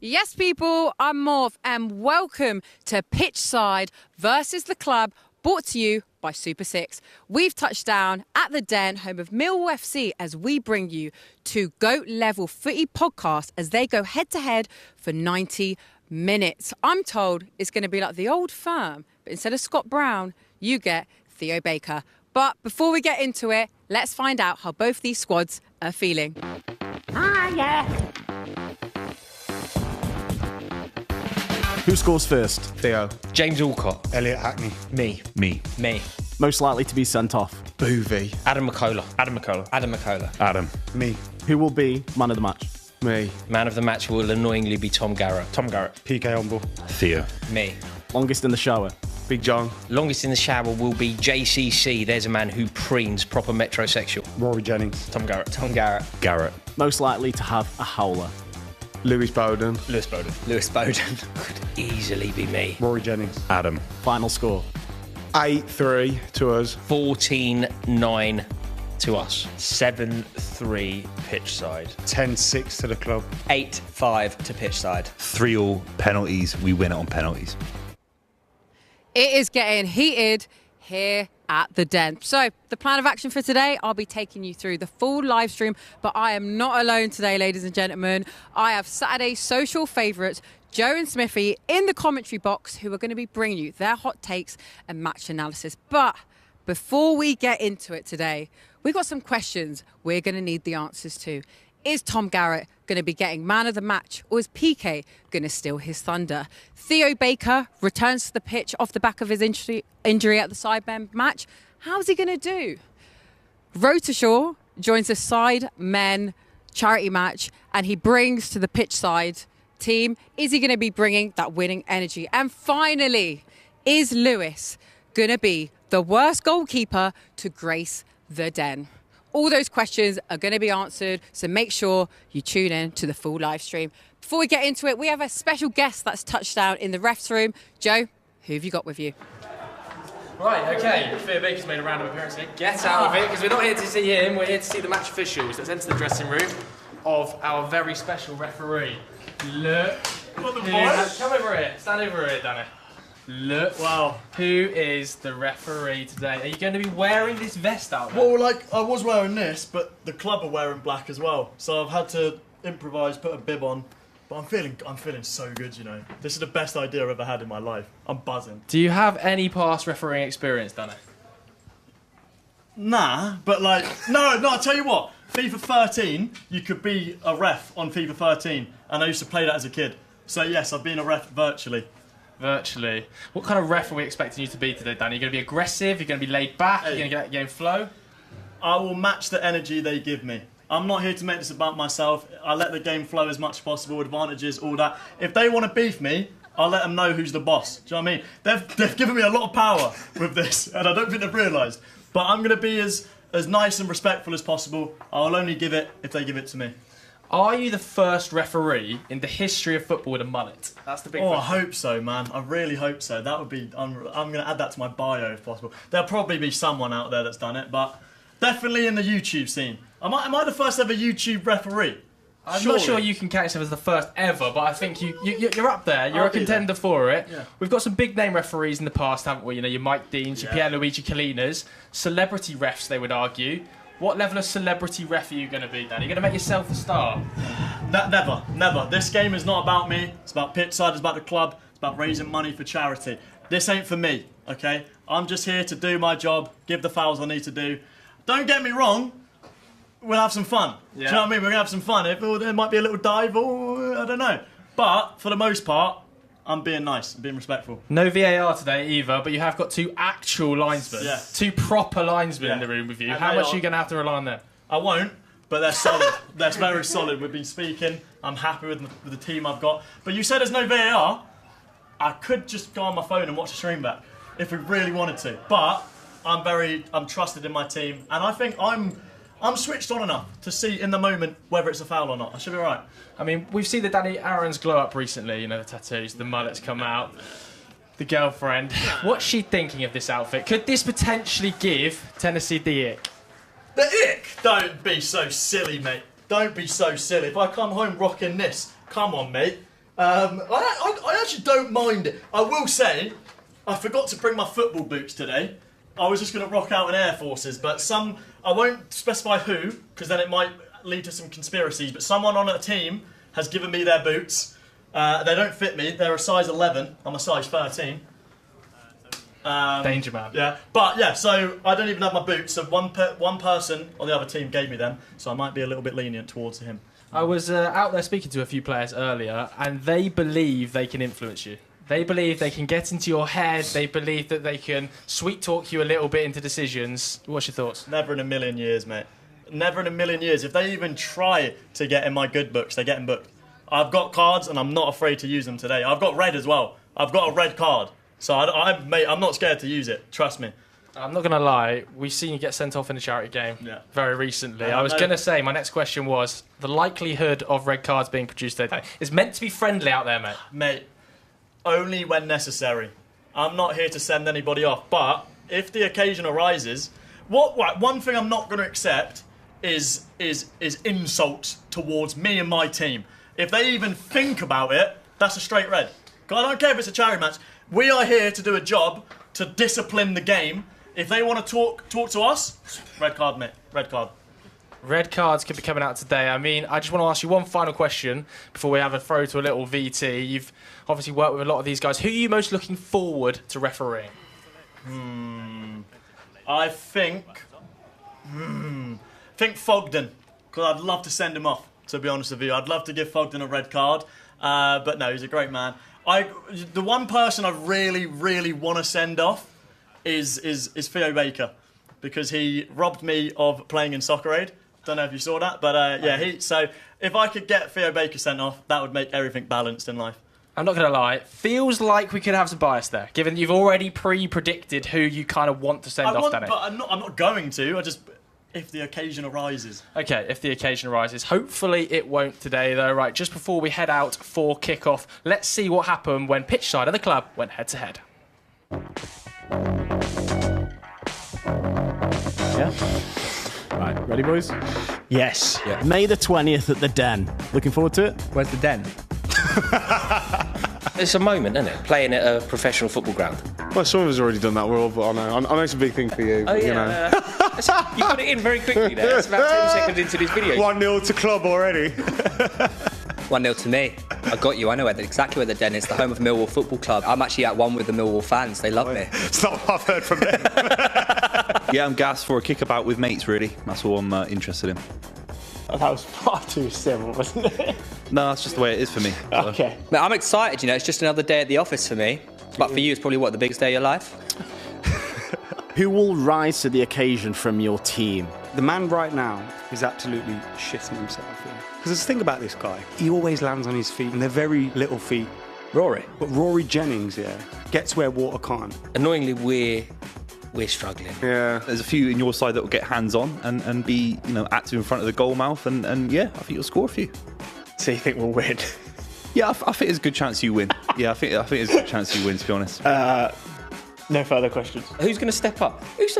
Yes, people, I'm Morph, and welcome to Pitchside versus the Club, brought to you by Super 6. We've touched down at the Den, home of Millwall FC, as we bring you two GOAT-level footy podcasts as they go head-to-head for 90 minutes. I'm told it's going to be like the old firm, but instead of Scott Brown, you get Theo Baker. But before we get into it, let's find out how both these squads are feeling. Who scores first? Theo. James Alcott. Elliot Hackney. Me. Me. Most likely to be sent off? Boovy. Adam McCullough. Adam. Me. Who will be man of the match? Me. Man of the match will annoyingly be Tom Garratt. PK Humble. Theo. Me. Longest in the shower? Big John. Longest in the shower will be JCC. There's a man who preens, proper metrosexual. Rory Jennings. Tom Garratt. Garrett. Most likely to have a howler? Lewis Bowden. Lewis Bowden. Could easily be me. Rory Jennings. Adam. Final score? 8-3 to us. 14-9 to us. 7-3 Pitchside. 10-6 to the club. 8-5 to Pitchside. 3-3 penalties. We win it on penalties. It is getting heated here at the Den. So the plan of action for today, I'll be taking you through the full live stream, but I am not alone today, ladies and gentlemen. I have Saturday's social favourites, Joe and Smithy, in the commentary box, who are going to be bringing you their hot takes and match analysis. But before we get into it today, we've got some questions we're going to need the answers to. Is Tom Garratt going to be getting man of the match, or is PK going to steal his thunder? Theo Baker returns to the pitch off the back of his injury at the Sidemen match. How's he going to do? Rotashaw joins the Sidemen charity match, and he brings to the Pitchside team. Is he going to be bringing that winning energy? And finally, is Lewis going to be the worst goalkeeper to grace the Den? All those questions are going to be answered, so make sure you tune in to the full live stream. Before we get into it, we have a special guest that's touched down in the ref's room. Joe, who have you got with you? Right, okay, Theo Baker's made a random appearance here. Get out of it, because we're not here to see him, we're here to see the match officials. Let's enter the dressing room of our very special referee. Look. What the who boys? Come over here, stand over here, Danny. Look. Wow. Who is the referee today? Are you going to be wearing this vest out there? Well, like, I was wearing this, but the club are wearing black as well. So I've had to improvise, put a bib on. But I'm feeling so good, you know. This is the best idea I've ever had in my life. I'm buzzing. Do you have any past refereeing experience, Danny? Nah, but like, no, I'll tell you what. FIFA 13, you could be a ref on FIFA 13. And I used to play that as a kid. So yes, I've been a ref virtually. Virtually. What kind of ref are we expecting you to be today, Danny? You're going to be aggressive? You're going to be laid back? Hey. You're going to get that game flow? I will match the energy they give me. I'm not here to make this about myself. I let the game flow as much as possible, advantages, all that. If they want to beef me, I'll let them know who's the boss. Do you know what I mean? They've given me a lot of power with this, and I don't think they've realised. But I'm going to be as nice and respectful as possible. I'll only give it if they give it to me. Are you the first referee in the history of football with a mullet? That's the big Oh, question. I hope so, man. I really hope so. That would be. I'm going to add that to my bio if possible. There'll probably be someone out there that's done it, but definitely in the YouTube scene. Am I the first ever YouTube referee? I'm Surely. not sure you can count yourself as the first ever, but I think you're up there. You're I'll a be contender there. for it. Yeah. We've got some big name referees in the past, haven't we? You know, your Mike Deans, your Pierluigi Collinas, celebrity refs, they would argue. What level of celebrity ref are you going to be, Dan? Are you going to make yourself a star? Never. This game is not about me. It's about Pitchside. It's about the club. It's about raising money for charity. This ain't for me, okay? I'm just here to do my job, give the fouls I need to do. Don't get me wrong. We'll have some fun. Do you know what I mean? We're going to have some fun. There might be a little dive or I don't know. But for the most part, I'm being nice. I'm being respectful. No VAR today either, but you have got two actual linesmen. Yeah. Two proper linesmen in the room with you. And How they much are- are you going to have to rely on them? I won't, but they're solid. They're very solid. We've been speaking. I'm happy with the team I've got. But you said there's no VAR. I could just go on my phone and watch the stream back if we really wanted to. But I'm trusted in my team, and I think I'm switched on enough to see in the moment whether it's a foul or not. I should be right. I mean, we've seen the Danny Aaron's glow up recently, you know, the tattoos, the mullets come out, the girlfriend. What's she thinking of this outfit? Could this potentially give Tennessee the ick? The ick? Don't be so silly, mate. Don't be so silly. If I come home rocking this, come on, mate. I actually don't mind it. I will say, I forgot to bring my football boots today. I was just going to rock out in Air Forces, but I won't specify who, because then it might lead to some conspiracies, but someone on a team has given me their boots. They don't fit me. They're a size 11. I'm a size 13. Danger man. Yeah, but yeah, so I don't even have my boots, so one person on the other team gave me them, so I might be a little bit lenient towards him. I was out there speaking to a few players earlier, and they believe they can influence you. They believe they can get into your head. They believe that they can sweet talk you a little bit into decisions. What's your thoughts? Never in a million years, mate. Never in a million years. If they even try to get in my good books, they get in booked. I've got cards, and I'm not afraid to use them today. I've got red as well. I've got a red card. So, mate, I'm not scared to use it. Trust me. I'm not going to lie, we've seen you get sent off in a charity game very recently. I was going to say, my next question was, the likelihood of red cards being produced today is meant to be friendly out there, mate. Mate, only when necessary. I'm not here to send anybody off, but if the occasion arises, one thing I'm not going to accept is insults towards me and my team. If they even think about it, that's a straight red. I don't care if it's a charity match. We are here to do a job to discipline the game. If they want to talk to us, red card, mate. Red card. Red cards could be coming out today. I mean, I just want to ask you one final question before we have a throw to a little VT. You've obviously worked with a lot of these guys. Who are you most looking forward to refereeing? I think Fogden, because I'd love to send him off, to be honest with you. I'd love to give Fogden a red card, but no, he's a great man. The one person I really, really want to send off is Theo Baker, because he robbed me of playing in Soccer Aid. Don't know if you saw that, but so if I could get Theo Baker sent off, that would make everything balanced in life. I'm not going to lie, it feels like we could have some bias there, given that you've already pre-predicted who you kind of want to send off, Danny. But I'm not going to. If the occasion arises. Okay, if the occasion arises. Hopefully it won't today, though. Right, just before we head out for kickoff, let's see what happened when Pitchside and the club went head-to-head. Yeah. Right, ready, boys? Yes. Yeah. May the 20th at the Den. Looking forward to it? Where's the Den? It's a moment, isn't it? Playing at a professional football ground. Well, some of us already done that, but I know it's a big thing for you. Oh, but, yeah. You know. You got it in very quickly there. It's about 10 seconds into this video. 1-0 to club already. 1-0 to me. I got you. I know exactly where the Den is, the home of Millwall Football Club. I'm actually at one with the Millwall fans. They love me. It's not what I've heard from them. Yeah, I'm gassed for a kickabout with mates, really. That's all I'm interested in. That was far too simple, wasn't it? No, that's just the way it is for me. Okay. But I'm excited, it's just another day at the office for me. But for you, it's probably, the biggest day of your life? Who will rise to the occasion from your team? The man right now is absolutely shitting himself. Because the thing about this guy, he always lands on his feet, and they're very little feet. Rory. But Rory Jennings, gets where water can't. Annoyingly, we're struggling. Yeah. There's a few in your side that will get hands-on and be, active in front of the goal mouth, and yeah, I think you'll score a few. So you think we'll win? Yeah, I think there's a good chance you win. Yeah, I think there's a good chance you win, to be honest. No further questions. Who's going to step up? It's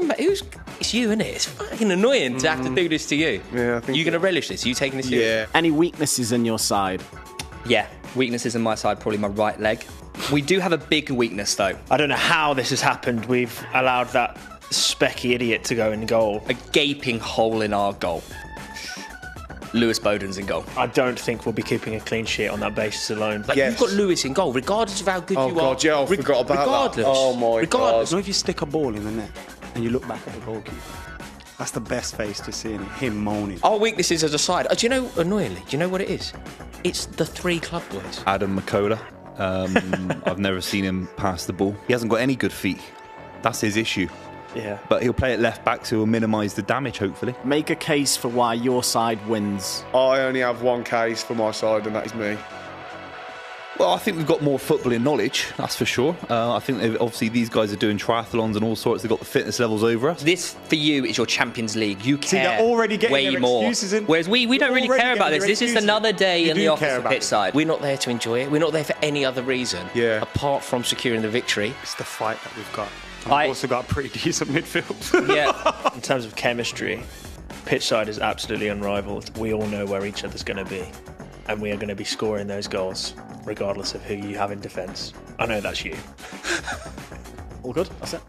you, isn't it? It's fucking annoying to have to do this to you. Yeah, I think You're going to relish this? Are you taking this seriously? Any weaknesses in your side? Yeah, weaknesses in my side, probably my right leg. We do have a big weakness, though. I don't know how this has happened. We've allowed that specky idiot to go in goal. A gaping hole in our goal. Lewis Bowden's in goal. I don't think we'll be keeping a clean sheet on that basis alone. You've got Lewis in goal, regardless of how good you are. Oh, God, yeah, I forgot about that. Oh, my regardless. So if you stick a ball in the net and you look back at the goalkeeper, that's the best face to see, him moaning. Our weaknesses as a side, annoyingly, do you know what it is? It's the 3 club boys. Adam McCullough. I've never seen him pass the ball. He hasn't got any good feet. That's his issue. Yeah. But he'll play it left back to minimise the damage, hopefully. Make a case for why your side wins. I only have one case for my side, and that is me. Well, I think we've got more footballing knowledge, that's for sure. I think obviously these guys are doing triathlons and all sorts. They've got the fitness levels over us. This, for you, is your Champions League. You care they're already getting way their more. excuses in. Whereas we don't really care about this. This is another day in the office care of about it. Pitchside. We're not there to enjoy it. We're not there for any other reason apart from securing the victory. It's the fight that we've got. We've also got a pretty decent midfield. Yeah. In terms of chemistry, Pitchside is absolutely unrivaled. We all know where each other's going to be, and we are going to be scoring those goals. regardless of who you have in defence. I know that's you. All good? That's it?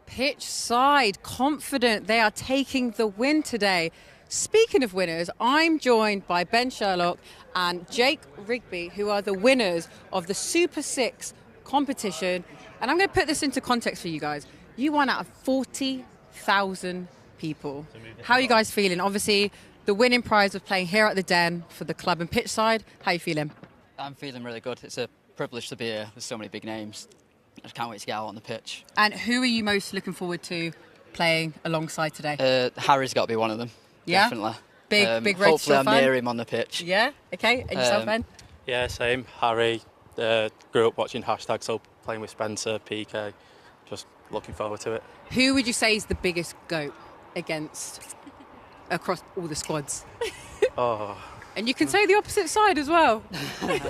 Pitchside, confident they are taking the win today. Speaking of winners, I'm joined by Ben Sherlock and Jake Rigby, who are the winners of the Super 6 competition. And I'm going to put this into context for you guys. You won out of 40,000 people. How are you guys feeling? Obviously, the winning prize of playing here at the Den for the club and Pitchside. How are you feeling? I'm feeling really good. It's a privilege to be here. There's so many big names. I just can't wait to get out on the pitch. And who are you most looking forward to playing alongside today? Harry's got to be one of them. Yeah? Definitely. Big Red hopefully I'm fan? near him on the pitch. Yeah? Okay. And yourself, Ben? Yeah, same. Harry, grew up watching Hashtag, so playing with Spencer, PK, just looking forward to it. Who would you say is the biggest GOAT across all the squads? Oh. And you can say the opposite side as well.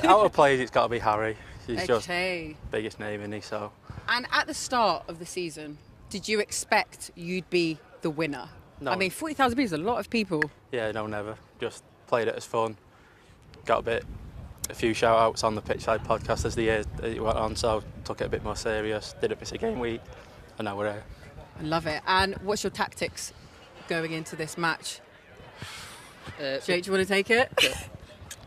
Out of players, it's got to be Harry. He's just Okay. biggest name, isn't he? So. And at the start of the season, did you expect you'd be the winner? No. I mean, 40,000 people is a lot of people. Yeah, no, never. Just played it as fun. Got a few shout-outs on the Pitchside podcast as the year went on, so took it a bit more serious. Didn't miss a game week, and now we're here. I love it. And what's your tactics going into this match? Jake, do you want to take it?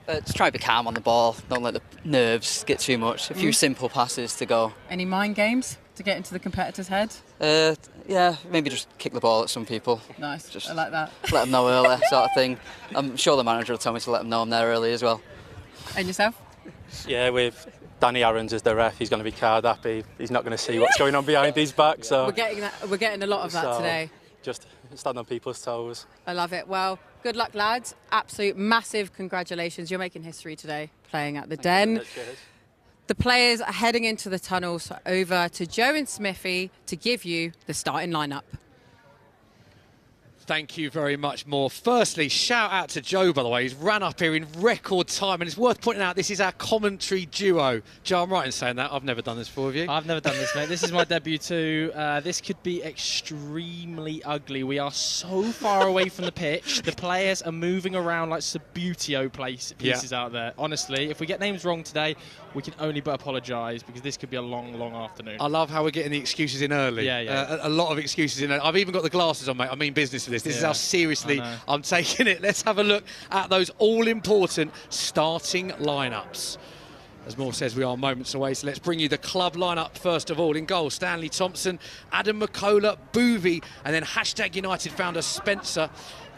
Just try to be calm on the ball. Don't let the nerves get too much. A few simple passes to go. Any mind games to get into the competitor's head? Yeah, maybe just kick the ball at some people. Nice. Just I like that. Let them know early, sort of thing. I'm sure the manager will tell me to let them know I'm there early as well. And yourself? Yeah, with Danny Aarons as the ref, he's going to be card happy. He's not going to see what's going on behind his back. So We're getting a lot of that today. Just stand on people's toes. I love it. Well, good luck, lads. Absolute massive congratulations. You're making history today, playing at the Den. Cheers. The players are heading into the tunnel, so over to Joe and Smithy to give you the starting lineup. Thank you very much, Moore. Firstly, shout out to Joe, by the way. He's ran up here in record time, and it's worth pointing out this is our commentary duo. Joe, I'm right in saying that. I've never done this before with you. I've never done this, mate. This is my debut too. This could be extremely ugly. We are so far away from the pitch. The players are moving around like Subbuteo pieces out there. Honestly, if we get names wrong today, we can only but apologise, because this could be a long, long afternoon. I love how we're getting the excuses in early. Yeah. A lot of excuses in early. I've even got the glasses on, mate. I mean business for this. This is how seriously I'm taking it. Let's have a look at those all-important starting lineups. As Moore says, we are moments away, so let's bring you the club lineup first of all. In goal, Stanley Thompson, Adam McCullough, Boovy, and then Hashtag United founder Spencer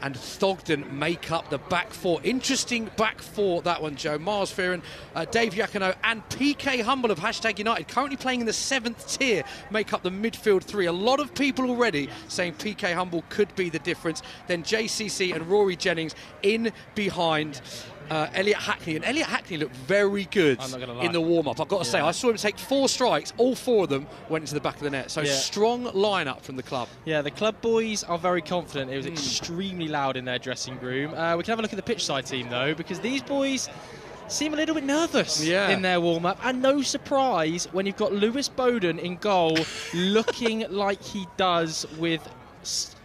and Thogden make up the back four. Interesting back four, that one, Joe. Mars Fearon, Dave Iacono and PK Humble of Hashtag United, currently playing in the 7th tier, make up the midfield three. A lot of people already saying PK Humble could be the difference. Then JCC and Rory Jennings in behind Elliot Hackney. And Elliot Hackney looked very good in the warm-up. I've got to say, I saw him take 4 strikes. All 4 of them went into the back of the net. So strong lineup from the club. Yeah, the club boys are very confident. It was extremely loud in their dressing room. We can have a look at the Pitchside team, though, because these boys seem a little bit nervous in their warm-up. And no surprise when you've got Lewis Bowden in goal looking like he does with,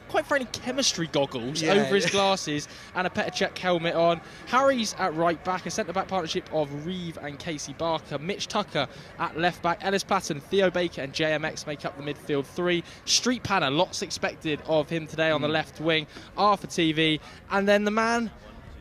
quite frankly, chemistry goggles over his glasses and a Petr Cech helmet on. Harry's at right back, a centre-back partnership of Reeve and Casey Barker. Mitch Tucker at left back. Ellis Patton, Theo Baker and JMX make up the midfield three. Street Panner, lots expected of him today on the left wing. R for TV. And then the man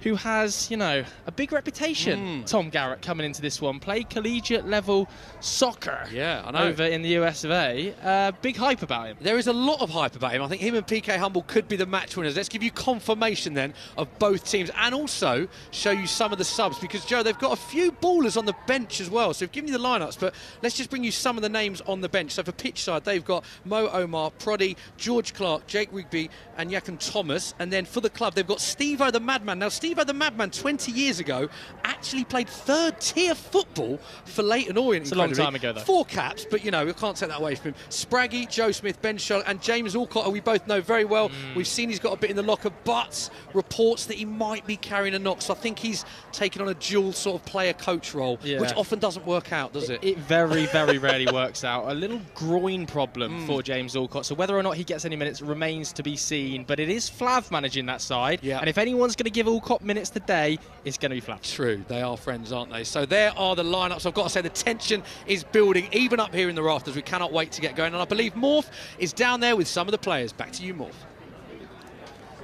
who has, a big reputation, Tom Garratt, coming into this one. Played collegiate level soccer over in the US of A. Big hype about him. There is a lot of hype about him. I think him and PK Humble could be the match winners. Let's give you confirmation then of both teams and also show you some of the subs, because, Joe, they've got a few ballers on the bench as well. So we've given you the lineups, but let's just bring you some of the names on the bench. So for Pitchside, they've got Mo Omar, Proddy, George Clark, Jake Rigby and Yakin Thomas. And then for the club, they've got Steve-O the Madman. Now, Steve-O the Madman, 20 years ago, actually played 3rd tier football for Leyton Orient. It's a long time ago, though. 4 caps, but, we can't take that away from him. Spraggy, Joe Smith, Ben Sherlock and James Alcott, who we both know very well. We've seen he's got a bit in the locker, but reports that he might be carrying a knock. So I think he's taking on a dual sort of player-coach role, which often doesn't work out, does it? It very, very rarely works out. A little groin problem for James Alcott. So whether or not he gets any minutes remains to be seen. But it is Flav managing that side. And if anyone's going to give Alcott top minutes today, it's going to be flat. True, they are friends, aren't they? So there are the lineups. I've got to say the tension is building, even up here in the rafters. We cannot wait to get going. And I believe Morph is down there with some of the players. Back to you, Morph.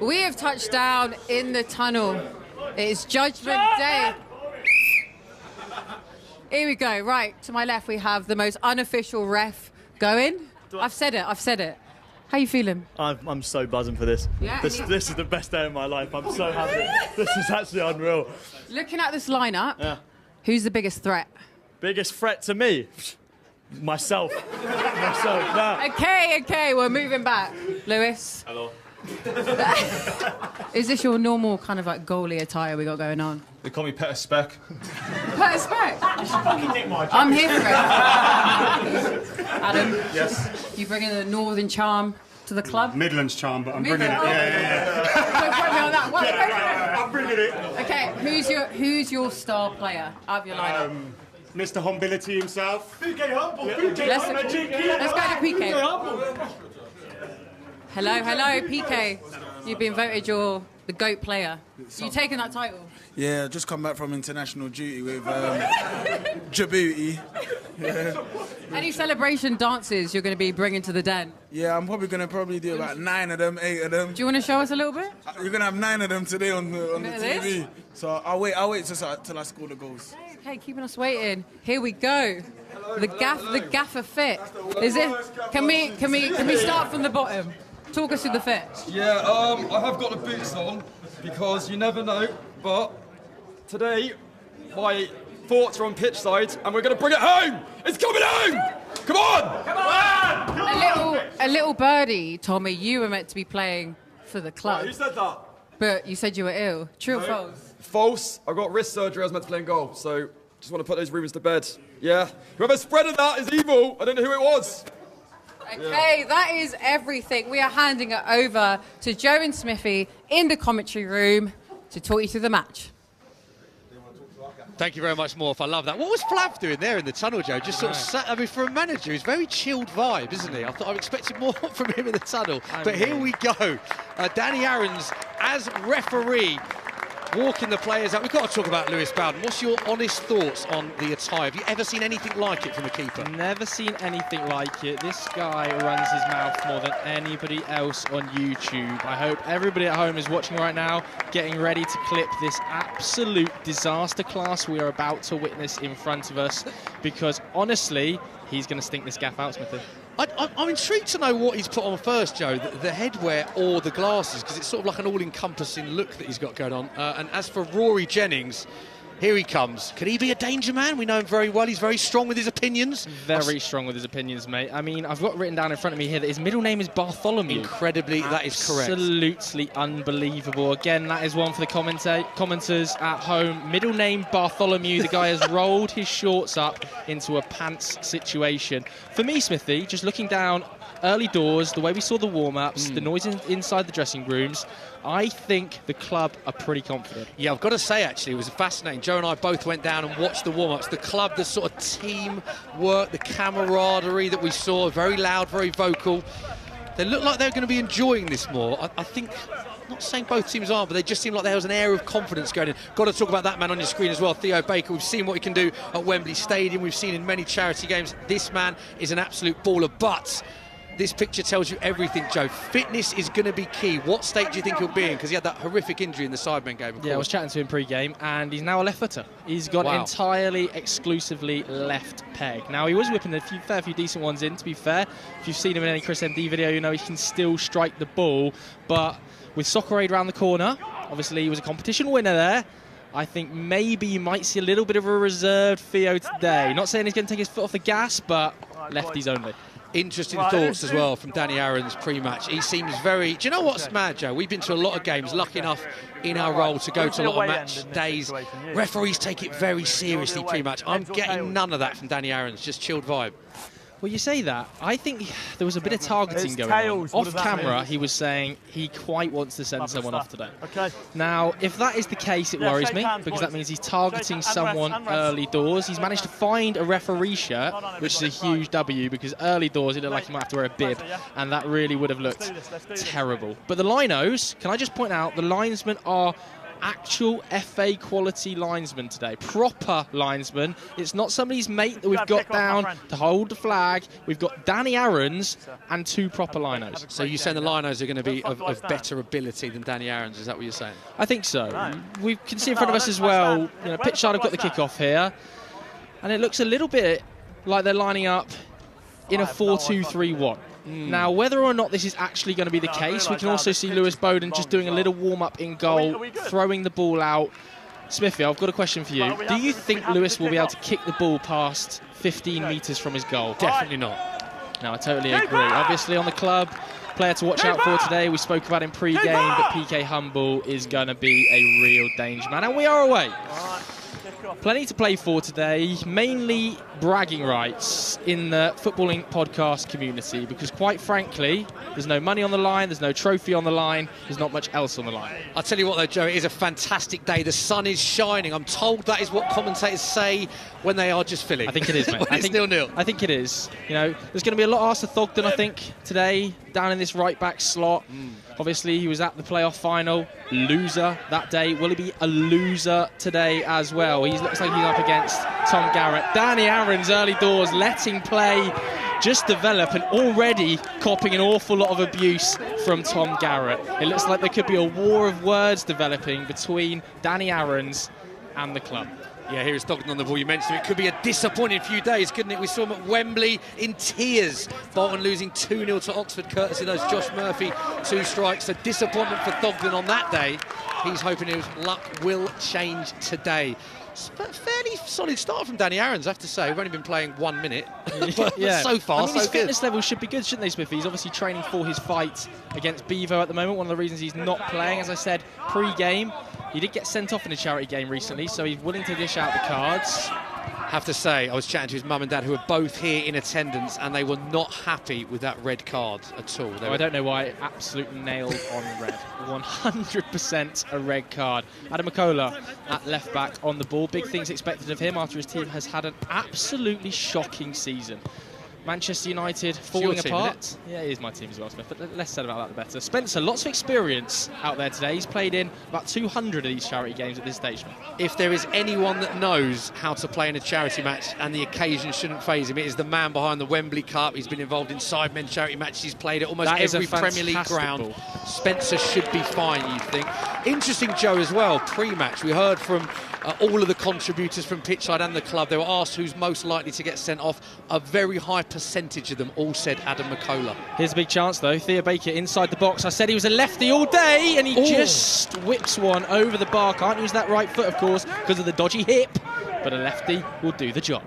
We have touched down in the tunnel. It is Judgment Day. Here we go. Right, to my left we have the most unofficial ref going. I've said it. How you feeling? I'm so buzzing for this. Yeah, this is the best day of my life. I'm so happy. This is actually unreal. Looking at this lineup, who's the biggest threat? Biggest threat to me? Myself. Nah. Okay, we're moving back. Lewis. Hello. Is this your normal kind of like goalie attire we got going on? They call me Peter Speck. Peter Speck? You should fucking nick my I'm here for it. Adam? Yes? You bringing the northern charm to the club? Midlands charm, but I'm bringing it. Midlands? Yeah. Don't quote me on that. What? I'm bringing it. Okay, who's your star player out of your lineup? Mr. Humbility himself. PK Humble. Let's go to PK. Hello, PK. You've been voted the GOAT player. You taking that title? Yeah, just come back from international duty with Djibouti. Yeah. Any celebration dances you're going to be bringing to the den? Yeah, I'm probably going to do about 9 of them, 8 of them. Do you want to show us a little bit? You're going to have 9 of them today on the TV. This? So I'll wait till I score the goals. Okay, keeping us waiting. Here we go. The gaffer fit. Is it? Can we start from the bottom? Talk us through the fit. Yeah, I have got the boots on because you never know, but today my thoughts are on Pitchside and we're going to bring it home! It's coming home! Come on! Come on! A little birdie told me you were meant to be playing for the club. Right, who said that? But you said you were ill. True or No. false? False. I got wrist surgery, I was meant to play in goal, so just want to put those rumours to bed. Yeah. Whoever spreaded that is evil. I don't know who it was. Okay, that is everything. We are handing it over to Joe and Smithy in the commentary room to talk you through the match. Thank you very much, Morph. I love that. What was Flav doing there in the tunnel, Joe? Just sort of sat, I mean, for a manager, he's very chilled vibe, isn't he? I thought I expected more from him in the tunnel. But here we go. Danny Aarons as referee, walking the players out. We've got to talk about Lewis Bowden. What's your honest thoughts on the attire? Have you ever seen anything like it from a keeper? Never seen anything like it. This guy runs his mouth more than anybody else on YouTube. I hope everybody at home is watching right now, getting ready to clip this absolute disaster class we are about to witness in front of us, because honestly, he's going to stink this gaff out, Smithy. I'm intrigued to know what he's put on first, Joe, the headwear or the glasses, because it's sort of like an all-encompassing look that he's got going on. And as for Rory Jennings, here he comes. Could he be a danger man? We know him very well. He's very strong with his opinions. Very strong with his opinions, mate. I mean, I've got written down in front of me here that his middle name is Bartholomew. Incredibly, that is correct. Absolutely unbelievable. Again, that is one for the commenters at home. Middle name Bartholomew. The guy has rolled his shorts up into a pants situation. For me, Smithy, just looking down early doors, the way we saw the warm-ups, the noise inside the dressing rooms, I think the club are pretty confident. Yeah, I've got to say, actually, it was fascinating. Joe and I both went down and watched the warm-ups. The club, the sort of team work, the camaraderie that we saw, very loud, very vocal. They looked like they were going to be enjoying this more. I think, not saying both teams are, but they just seemed like there was an air of confidence going in. Got to talk about that man on your screen as well, Theo Baker. We've seen what he can do at Wembley Stadium. We've seen in many charity games. This man is an absolute baller, but this picture tells you everything, Joe. Fitness is going to be key. What state do you think he'll be in? Because he had that horrific injury in the Sidemen game. Yeah, I was chatting to him pre-game, and he's now a left footer. He's got entirely, exclusively left peg. Now, he was whipping a fair few decent ones in, to be fair. If you've seen him in any Chris MD video, you know he can still strike the ball. But with Soccer Aid around the corner, obviously he was a competition winner there. I think maybe you might see a little bit of a reserved Theo today. Not saying he's going to take his foot off the gas, but lefties only. Interesting thoughts as well from Danny Aarons pre-match. He seems very... Do you know what's mad, Joe? We've been to a lot of games, lucky enough in our role to go to a lot of match days. Referees take it very seriously pre-match. I'm getting none of that from Danny Aarons, just chilled vibe. Well, you say that. I think there was a bit of targeting going on. Off camera, he was saying he quite wants to send someone off today. Now, if that is the case, it worries me, because that means he's targeting someone early doors. He's managed to find a referee shirt, which is a huge W, because early doors, it looked like he might have to wear a bib, and that really would have looked terrible. But the linos, can I just point out, the linesmen are actual FA quality linesman today. Proper linesman. It's not somebody's mate that we've got down to hold the flag. We've got Danny Aarons and 2 proper linos. So you're saying the linos are going to be of better ability than Danny Aarons? Is that what you're saying? I think so. We can see in front of us as well, you know, Pitchside have got the kickoff here. And it looks a little bit like they're lining up in a 4-2-3-1. Now, whether or not this is actually going to be the case, we can also see Lewis Bowden just doing a little warm-up in goal, throwing the ball out. Smithy, I've got a question for you. Do you think Lewis will be able to kick the ball past 15 metres from his goal? Definitely not. No, I totally agree. Obviously, on the club, player to watch out for today. We spoke about him pre-game, but PK Humble is going to be a real danger man. And we are away. Plenty to play for today, mainly bragging rights in the footballing podcast community, because quite frankly, there's no money on the line, there's no trophy on the line, there's not much else on the line. I'll tell you what though, Joe, it is a fantastic day. The sun is shining. I'm told that is what commentators say when they are just filling. I think it is, mate. I think 0-0. I think it is. You know, there's going to be a lot asked of Thogden, I think, today, down in this right-back slot. Obviously, he was at the playoff final, loser that day. Will he be a loser today as well? He looks like he's up against Tom Garrett. Danny Aarons, early doors, letting play just develop and already copping an awful lot of abuse from Tom Garrett. It looks like there could be a war of words developing between Danny Aarons and the club. Yeah, here is Thogden on the ball. You mentioned it could be a disappointing few days, couldn't it? We saw him at Wembley in tears. Bolton losing 2-0 to Oxford, courtesy of those Josh Murphy 2 strikes. A disappointment for Thogden on that day. He's hoping his luck will change today. Fairly solid start from Danny Aarons, I have to say. We've only been playing 1 minute, but so far, I mean, so his good. fitness level should be good, shouldn't they, Smithy? He's obviously training for his fight against Bevo at the moment. One of the reasons he's not playing, as I said, pre-game. He did get sent off in a charity game recently, so he's willing to dish out the cards. Have to say, I was chatting to his mum and dad, who are both here in attendance, and they were not happy with that red card at all. I don't know why. Absolutely nailed on red. 100% a red card. Adam McCullough at left back on the ball. Big things expected of him after his team has had an absolutely shocking season. Manchester United falling apart. Yeah, it is my team as well, Smith, but the less said about that, the better. Spencer, lots of experience out there today. He's played in about 200 of these charity games at this stage. If there is anyone that knows how to play in a charity match and the occasion shouldn't faze him, it is the man behind the Wembley Cup. He's been involved in Sidemen charity matches. He's played at almost every Premier League ground. Spencer should be fine, you think. Interesting, Joe, as well, pre-match. We heard from all of the contributors from Pitchside and the club. They were asked who's most likely to get sent off. A very high percentage of them all said Adam McCullough. Here's a big chance, though. Theo Baker inside the box. I said he was a lefty all day, and he just whips one over the bar. Can't use that right foot, of course, because of the dodgy hip, but a lefty will do the job.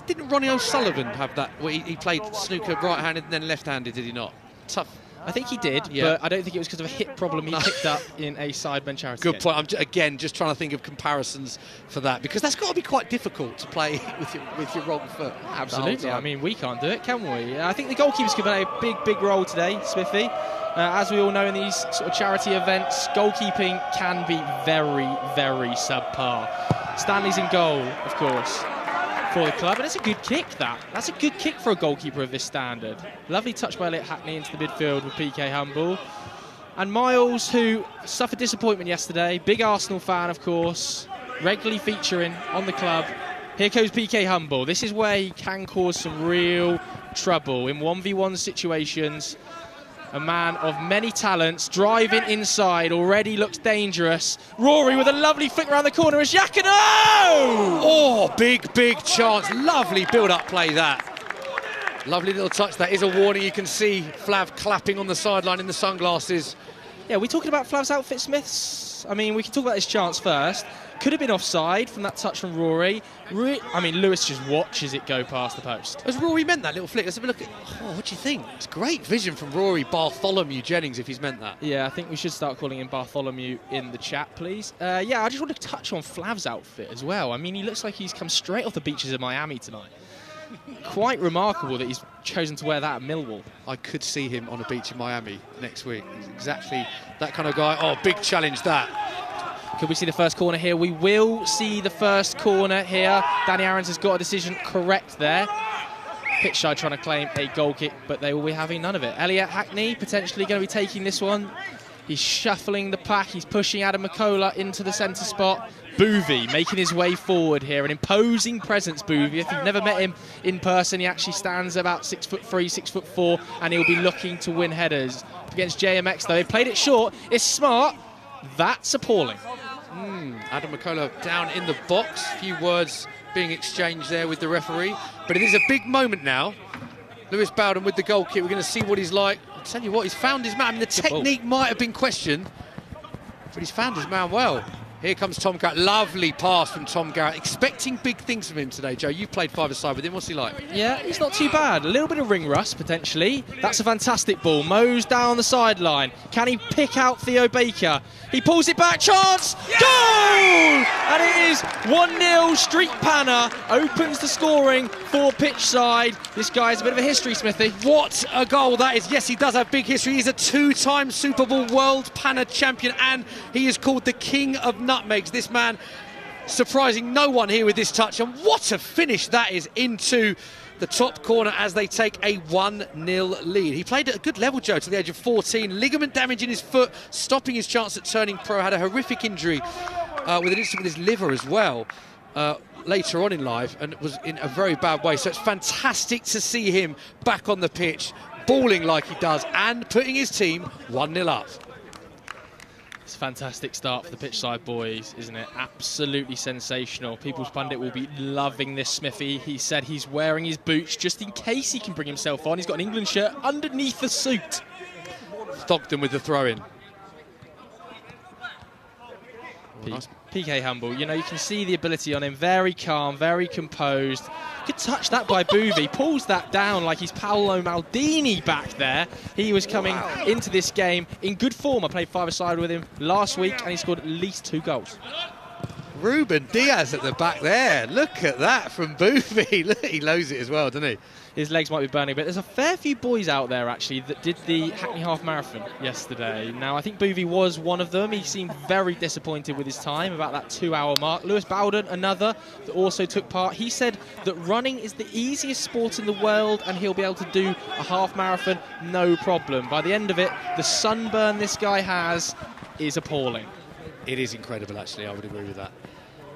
Didn't Ronnie O'Sullivan have that? Well, he played snooker right-handed and then left-handed, did he not? Tough. I think he did, but I don't think it was because of a hip problem he picked up in a Sidemen charity Good game. point. I'm again just trying to think of comparisons for that, because that's got to be quite difficult to play with your wrong foot. Absolutely. I mean, we can't do it, can we? I think the goalkeepers could play a big role today, Smithy. As we all know, in these sort of charity events, goalkeeping can be very, very subpar. Stanley's in goal, of course, for the club, and it's a good kick, that's a good kick for a goalkeeper of this standard. Lovely touch by Elliot Hackney into the midfield with PK Humble. And Miles, who suffered disappointment yesterday, big Arsenal fan, of course, regularly featuring on the club. Here goes PK Humble. This is where he can cause some real trouble in 1v1 situations. A man of many talents, driving inside, already looks dangerous. Rory with a lovely flick around the corner as Yakino! Oh, big chance. Lovely build-up play, that. Lovely little touch. That is a warning. You can see Flav clapping on the sideline in the sunglasses. Yeah, we're talking about Flav's outfit, Smiths. I mean, we can talk about this chance first. Could have been offside from that touch from Rory. I mean, Lewis just watches it go past the post. Has Rory meant that little flick? Let's have a look at... Oh, what do you think? It's great vision from Rory Bartholomew Jennings, if he's meant that. Yeah, I think we should start calling him Bartholomew in the chat, please. Yeah, I just want to touch on Flav's outfit as well. I mean, he looks like he's come straight off the beaches of Miami tonight. Quite remarkable that he's chosen to wear that at Millwall. I could see him on a beach in Miami next week. He's exactly that kind of guy. Oh, big challenge, that. Could we see the first corner here? We will see the first corner here. Danny Aarons has got a decision correct there. Pitchside trying to claim a goal kick, but they will be having none of it. Elliot Hackney potentially going to be taking this one He's shuffling the pack. He's pushing Adam McCullough into the centre spot. Boovy making his way forward here. An imposing presence, Boovy. If you've never met him in person, he actually stands about 6'3", 6'4", and he'll be looking to win headers. Against JMX, though, he played it short. It's smart. That's appalling. Adam McCullough down in the box. A few words being exchanged there with the referee. But it is a big moment now. Lewis Bowden with the goal kick. We're going to see what he's like. I'll tell you what, he's found his man. I mean, the technique might have been questioned, but he's found his man well. Here comes Tom Garratt. Lovely pass from Tom Garratt. Expecting big things from him today, Joe. You've played five-a-side with him. What's he like? Yeah, he's not too bad. A little bit of ring rust, potentially. That's a fantastic ball. Mo's down the sideline. Can he pick out Theo Baker? He pulls it back. Chance! Yeah! Goal! And it is 1-0. Street Panner opens the scoring for Pitchside. This guy has a bit of a history, Smithy. What a goal that is. Yes, he does have big history. He's a 2-time Super Bowl World Panner champion, and he is called the King of Nutmegs. This man surprising no one here with this touch, and what a finish that is into the top corner as they take a 1-0 lead. He played at a good level, Joe, to the age of 14. Ligament damage in his foot, stopping his chance at turning pro. Had a horrific injury with an incident with his liver as well later on in life, and was in a very bad way. So it's fantastic to see him back on the pitch, balling like he does and putting his team 1-0 up. It's a fantastic start for the Pitchside boys, isn't it? Absolutely sensational. People's Pundit will be loving this, Smithy. He said he's wearing his boots just in case he can bring himself on. He's got an England shirt underneath the suit. Stockton with the throw-in. PK humble. You know, you can see the ability on him. Very calm, very composed. Good touch that by Boovy. Pulls that down like he's Paolo Maldini back there. He was coming into this game in good form. I played five-a-side with him last week, and he scored at least 2 goals. Ruben Diaz at the back there. Look at that from Boovy. Look, he lows it as well, doesn't he? His legs might be burning, but there's a fair few boys out there, actually, that did the Hackney Half Marathon yesterday. Now, I think Boovy was one of them. He seemed very disappointed with his time, about that 2-hour mark. Lewis Bowden, another, that also took part. He said that running is the easiest sport in the world, and he'll be able to do a half marathon, no problem. By the end of it, the sunburn this guy has is appalling. It is incredible, actually. I would agree with that.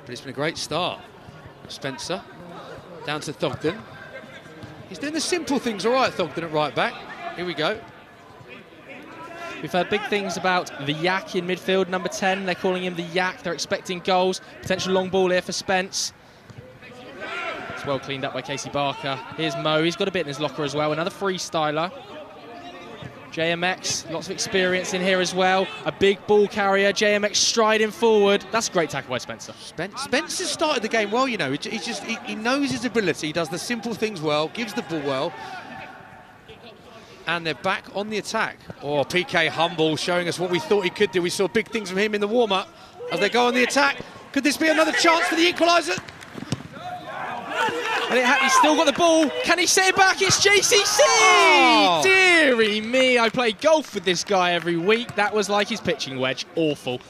But it's been a great start. Spencer, down to Thogden. He's doing the simple things all right, Thogden at right back. Here we go. We've heard big things about the Yak in midfield, number 10. They're calling him the Yak. They're expecting goals. Potential long ball here for Spence. It's well cleaned up by Casey Barker. Here's Mo. He's got a bit in his locker as well. Another freestyler. JMX, lots of experience in here as well. A big ball carrier. JMX striding forward. That's a great tackle by Spencer. Spencer started the game well, you know. He knows his ability. He does the simple things well, gives the ball well. And they're back on the attack. Oh, PK humble, showing us what we thought he could do. We saw big things from him in the warm-up. As they go on the attack, could this be another chance for the equaliser? And he's still got the ball. Can he set it back? It's JCC! Oh. Deary me, I play golf with this guy every week. That was like his pitching wedge. Awful.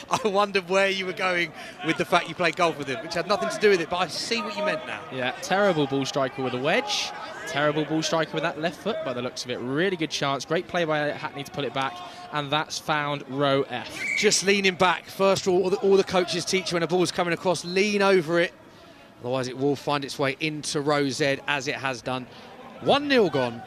I wondered where you were going with the fact you play golf with him, which had nothing to do with it, but I see what you meant now. Yeah, terrible ball striker with a wedge. Terrible ball striker with that left foot, by the looks of it. Really good chance. Great play by Hackney to put it back, and that's found row F. Just leaning back. First of all the coaches teach you when a ball's coming across, lean over it. Otherwise, it will find its way into row Z, as it has done. 1-0 gone.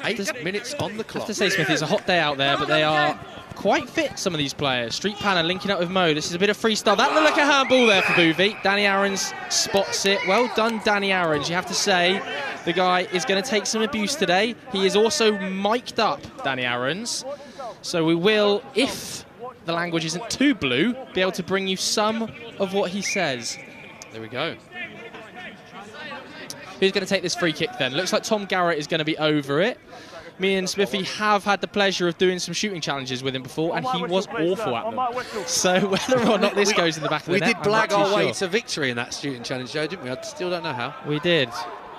8 minutes on the clock. I have to say, Smith, it's a hot day out there, but they are quite fit, some of these players. Street Panner linking up with Mo. This is a bit of freestyle. That looked like a handball there for Boovy. Danny Aarons spots it. Well done, Danny Aarons. You have to say, the guy is going to take some abuse today. He is also mic'd up, Danny Aarons. So we will, if the language isn't too blue, be able to bring you some of what he says. There we go. Who's going to take this free kick then? Looks like Tom Garrett is going to be over it. Me and Smithy have had the pleasure of doing some shooting challenges with him before, and he was awful at them. So whether or not this goes in the back of the net, we did blag our way to victory in that shooting challenge, Joe, didn't we? I still don't know how. We did.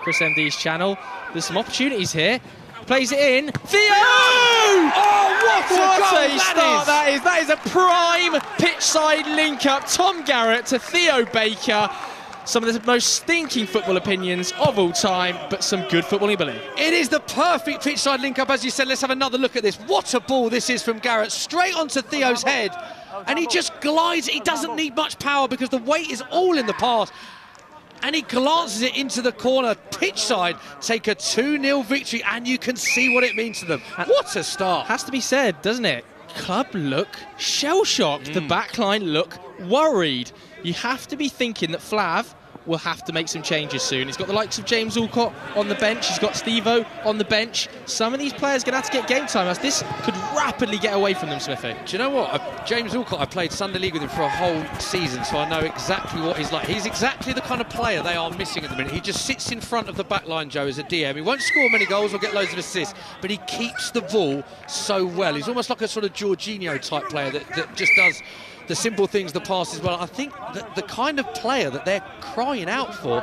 Chris MD's channel. There's some opportunities here. Plays it in. Theo! Oh, what a start that is. That is a prime Pitchside link-up. Tom Garrett to Theo Baker. some of the most stinking football opinions of all time, but some good footballing ability. It is the perfect pitch-side link-up, as you said. Let's have another look at this. What a ball this is from Garrett, straight onto Theo's head. And he just glides. He doesn't need much power because the weight is all in the pass. And he glances it into the corner. Pitchside take a 2-0 victory, and you can see what it means to them. What a start. Has to be said, doesn't it? Club look shell-shocked. The backline look worried. You have to be thinking that Flav will have to make some changes soon. He's got the likes of James Alcott on the bench. He's got Stevo on the bench. Some of these players are going to have to get game time, as this could rapidly get away from them, Smithy. Do you know what? James Alcott, I played Sunday League with him for a whole season, so I know exactly what he's like. He's exactly the kind of player they are missing at the minute. He just sits in front of the back line, Joe, as a DM. He won't score many goals or get loads of assists, but he keeps the ball so well. He's almost like a sort of Jorginho type player that just does the simple things, the passes well. I think that the kind of player that they're crying out for,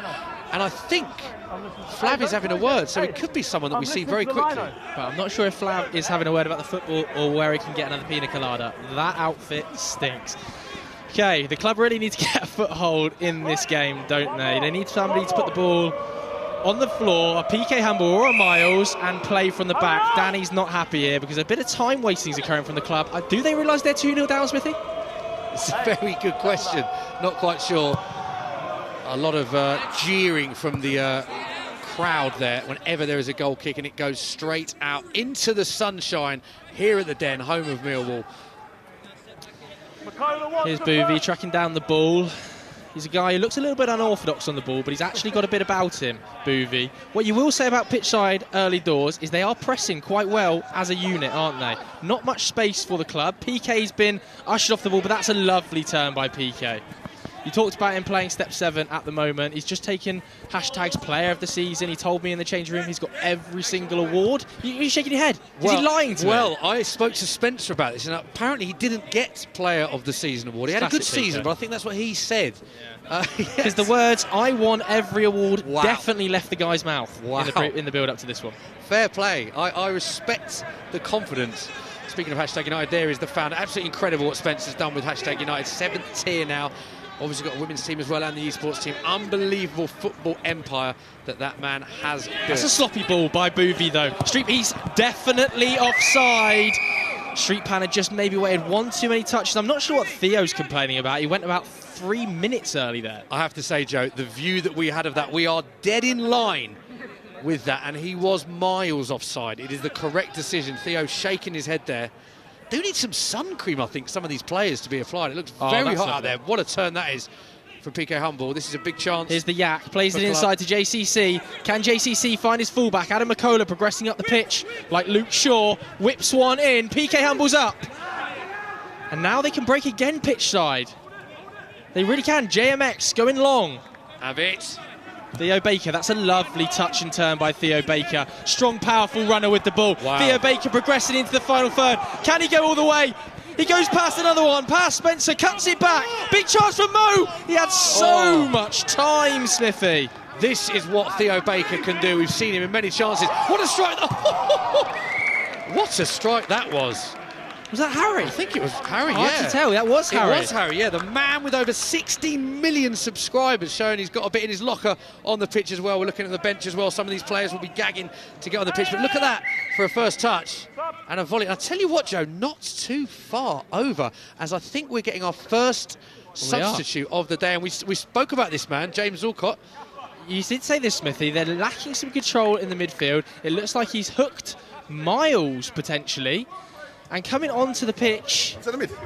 and I think Flav is having a word, so it could be someone that we see very quickly. But I'm not sure if Flav is having a word about the football or where he can get another pina colada. That outfit stinks. Okay, the club really need to get a foothold in this game, don't they? They need somebody to put the ball on the floor, a PK Humble or a Miles, and play from the back. Danny's not happy here because a bit of time wasting is occurring from the club. Do they realise they're 2-0 down, Smithy? It's a very good question. Not quite sure. A lot of jeering from the crowd there whenever there is a goal kick, and it goes straight out into the sunshine here at the Den, home of Millwall. Here's Boovy tracking down the ball. He's a guy who looks a little bit unorthodox on the ball, but he's actually got a bit about him, Boovy. What you will say about Pitchside early doors is they are pressing quite well as a unit, aren't they? Not much space for the club. PK's been ushered off the ball, but that's a lovely turn by PK. You talked about him playing Step 7 at the moment. He's just taken # player of the season. He told me in the change room he's got every single award. You're shaking your head. Is he lying to me? Well, I spoke to Spencer about this, and apparently he didn't get player of the season award. He had a good season, but I think that's what he said. Because the words, I won every award, definitely left the guy's mouth in the build-up to this one. Fair play. I respect the confidence. Speaking of #United, there is the founder. Absolutely incredible what Spencer's done with #United. 7th tier now. Obviously got a women's team as well and the esports team. Unbelievable football empire that man has built. That's a sloppy ball by Boovy, though. Street, he's definitely offside. Street Pan had just maybe waited one too many touches. I'm not sure what Theo's complaining about. He went about 3 minutes early there. I have to say, Joe, the view that we had of that, we are dead in line with that, and he was miles offside. It is the correct decision. Theo shaking his head there. Do need some sun cream, I think, some of these players to be applied. It looks very hot out there. What a turn that is from PK Humble. This is a big chance. Here's the Yak, plays it inside to JCC. Can JCC find his fullback? Adam McCullough progressing up the pitch like Luke Shaw. Whips one in. PK Humble's up. And now they can break again pitch side. They really can. JMX going long. Have it. Theo Baker, that's a lovely touch and turn by Theo Baker. Strong, powerful runner with the ball. Wow. Theo Baker progressing into the final third. Can he go all the way? He goes past another one, past Spencer, cuts it back. Big chance for Mo. He had so much time, Smithy. This is what Theo Baker can do. We've seen him in many chances. What a strike. What a strike that was. Was that Harry? I think it was Harry, Hard to tell, that was Harry. It was Harry, yeah. The man with over 16 million subscribers, showing he's got a bit in his locker on the pitch as well. We're looking at the bench as well. Some of these players will be gagging to get on the pitch. But look at that for a first touch. And a volley. I'll tell you what, Joe, not too far over, as I think we're getting our first substitute of the day. And we spoke about this man, James Alcott. You did say this, Smithy. They're lacking some control in the midfield. It looks like he's hooked Miles, potentially. And coming onto the pitch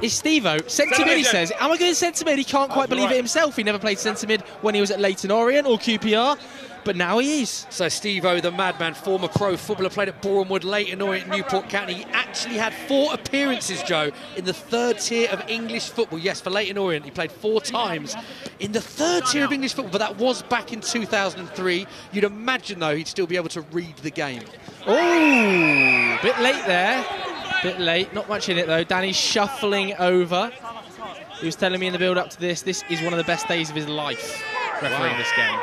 is Stevo. Centre mid, he says. Am I going centre mid? He can't quite believe it himself. He never played centre mid when he was at Leyton Orient or QPR, but now he is. So Stevo, the madman, former pro footballer, played at Bournemouth, Leyton Orient, Newport County. He actually had 4 appearances, Joe, in the 3rd tier of English football. Yes, for Leyton Orient, he played 4 times in the 3rd tier of English football, but that was back in 2003. You'd imagine, though, he'd still be able to read the game. Oh, bit late there. Bit late, not much in it though. Danny's shuffling over. He was telling me in the build-up to this is one of the best days of his life, refereeing this game.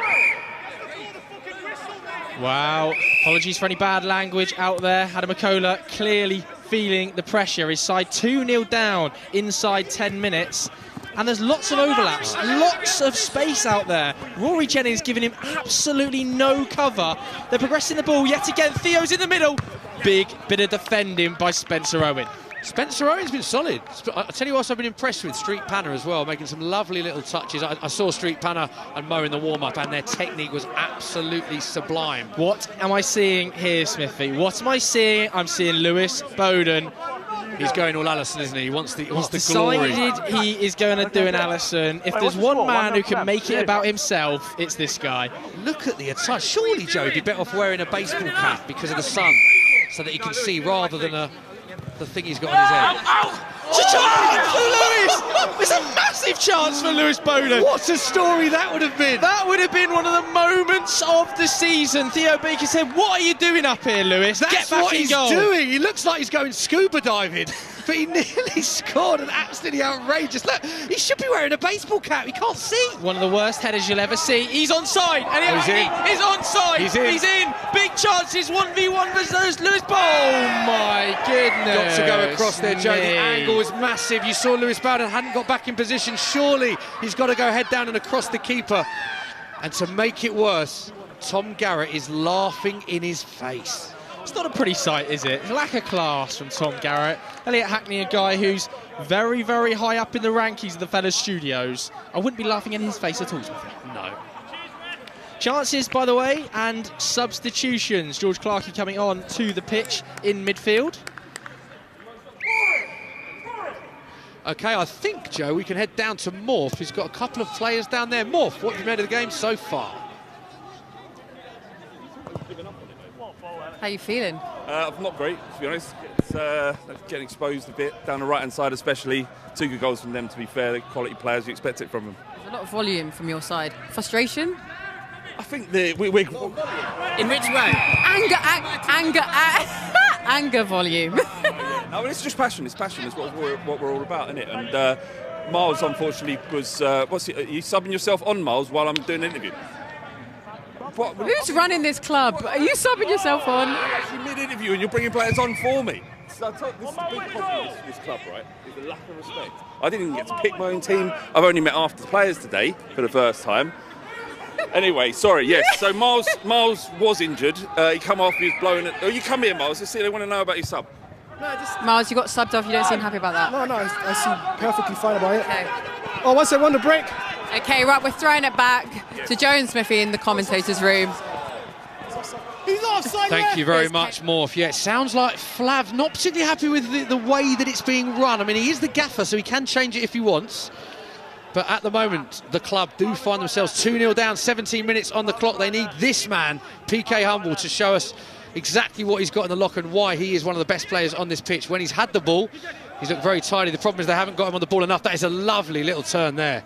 Wow, apologies for any bad language out there. Adam McCullough clearly feeling the pressure. His side 2-0 down inside 10 minutes. and there's lots of overlaps, lots of space out there. Rory Jennings giving him absolutely no cover. They're progressing the ball yet again. Theo's in the middle. Big bit of defending by Spencer Owen. Spencer Owen's been solid. I tell you what, I've been impressed with Street Panner as well, making some lovely little touches. I saw Street Panner and Mo in the warm-up, and their technique was absolutely sublime. What am I seeing here, Smithy? What am I seeing? I'm seeing Lewis Bowden. He's going all Allison, isn't he? He wants the glory. Decided he is going to do an Allison. If there's one man who can make it about himself, it's this guy. Look at the attack. Surely, Joe, he'd be better off wearing a baseball cap because of the sun, so that he can see rather than the thing he's got on his head. It's a chance for Lewis! It's a massive chance for Lewis Bowden. What a story that would have been. That would have been one of the moments of the season. Theo Baker said, "What are you doing up here, Lewis? That's Get back what in he's goal." doing. He looks like he's going scuba diving, but he nearly scored an absolutely outrageous. Look, he should be wearing a baseball cap. He can't see. One of the worst headers you'll ever see. He's onside, and he's onside. He's in. He's in. Big chances. 1v1 versus Lewis. Oh my goodness! Got to go across there, Joe. The angle was massive. You saw Lewis Bowden hadn't got back in position. Surely he's got to go head down and across the keeper. And to make it worse, Tom Garrett is laughing in his face. It's not a pretty sight, is it? Lack of class from Tom Garrett. Elliot Hackney, a guy who's very, very high up in the rankings of the Fellas Studios. I wouldn't be laughing in his face at all, Smithy. No. Chances, by the way, and substitutions. George Clarkey coming on to the pitch in midfield. OK, I think, Joe, we can head down to Morph. He's got a couple of players down there. Morph, what have you made of the game so far? How you feeling? Not great, to be honest. It's getting exposed a bit, down the right-hand side especially. 2 good goals from them, to be fair. They're quality players, you expect it from them. There's a lot of volume from your side. Frustration? I think we're... In which way? Anger volume. No, it's just passion. It's passion. It's what we're all about, isn't it? And Miles, unfortunately, was... are you subbing yourself on, Miles, while I'm doing an interview? Who's running this club? Are you subbing yourself on? I'm actually mid-interview and you're bringing players on for me. So this is the big problem with this club, right? Is the lack of respect. I didn't even get to pick my own team. I've only met half the players today for the first time. Anyway, sorry, yes. So Miles was injured. He come off, he was blowing it. Oh, you come here, Miles. Let's see, they want to know about your sub. No, just... Miles, you got subbed off. You don't seem happy about that. No, I seem perfectly fine about it. Okay. Oh, once I won the break. Okay, right, we're throwing it back to Joe and Smithy in the commentators' room. He's offside. Thank you very much, Morph. Yeah, it sounds like Flav not particularly happy with the way that it's being run. I mean, he is the gaffer, so he can change it if he wants. But at the moment, the club do find themselves 2-0 down, 17 minutes on the clock. They need this man, PK Humble, to show us exactly what he's got in the locker and why he is one of the best players on this pitch. When he's had the ball, he's looked very tidy. The problem is they haven't got him on the ball enough. That is a lovely little turn there.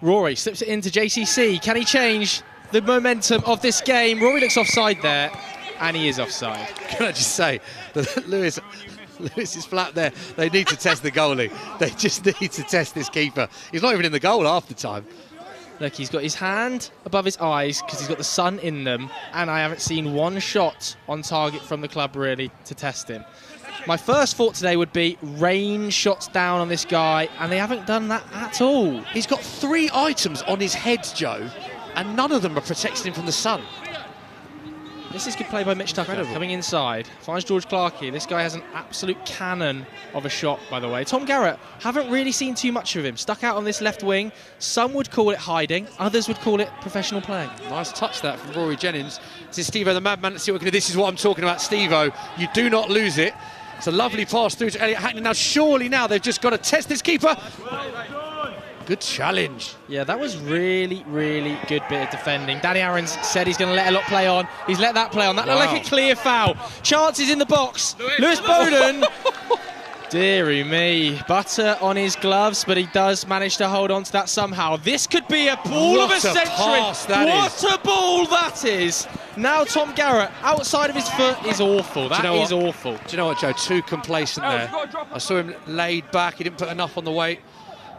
Rory slips it into JCC. Can he change the momentum of this game? Rory looks offside there, and he is offside. Can I just say that Lewis is flat there. They need to test the goalie. They just need to test this keeper. He's not even in the goal half the time. Look, he's got his hand above his eyes because he's got the sun in them, and I haven't seen one shot on target from the club really to test him. My first thought today would be rain shots down on this guy, and they haven't done that at all. He's got 3 items on his head, Joe, and none of them are protecting him from the sun. This is good play by Mitch Tucker. Incredible. Coming inside. Finds George Clarkey. This guy has an absolute cannon of a shot, by the way. Tom Garrett, haven't really seen too much of him. Stuck out on this left wing. Some would call it hiding. Others would call it professional play. Nice touch that from Rory Jennings. This is Steve-O the madman. Let's see what we can do. This is what I'm talking about, Steve-O. You do not lose it. It's a lovely pass through to Elliot Hackney. Now, surely now they've just got to test this keeper. Good challenge. Yeah, that was really, really good bit of defending. Danny Aarons said he's going to let a lot play on. He's let that play on. That looked like a clear foul. Chances in the box. Lewis Bowden. Deary me. Butter on his gloves, but he does manage to hold on to that somehow. This could be a ball of a century. What a ball that is. Now Tom Garrett, outside of his foot, is awful. That is awful. Do you know what, Joe? Too complacent there. I saw him laid back. He didn't put enough on the weight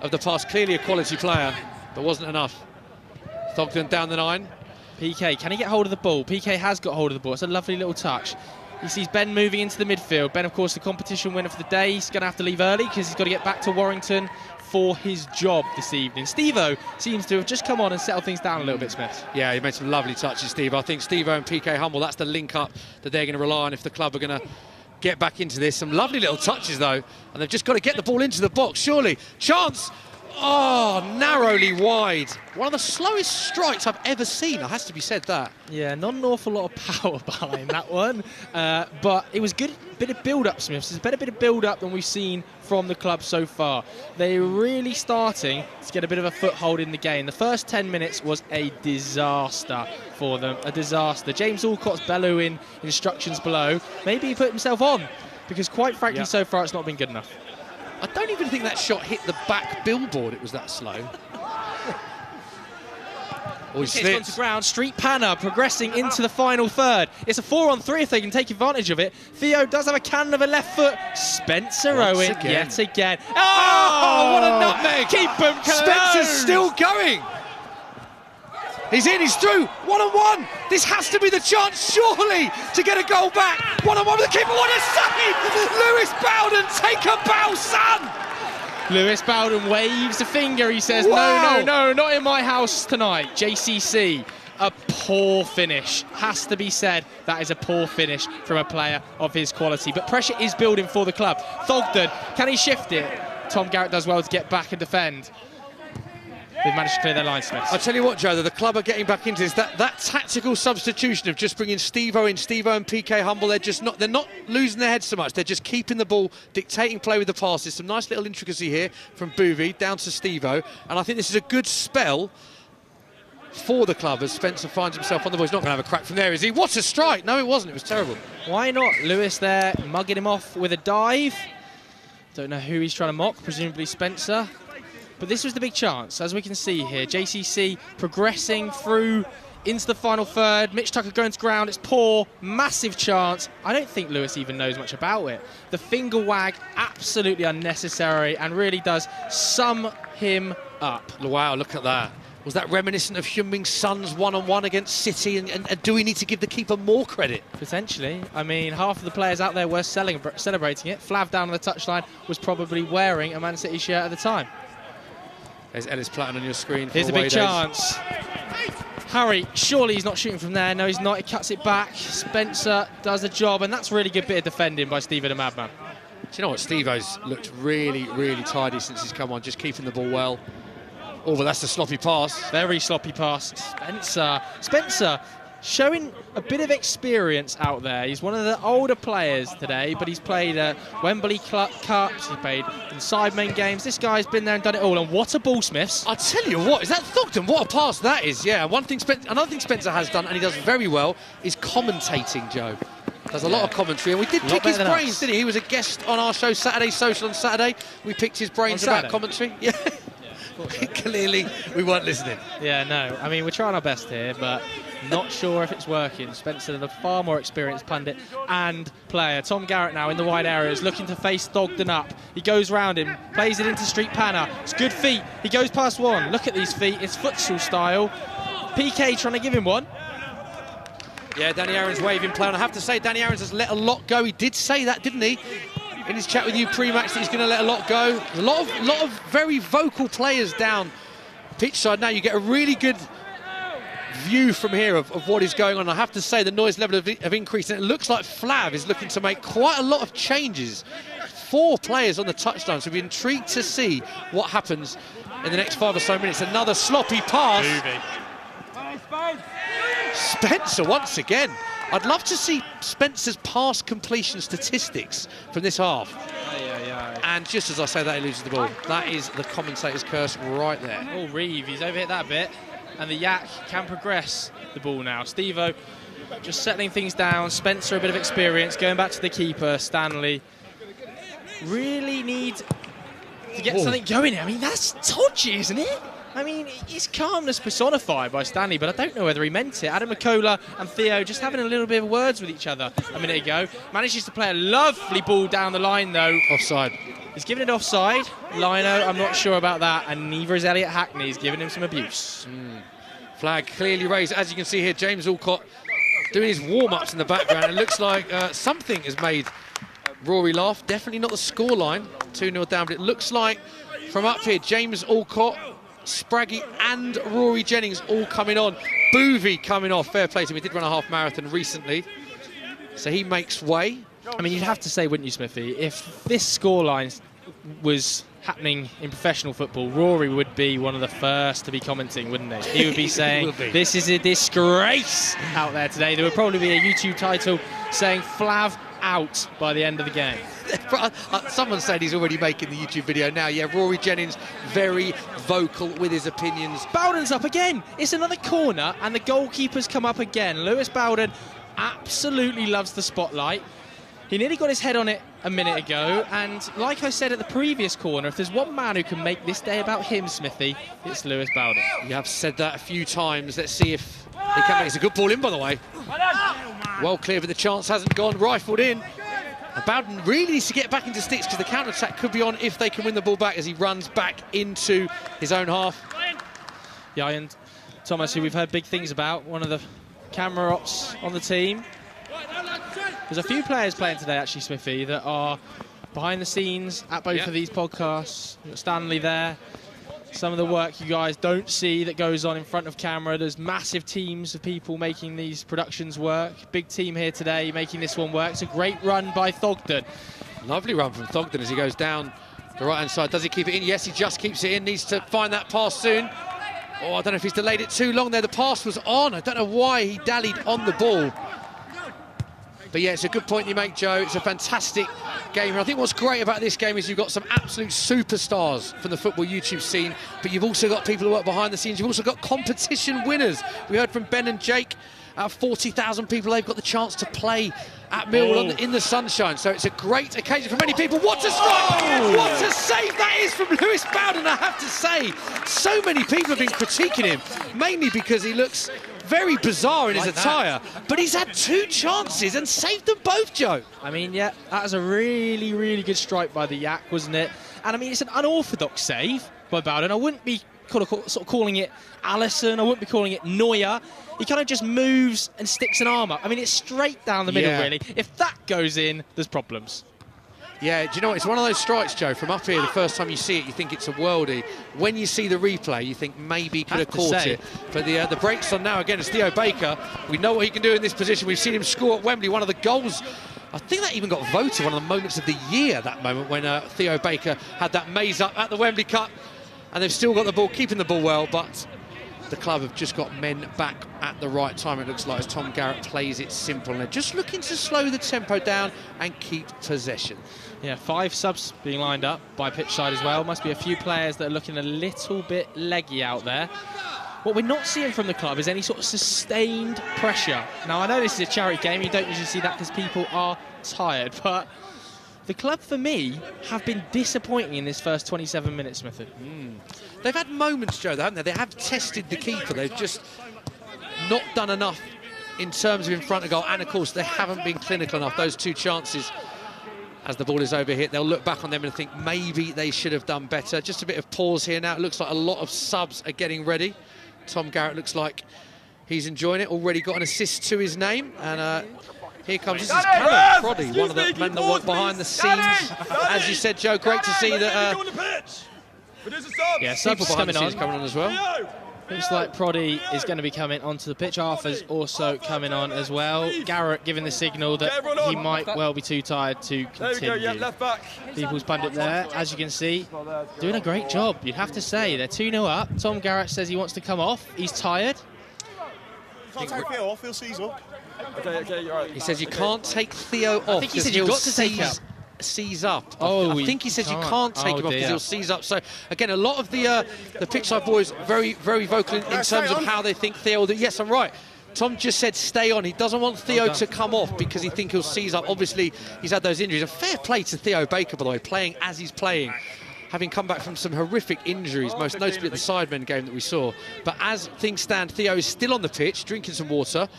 of the pass. Clearly a quality player, but wasn't enough. Thogden down the 9. PK, can he get hold of the ball? PK has got hold of the ball. It's a lovely little touch. He sees Ben moving into the midfield. Ben, of course, the competition winner for the day. He's going to have to leave early because he's got to get back to Warrington for his job this evening. Steve-O seems to have just come on and settled things down a little bit, Smith. Yeah, he made some lovely touches, Steve. I think Steve-O and PK Humble, that's the link-up that they're going to rely on if the club are going to get back into this. Some lovely little touches, though, and they've just got to get the ball into the box, surely. Chance! Oh, narrowly wide. One of the slowest strikes I've ever seen, it has to be said that. Yeah, not an awful lot of power behind that one, but it was good. Bit of build-up, Smith. There's a better bit of build-up than we've seen from the club so far. They're really starting to get a bit of a foothold in the game. The first 10 minutes was a disaster for them, a disaster. James Alcott's bellowing instructions below. Maybe he put himself on, because quite frankly, so far it's not been good enough. I don't even think that shot hit the back billboard, it was that slow. It's gone to ground. Street Panna progressing into the final third. It's a 4-on-3 if they can take advantage of it. Theo does have a cannon of a left foot. Spencer Owen yet again. Oh, what a nutmeg! Keep him close. Spencer's still going. He's in, he's through. 1-on-1. This has to be the chance, surely, to get a goal back. 1-on-1 with the keeper. What a save! Lewis Bowden, take a bow, son! Lewis Bowden waves a finger. He says, wow. no, not in my house tonight. JCC, a poor finish. Has to be said, that is a poor finish from a player of his quality. But pressure is building for the club. Thogden, can he shift it? Tom Garrett does well to get back and defend. They've managed to clear their line, Smith. I tell you what, Joe, the club are getting back into this. That tactical substitution of just bringing Steve-O in, Steve-O and PK Humble, they're not losing their heads so much. They're just keeping the ball, dictating play with the passes. Some nice little intricacy here from Boovy down to Steve-O. And I think this is a good spell for the club as Spencer finds himself on the ball. He's not going to have a crack from there, is he? What a strike! No, it wasn't. It was terrible. Why not? Lewis there, mugging him off with a dive. Don't know who he's trying to mock, presumably Spencer. But this was the big chance, as we can see here. JCC progressing through into the final third. Mitch Tucker going to ground. It's poor. Massive chance. I don't think Lewis even knows much about it. The finger wag, absolutely unnecessary, and really does sum him up. Wow, look at that. Was that reminiscent of Heung-min Son's 1-on-1 against City? And do we need to give the keeper more credit? Potentially. I mean, half of the players out there were celebrating it. Flav down on the touchline was probably wearing a Man City shirt at the time. There's Ellis Platten on your screen. Here's a big chance. Harry, surely he's not shooting from there. No, he's not. He cuts it back. Spencer does the job, and that's a really good bit of defending by Stephen the Madman. Do you know what? Steve-O's looked really, really tidy since he's come on, just keeping the ball well. Oh, but that's a sloppy pass. Very sloppy pass. Spencer showing a bit of experience out there. He's one of the older players today, but he's played at Wembley Cups, he's played in Sidemen games. This guy's been there and done it all, and what a ball, Smiths. I tell you what, is that Thogden? What a pass that is, yeah. Another thing Spencer has done, and he does very well, is commentating, Joe. Does a lot of commentary, and we did pick his brains, didn't he? He was a guest on our show, Saturday Social on Saturday. We picked his brains about commentary. Yeah. Clearly, we weren't listening. Yeah, no. I mean, we're trying our best here, but not sure if it's working. Spencer, the far more experienced pundit and player. Tom Garrett now in the wide areas, looking to face Thogden up. He goes round him, plays it into Street Panna. It's good feet. He goes past one. Look at these feet. It's futsal style. PK trying to give him one. Yeah, Danny Aaron's waving play. And I have to say, Danny Aaron's has let a lot go. He did say that, didn't he? In his chat with you pre-match, that he's going to let a lot go. A lot of very vocal players down pitchside. Now you get a really good view from here of what is going on. I have to say the noise level have increased, and it looks like Flav is looking to make quite a lot of changes. 4 players on the touchline, so we're intrigued to see what happens in the next 5 or so minutes. Another sloppy pass. Spencer once again. I'd love to see Spencer's pass completion statistics from this half. And just as I say that, he loses the ball. That is the commentator's curse right there. Oh, Reeve, he's overhit that bit. And the Yak can progress the ball now. Steve-O just settling things down. Spencer, a bit of experience. Going back to the keeper, Stanley. Really need to get something going. I mean, that's dodgy, isn't it? I mean, it's calmness personified by Stanley, but I don't know whether he meant it. Adam McCullough and Theo just having a little bit of words with each other a minute ago. Manages to play a lovely ball down the line, though. Offside. He's given it offside. Lino, I'm not sure about that, and neither is Elliot Hackney. He's given him some abuse. Flag clearly raised. As you can see here, James Alcott doing his warm-ups in the background. It looks like something has made Rory laugh. Definitely not the scoreline, 2-0 down, but it looks like from up here, James Alcott, Spraggy and Rory Jennings all coming on. Boovy coming off, fair play to him. He did run a half marathon recently, so he makes way. I mean, you'd have to say, wouldn't you, Smithy, if this scoreline was happening in professional football, Rory would be one of the first to be commenting, wouldn't he? He would be saying, this is a disgrace out there today. There would probably be a YouTube title saying Flav out by the end of the game. Someone said he's already making the YouTube video now. Yeah, Rory Jennings, very vocal with his opinions. Bowden's up again. It's another corner, and the goalkeeper's come up again. Lewis Bowden absolutely loves the spotlight. He nearly got his head on it a minute ago, and like I said at the previous corner, if there's one man who can make this day about him, Smithy, it's Lewis Bowden. You have said that a few times. Let's see if he can make it. It's a good ball in, by the way. Well clear, but the chance hasn't gone. Rifled in. And Bowden really needs to get back into sticks because the counter-attack could be on if they can win the ball back as he runs back into his own half. Yeah, and Thomas, who we've heard big things about, one of the camera ops on the team. There's a few players playing today, actually, Smithy, that are behind the scenes at both of these podcasts. You've got Stanley there. Some of the work you guys don't see that goes on in front of camera. There's massive teams of people making these productions work. Big team here today making this one work. It's a great run by Thogden. Lovely run from Thogden as he goes down the right-hand side. Does he keep it in? Yes, he just keeps it in. Needs to find that pass soon. Oh, I don't know if he's delayed it too long there. The pass was on. I don't know why he dallied on the ball. But yeah, it's a good point you make, Joe. It's a fantastic game. And I think what's great about this game is you've got some absolute superstars from the football YouTube scene, but you've also got people who work behind the scenes. You've also got competition winners. We heard from Ben and Jake. Out of 40,000 people, they've got the chance to play at Millwall in the sunshine. So it's a great occasion for many people. What a strike! What a save that is from Lewis Bowden, I have to say. So many people have been critiquing him, mainly because he looks very bizarre in his attire, but he's had 2 chances and saved them both, Joe. I mean, yeah, that was a really, really good strike by the Yak, wasn't it? And I mean, it's an unorthodox save by Bowden. I wouldn't be sort of calling it Allison. I wouldn't be calling it Neuer. He kind of just moves and sticks an arm up. I mean, it's straight down the middle, really. If that goes in, there's problems. Yeah, do you know what? It's one of those strikes, Joe, from up here, the first time you see it, you think it's a worldie. When you see the replay, you think maybe he could have caught it. But the break's on now again. It's Theo Baker. We know what he can do in this position. We've seen him score at Wembley. One of the goals, I think that even got voted one of the moments of the year, that moment when Theo Baker had that maze up at the Wembley Cup. And they've still got the ball, keeping the ball well, but the club have just got men back at the right time, it looks like, as Tom Garratt plays it simple. And they're just looking to slow the tempo down and keep possession. Yeah, 5 subs being lined up by Pitchside as well. Must be a few players that are looking a little bit leggy out there. What we're not seeing from the club is any sort of sustained pressure. Now, I know this is a charity game. You don't usually see that because people are tired, but the club, for me, have been disappointing in this first 27 minutes, Smithy. They've had moments, Joe, haven't they? They have tested the keeper. They've just not done enough in terms of in front of goal. And, of course, they haven't been clinical enough. Those 2 chances, as the ball is overhit, they'll look back on them and think maybe they should have done better. Just a bit of pause here now. It looks like a lot of subs are getting ready. Tom Garratt looks like he's enjoying it. Already got an assist to his name. And here comes, this is Callum Proddy, one of the men that work behind the scenes. As you said, Joe, great to see that yeah, subs coming on as well. Looks like Proddy is going to be coming onto the pitch. Arthur's also coming on as well. Garrett giving the signal that he might well be too tired to continue. People's pundit there, as you can see, doing a great job, you'd have to say. They're 2-0 up. Tom Garrett says he wants to come off. He's tired. Can't take Theo off, he'll seize up. Okay, you're right. He says you can't take Theo off. I think he said you've got to take up. Seize up. Oh, I think he says you can't take him off because he'll seize up. So again, a lot of the Pitchside boys very, very vocal in terms of how they think Theo will do. Yes, I'm right. Tom just said stay on. He doesn't want Theo to come off because he thinks he'll seize up. Obviously, he's had those injuries. A fair play to Theo Baker, by the way, playing as he's playing, having come back from some horrific injuries, most notably at the Sidemen game that we saw. But as things stand, Theo is still on the pitch, drinking some water.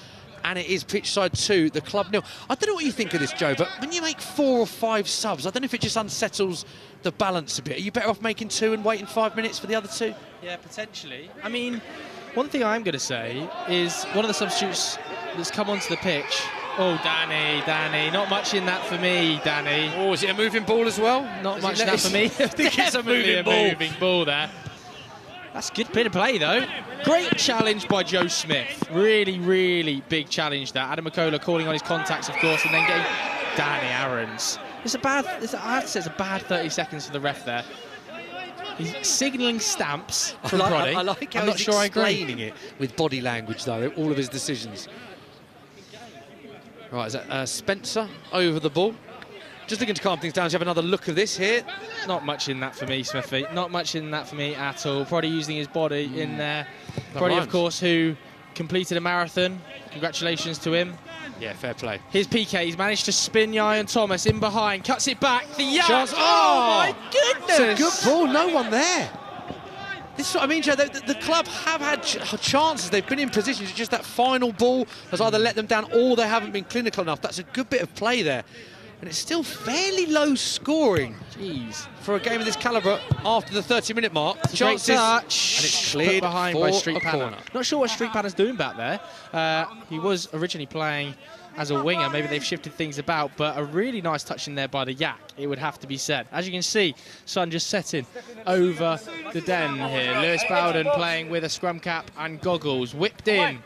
And it is Pitchside 2, the club 0. I don't know what you think of this, Joe, but when you make 4 or 5 subs, I don't know if it just unsettles the balance a bit. Are you better off making 2 and waiting 5 minutes for the other 2? Yeah, potentially. I mean, one thing I'm going to say is one of the substitutes that's come onto the pitch. Oh, Danny, not much in that for me, Danny. Oh, is it a moving ball as well? Not much in that for me. I think it's a moving ball there. That's a good bit of play, though. Great challenge by Joe Smith. Really, really big challenge there. Adam McCullough calling on his contacts, of course, and then getting Danny Aarons. I have to say it's a bad 30 seconds for the ref there. He's signalling stamps from Proddy. I like how he's explaining it with body language, though, all of his decisions. Right, is that Spencer over the ball? Just looking to calm things down. Do you have another look of this here? Not much in that for me, Smithy. Not much in that for me at all. Proddy using his body in there. Proddy, of course, who completed a marathon. Congratulations to him. Yeah, fair play. Here's PK. He's managed to spin Ian Thomas in behind. Cuts it back. The Yak. Chance. Oh, my goodness. It's a good ball. No one there. This is what I mean, Joe. The club have had chances. They've been in positions. It's just that final ball has either let them down or they haven't been clinical enough. That's a good bit of play there. And it's still fairly low scoring. Jeez. For a game of this calibre after the 30-minute mark. Chances, and it's cleared behind for by Street a corner. Not sure what Street Panna's doing back there. He was originally playing as a winger. Maybe they've shifted things about, but a really nice touch in there by the Yak, it would have to be said. As you can see, sun just setting over the den here. Lewis Bowden playing with a scrum cap and goggles, whipped in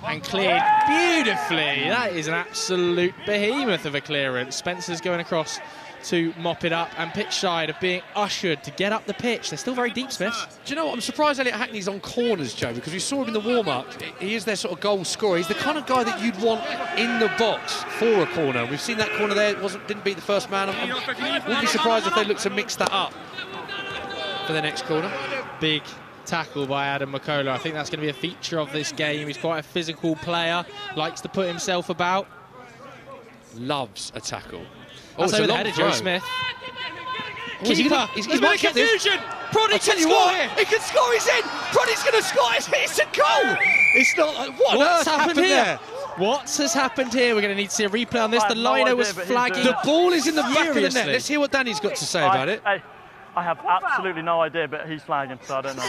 and cleared beautifully. That is an absolute behemoth of a clearance. Spencer's going across to mop it up, and Pitchside are being ushered to get up the pitch. They're still very deep, Smith. Do you know what? I'm surprised Elliot Hackney's on corners, Joe, because we saw him in the warm-up. He is their sort of goal scorer. He's the kind of guy that you'd want in the box for a corner. We've seen that corner there. Didn't beat the first man. I wouldn't be surprised if they look to mix that up for the next corner. Big tackle by Adam McCullough. I think that's going to be a feature of this game. He's quite a physical player, likes to put himself about. Loves a tackle. That's over the head of Joe Smith. Keeper, he's might get confusion. Proddy can score here. He can score. He's in. Proddy's going to score. It's a goal. It's not. What on earth happened here? What has happened here? We're going to need to see a replay on this. The liner was flagging. The ball is in the back of the net. Let's hear what Danny's got to say about it. I have absolutely no idea, but he's flagging, so I don't know.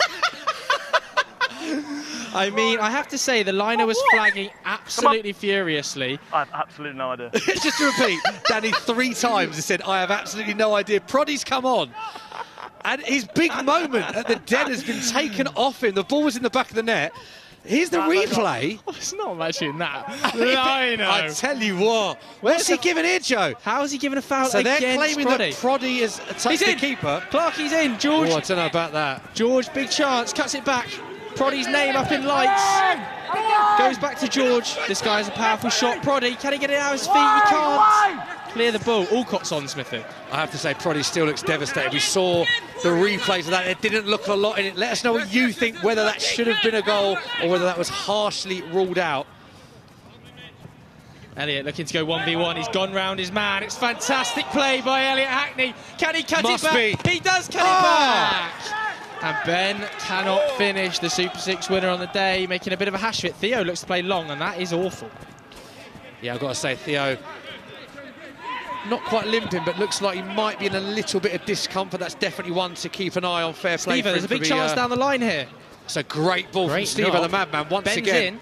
I mean, I have to say, the liner was flagging absolutely furiously. I have absolutely no idea. Just to repeat, Danny 3 times has said, I have absolutely no idea. Proddy's come on. And his big moment at the den has been taken off him. The ball was in the back of the net. Here's the replay. It's not much in that. Lino. I tell you what. What's he giving here, Joe? How is he giving a foul so against they're claiming Proddy? that Proddy has touched the keeper. Clarkie's in. George. Oh, I don't know about that. George, big chance. Cuts it back. Proddy's name up in lights. Goes back to George. This guy has a powerful shot. Proddy, can he get it out of his feet? He can't. Clear the ball. Alcott's on, Smithy. I have to say, Proddy still looks devastated. We saw the replays of that. It didn't look a lot in it. Let us know what you think, whether that should have been a goal or whether that was harshly ruled out. Elliot looking to go 1v1. He's gone round his man. It's fantastic play by Elliot Hackney. Can he cut it back? He does cut it back. And Ben cannot finish, the Super 6 winner on the day, making a bit of a hash of it. Theo looks to play long, and that is awful. Yeah, I've got to say, Theo, not quite limping, but looks like he might be in a little bit of discomfort. That's definitely one to keep an eye on. Fair play. Steve, there's a big chance down the line here. It's a great ball from Steve the Madman once Ben's again.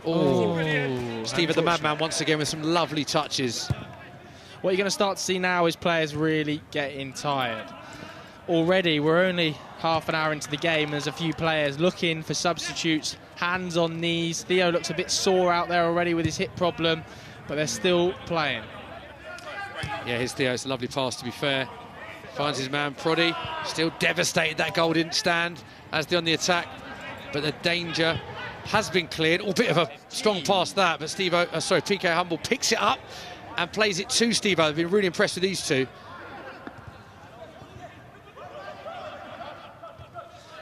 In. Steve the Madman once again with some lovely touches. What you're going to start to see now is players really getting tired. Already, we're only half an hour into the game. There's a few players looking for substitutes, hands on knees. Theo looks a bit sore out there already with his hip problem, but they're still playing. Yeah, here's Theo. It's a lovely pass, to be fair. Finds his man, Proddy. Still devastated that goal didn't stand, as they on the attack. But the danger has been cleared. Oh, bit of a strong pass that, but PK Humble picks it up and plays it to Steve-O. I've been really impressed with these two.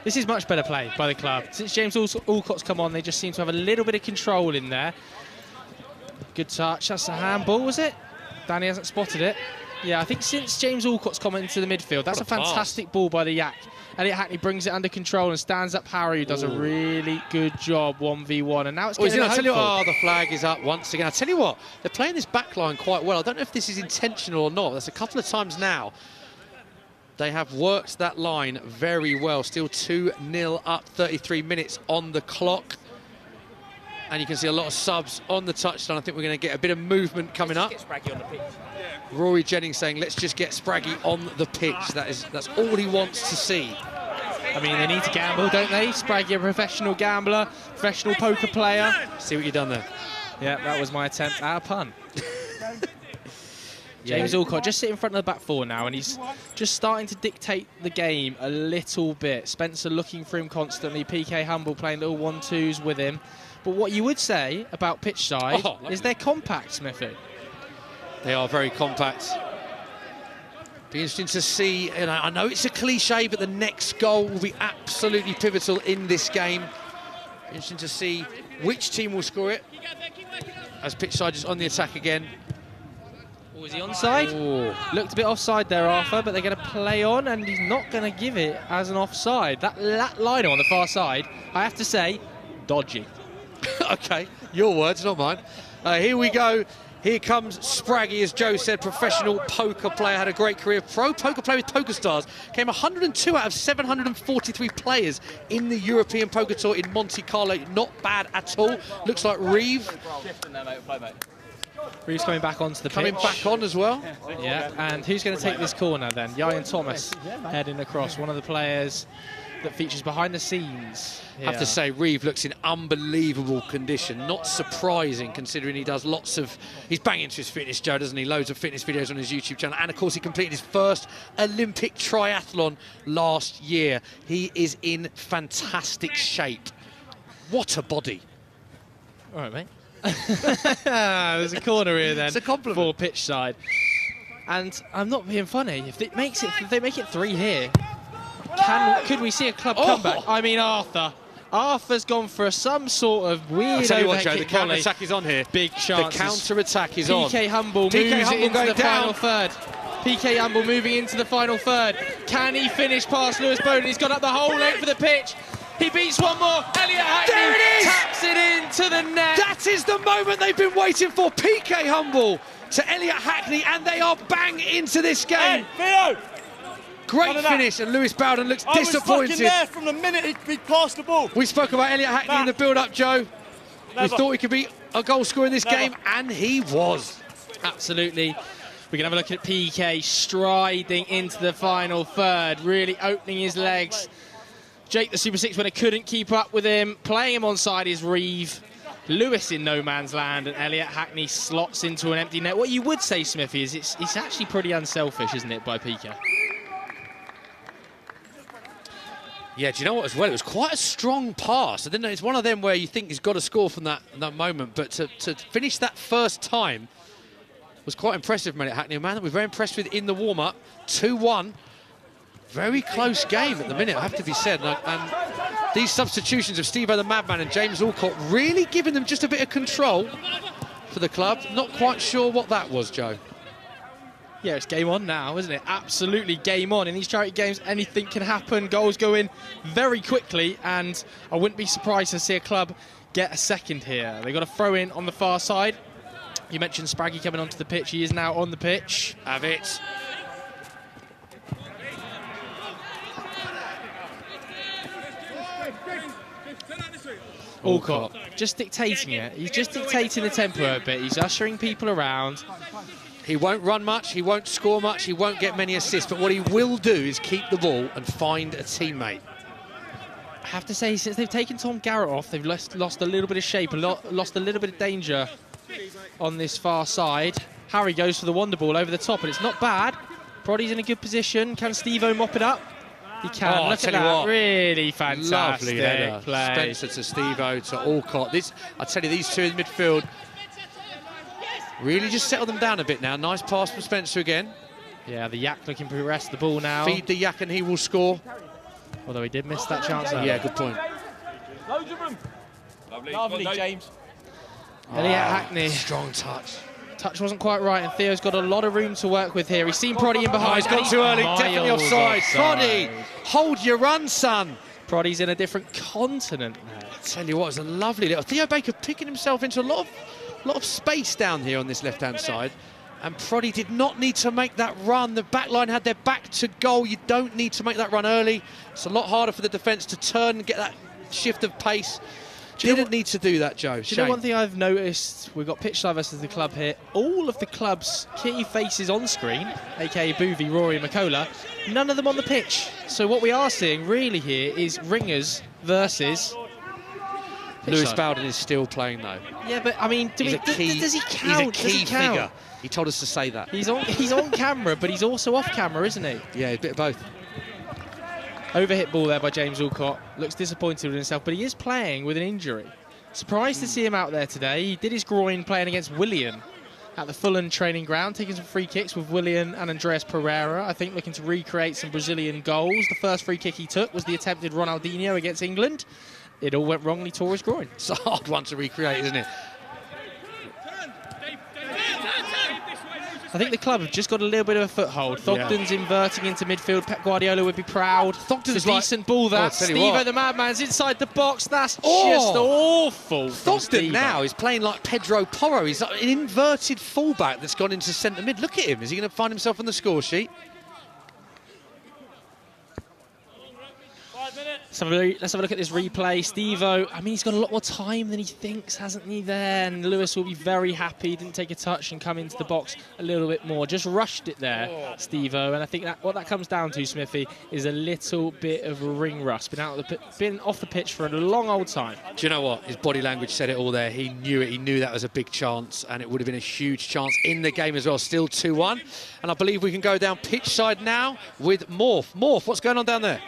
This is much better play by the club. Since James Alcott's come on, they just seem to have a little bit of control in there. Good touch. That's a handball, was it? Danny hasn't spotted it. Yeah, I think since James Alcott's come into the midfield, that's a fantastic ball by the Yak. Elliot Hackney brings it under control and stands up Harry, who does a really good job 1v1. And now it's getting I tell you what, the flag is up once again. I tell you what, they're playing this back line quite well. I don't know if this is intentional or not. That's a couple of times now. They have worked that line very well. Still 2-0 up, 33 minutes on the clock. And you can see a lot of subs on the touchline. I think we're going to get a bit of movement coming up. Rory Jennings saying, let's just get Spraggy on the pitch. That's all he wants to see. I mean, they need to gamble, don't they? Spraggy, a professional gambler, professional poker player. See what you've done there. Yeah, that was my attempt at a pun. James Alcott just sitting in front of the back four now, and he's just starting to dictate the game a little bit. Spencer looking for him constantly. PK Humble playing little 1-2s with him. But what you would say about Pitchside is they're compact, Smithy. They are very compact. Be interesting to see, and I know it's a cliche, but the next goal will be absolutely pivotal in this game. Interesting to see which team will score it. As Pitchside is on the attack again. Oh, is he onside? Oh. Looked a bit offside there, Arthur, but they're going to play on, and he's not going to give it as an offside. That liner on the far side, I have to say, dodgy. Okay, your words, not mine. Here we go. Here comes Spraggy, as Joe said, professional poker player, had a great career. Pro poker player with PokerStars. Came 102 out of 743 players in the European Poker Tour in Monte Carlo. Not bad at all. Looks like Reeve. Reeves coming back onto the pitch. Coming back on as well. Yeah, and who's going to take this corner then? Ryan Thomas heading across, one of the players that features behind the scenes. I have to say, Reeve looks in unbelievable condition. Not surprising, considering he does lots of... He's banging into his fitness, Joe, doesn't he? Loads of fitness videos on his YouTube channel. And, of course, he completed his first Olympic triathlon last year. He is in fantastic shape. What a body. All right, mate. There's a corner here then. It's a compliment. For Pitchside. And I'm not being funny. If they make it 3 here, could we see a club comeback? I mean, Arthur's gone for some sort of weird I'll tell you what, overhead Joe, the kick volley. counter-attack is on here. Big chance. The counter-attack is on. PK Humble moves it into the final third. PK Humble moving into the final third. Can he finish past Lewis Bowden? He's gone up the whole length of the pitch. He beats one more. Elliot Hackney there it is! taps it into the net. That is the moment they've been waiting for. PK Humble to Elliot Hackney, and they are bang into this game. Hey, Theo! Great finish, and Lewis Bowden looks disappointed. I was fucking there from the minute he passed the ball. We spoke about Elliot Hackney in the build-up, Joe. We thought he could be a goal scorer in this game, and he was. Absolutely. We can have a look at PK striding into the final third, really opening his legs. Jake, the Super 6 winner, couldn't keep up with him. Playing him onside is Reeve. Lewis in no man's land, and Elliot Hackney slots into an empty net. What you would say, Smithy, is it's actually pretty unselfish, isn't it, by PK? Yeah, do you know what as well? It was quite a strong pass. I didn't know, it's one of them where you think he's got to score from that moment, but to finish that first time was quite impressive from Elliot Hackney. A man that we're very impressed with in the warm-up. 2-1. Very close game at the minute, I have to be said. And these substitutions of Steve-O the Madman and James Alcott really giving them just a bit of control for the club. Not quite sure what that was, Joe. Yeah, it's game on now, isn't it? Absolutely game on. In these charity games, anything can happen. Goals go in very quickly, and I wouldn't be surprised to see a club get a second here. They've got a throw in on the far side. You mentioned Spraggy coming onto the pitch. He is now on the pitch. Have it. Alcott just dictating it. He's just dictating the tempo a bit. He's ushering people around. He won't run much, he won't score much, he won't get many assists, but what he will do is keep the ball and find a teammate. I have to say, since they've taken Tom Garratt off, they've lost a little bit of shape, lost a little bit of danger on this far side. Harry goes for the wonder ball over the top, and it's not bad. Proddy's in a good position. Can Steve-O mop it up? He can. Look at that. Really fantastic Lovely header. play. Spencer to Steve-O to Alcott. I tell you, these two in midfield really just settle them down a bit now. Nice pass from Spencer again. Yeah, the Yak looking to rest the ball now. Feed the Yak and he will score. Although he did miss that chance. Yeah, good point. Loads of them. Lovely, James. Elliot Hackney. Strong touch. Touch wasn't quite right, and Theo's got a lot of room to work with here. He's seen Proddy in behind. He's gone too early, definitely offside. Proddy, hold your run, son. Proddy's in a different continent now. I tell you what, it's a lovely little... Theo Baker picking himself into a lot of space down here on this left-hand side. And Proddy did not need to make that run. The back line had their back to goal. You don't need to make that run early. It's a lot harder for the defence to turn and get that shift of pace. Didn't need to do that, Joe. Do you know one thing I've noticed? We've got Pitchside versus the club here. All of the club's key faces on screen, aka Boovy, Rory and McCullough, none of them on the pitch. So what we are seeing really here is Ringers versus Lewis Pitchside. Bowden is still playing though. Yeah, but I mean, does he count? He's a key figure. He told us to say that. He's on camera, but he's also off camera, isn't he? Yeah, a bit of both. Overhit ball there by James Alcott. Looks disappointed with himself, but he is playing with an injury. Surprised to see him out there today. He did his groin playing against Willian at the Fulham training ground, taking some free kicks with Willian and Andreas Pereira, I think looking to recreate some Brazilian goals. The first free kick he took was the attempted Ronaldinho against England. It all went wrong and he tore his groin. It's a hard one to recreate, isn't it? I think the club have just got a little bit of a foothold. Thogden's inverting into midfield. Pep Guardiola would be proud. Thogden's a decent ball, that. Steve-O the madman's inside the box. That's just awful. Thogden now is playing like Pedro Porro. He's like an inverted fullback that's gone into centre mid. Look at him. Is he going to find himself on the score sheet? Let's have a look at this replay. Steve-O, I mean, he's got a lot more time than he thinks, hasn't he, there? And Lewis will be very happy. Didn't take a touch and come into the box a little bit more. Just rushed it there, Steve-O. And I think that what that comes down to, Smithy, is a little bit of ring rust. Been off the pitch for a long old time. Do you know what? His body language said it all there. He knew it. He knew that was a big chance, and it would have been a huge chance in the game as well. Still 2-1. And I believe we can go down pitch side now with Morph. Morph, what's going on down there?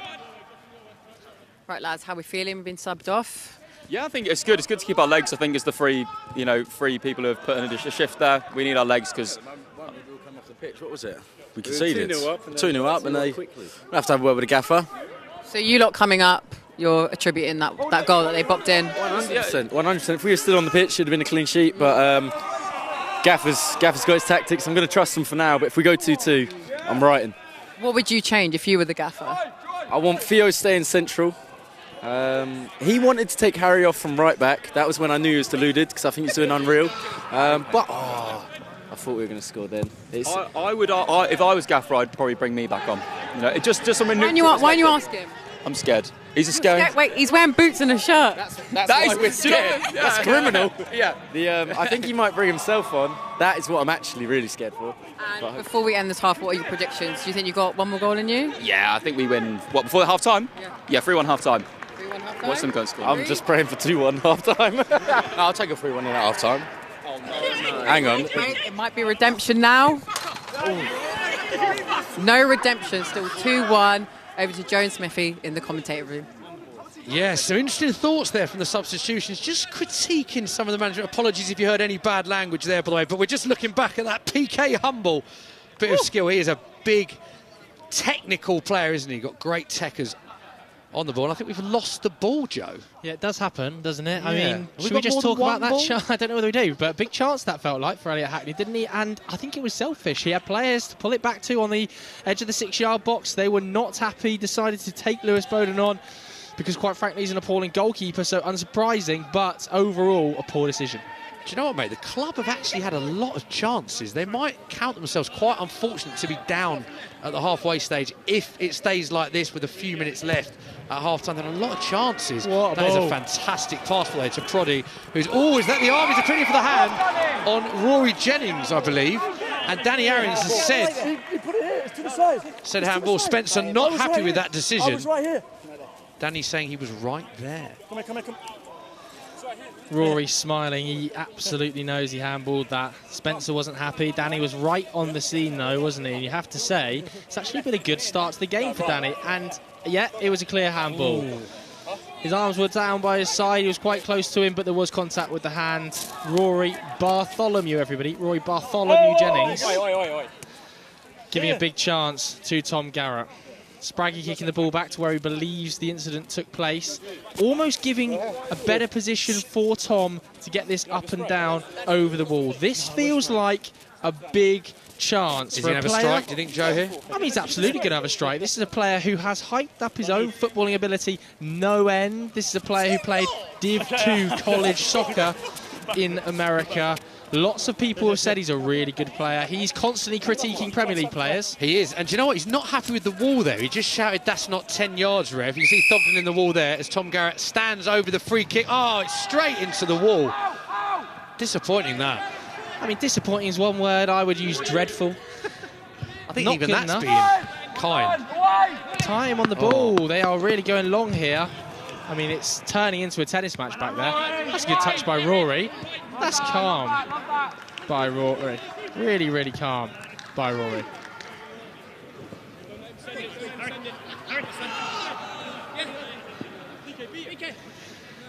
Right, lads, how we feeling? We've been subbed off. Yeah, I think it's good. It's good to keep our legs. I think it's the three people who have put in a shift there. We need our legs because. What was it? We conceded. 2-0 up, and they have to have a word with the gaffer. So you lot coming up, you're attributing that goal that they bopped in. 100%. If we were still on the pitch, it would have been a clean sheet. But Gaffer's got his tactics. I'm going to trust him for now. But if we go 2-2, I'm writing. What would you change if you were the gaffer? I want Theo staying central. He wanted to take Harry off from right back. That was when I knew he was deluded because I think he's doing unreal. I thought we were going to score then. I would, if I was gaffer, I'd probably bring me back on. You know, just something new. Why don't you ask him? I'm scared. He's a scary. Wait, he's wearing boots and a shirt. We're scared. That's criminal. Yeah. I think he might bring himself on. That is what I'm actually really scared for. And before we end this half, what are your predictions? Do you think you've got one more goal in you? Yeah, I think we win. What, before the half time? Yeah, 3-1 half time. 3-1 half time. What's them going to score? I'm just praying for 2-1 half time. I'll take a 3-1 in at half time. Oh, no. Hang on. It might be redemption now. No redemption, still 2-1. Over to Joe and Smithy in the commentator room. Yeah, so interesting thoughts there from the substitutions. Just critiquing some of the management. Apologies if you heard any bad language there, by the way. But we're just looking back at that PK Humble bit of skill. He is a big technical player, isn't he? Got great techers on the ball. I think we've lost the ball, Joe. Yeah, it does happen, doesn't it? Yeah. I mean, Have should we we got just more talk than about one that ball? chance? I don't know whether we do, but a big chance that felt like for Elliot Hackney, didn't he? And I think it was selfish. He had players to pull it back to on the edge of the 6-yard box. They were not happy, decided to take Lewis Bowden on because, quite frankly, he's an appalling goalkeeper, so unsurprising, but overall, a poor decision. Do you know what, mate? The club have actually had a lot of chances. They might count themselves quite unfortunate to be down at the halfway stage if it stays like this with a few minutes left at half-time. There are a lot of chances. What a that is ball. a fantastic pass play to Proddy, who's always let the armies are pretty for the hand on Rory Jennings, I believe. And Danny Aarons has said, He put it here, it's to the side. said handball. Spencer not happy with that decision. I was right here. Danny's saying he was right there. Come here. Rory smiling, he absolutely knows he handballed that. Spencer wasn't happy. Danny was right on the scene though, wasn't he? And you have to say, it's actually been a good start to the game for Danny. And yeah, it was a clear handball. Ooh. His arms were down by his side, he was quite close to him, but there was contact with the hand. Rory Bartholomew, everybody. Rory Bartholomew Jennings. Giving a big chance to Tom Garratt. Spraggy kicking the ball back to where he believes the incident took place, almost giving a better position for Tom to get this up and down over the wall. This feels like a big chance. Is he going to have a strike, do you think, Joe, here? I mean, he's absolutely going to have a strike. This is a player who has hyped up his own footballing ability no end. This is a player who played Div 2 college soccer in America. Lots of people have said he's a really good player. He's constantly critiquing Premier League players. He is. And do you know what? He's not happy with the wall there. He just shouted, "That's not 10 yards, Rev." You can see Thogden in the wall there as Tom Garratt stands over the free kick. Oh, it's straight into the wall. Disappointing, that. I mean, disappointing is one word. I would use dreadful. I think not even good that's enough. being kind. Time on the ball. They are really going long here. I mean, it's turning into a tennis match back there. That's a good touch by Rory. That's calm by Rory. Really, really calm by Rory.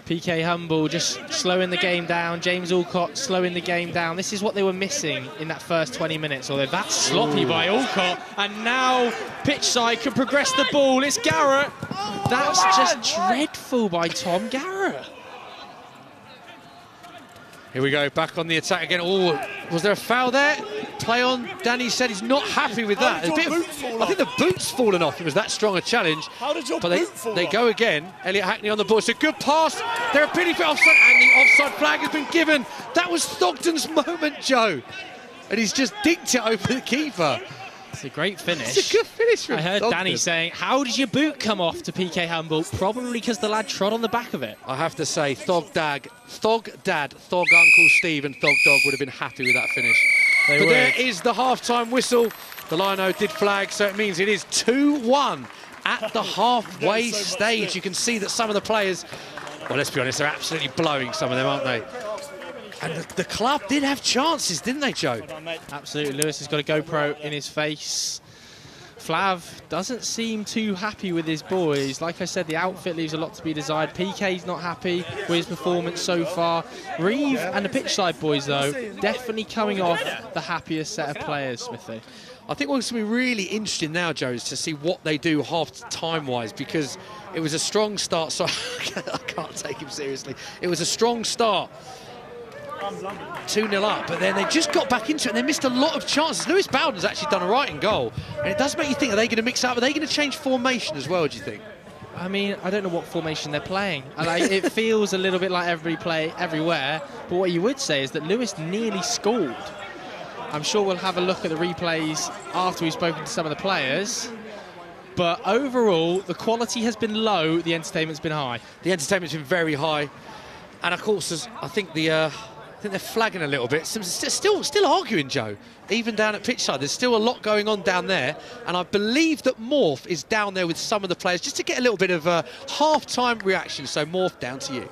PK Humble just slowing the game down. James Alcott slowing the game down. This is what they were missing in that first 20 minutes. Although that's sloppy by Alcott. And now Pitchside can progress the ball. It's Garrett. That's just dreadful by Tom Garrett. Here we go, back on the attack again. Oh, was there a foul there? Play on. Danny said he's not happy with that. I think the boot's fallen off. It was that strong a challenge. How did your but boot fall they off? go again. Elliot Hackney on the ball. It's a good pass. They're appealing for offside, and the offside flag has been given. That was Thogden's moment, Joe. And he's just dinked it over the keeper. It's a great finish. It's a good finish from I heard Thogden. Danny saying, "How did your boot come off?" to PK Humble. Probably because the lad trod on the back of it. I have to say, Thog Dad, Thog Uncle Steve and Thog Dog would have been happy with that finish. They But would. there is the half-time whistle. The Lino did flag, so it means it is 2-1 at the halfway stage. You can see that some of the players, well, let's be honest, they're absolutely blowing, some of them, aren't they? And the club did have chances, didn't they, Joe? Absolutely. Lewis has got a GoPro in his face. Flav doesn't seem too happy with his boys. Like I said, the outfit leaves a lot to be desired. PK's not happy with his performance so far. Reeve and the Pitchside boys, though, definitely coming off the happiest set of players, Smithy. I think what's going to be really interesting now, Joe, is to see what they do half-time-wise, because it was a strong start. So I can't take him seriously. It was a strong start. 2-0 up, but then they just got back into it and they missed a lot of chances. Lewis Bowden's actually done all right in goal, and it does make you think, are they going to mix up? Are they going to change formation as well, do you think? I mean, I don't know what formation they're playing. It feels a little bit like every play everywhere, but what you would say is that Lewis nearly scored. I'm sure we'll have a look at the replays after we've spoken to some of the players. But overall, the quality has been low, the entertainment's been high. The entertainment's been very high, and of course, I think they're flagging a little bit. Still arguing, Joe. Even down at Pitchside, there's still a lot going on down there. And I believe that Morph is down there with some of the players just to get a little bit of a half-time reaction. So Morph, down to you.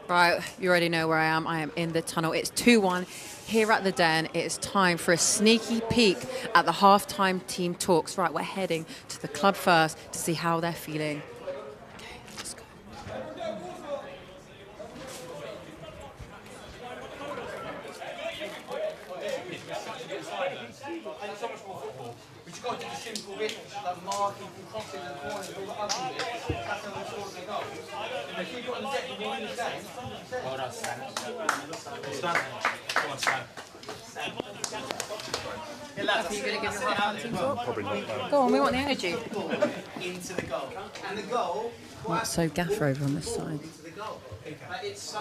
Right, you already know where I am. I am in the tunnel. It's 2-1 here at the Den. It is time for a sneaky peek at the half-time team talks. Right, we're heading to the club first to see how they're feeling. Probably not. Go on, we want the energy. Into the goal. And the goal... Not so gaffer over on this side. It's so...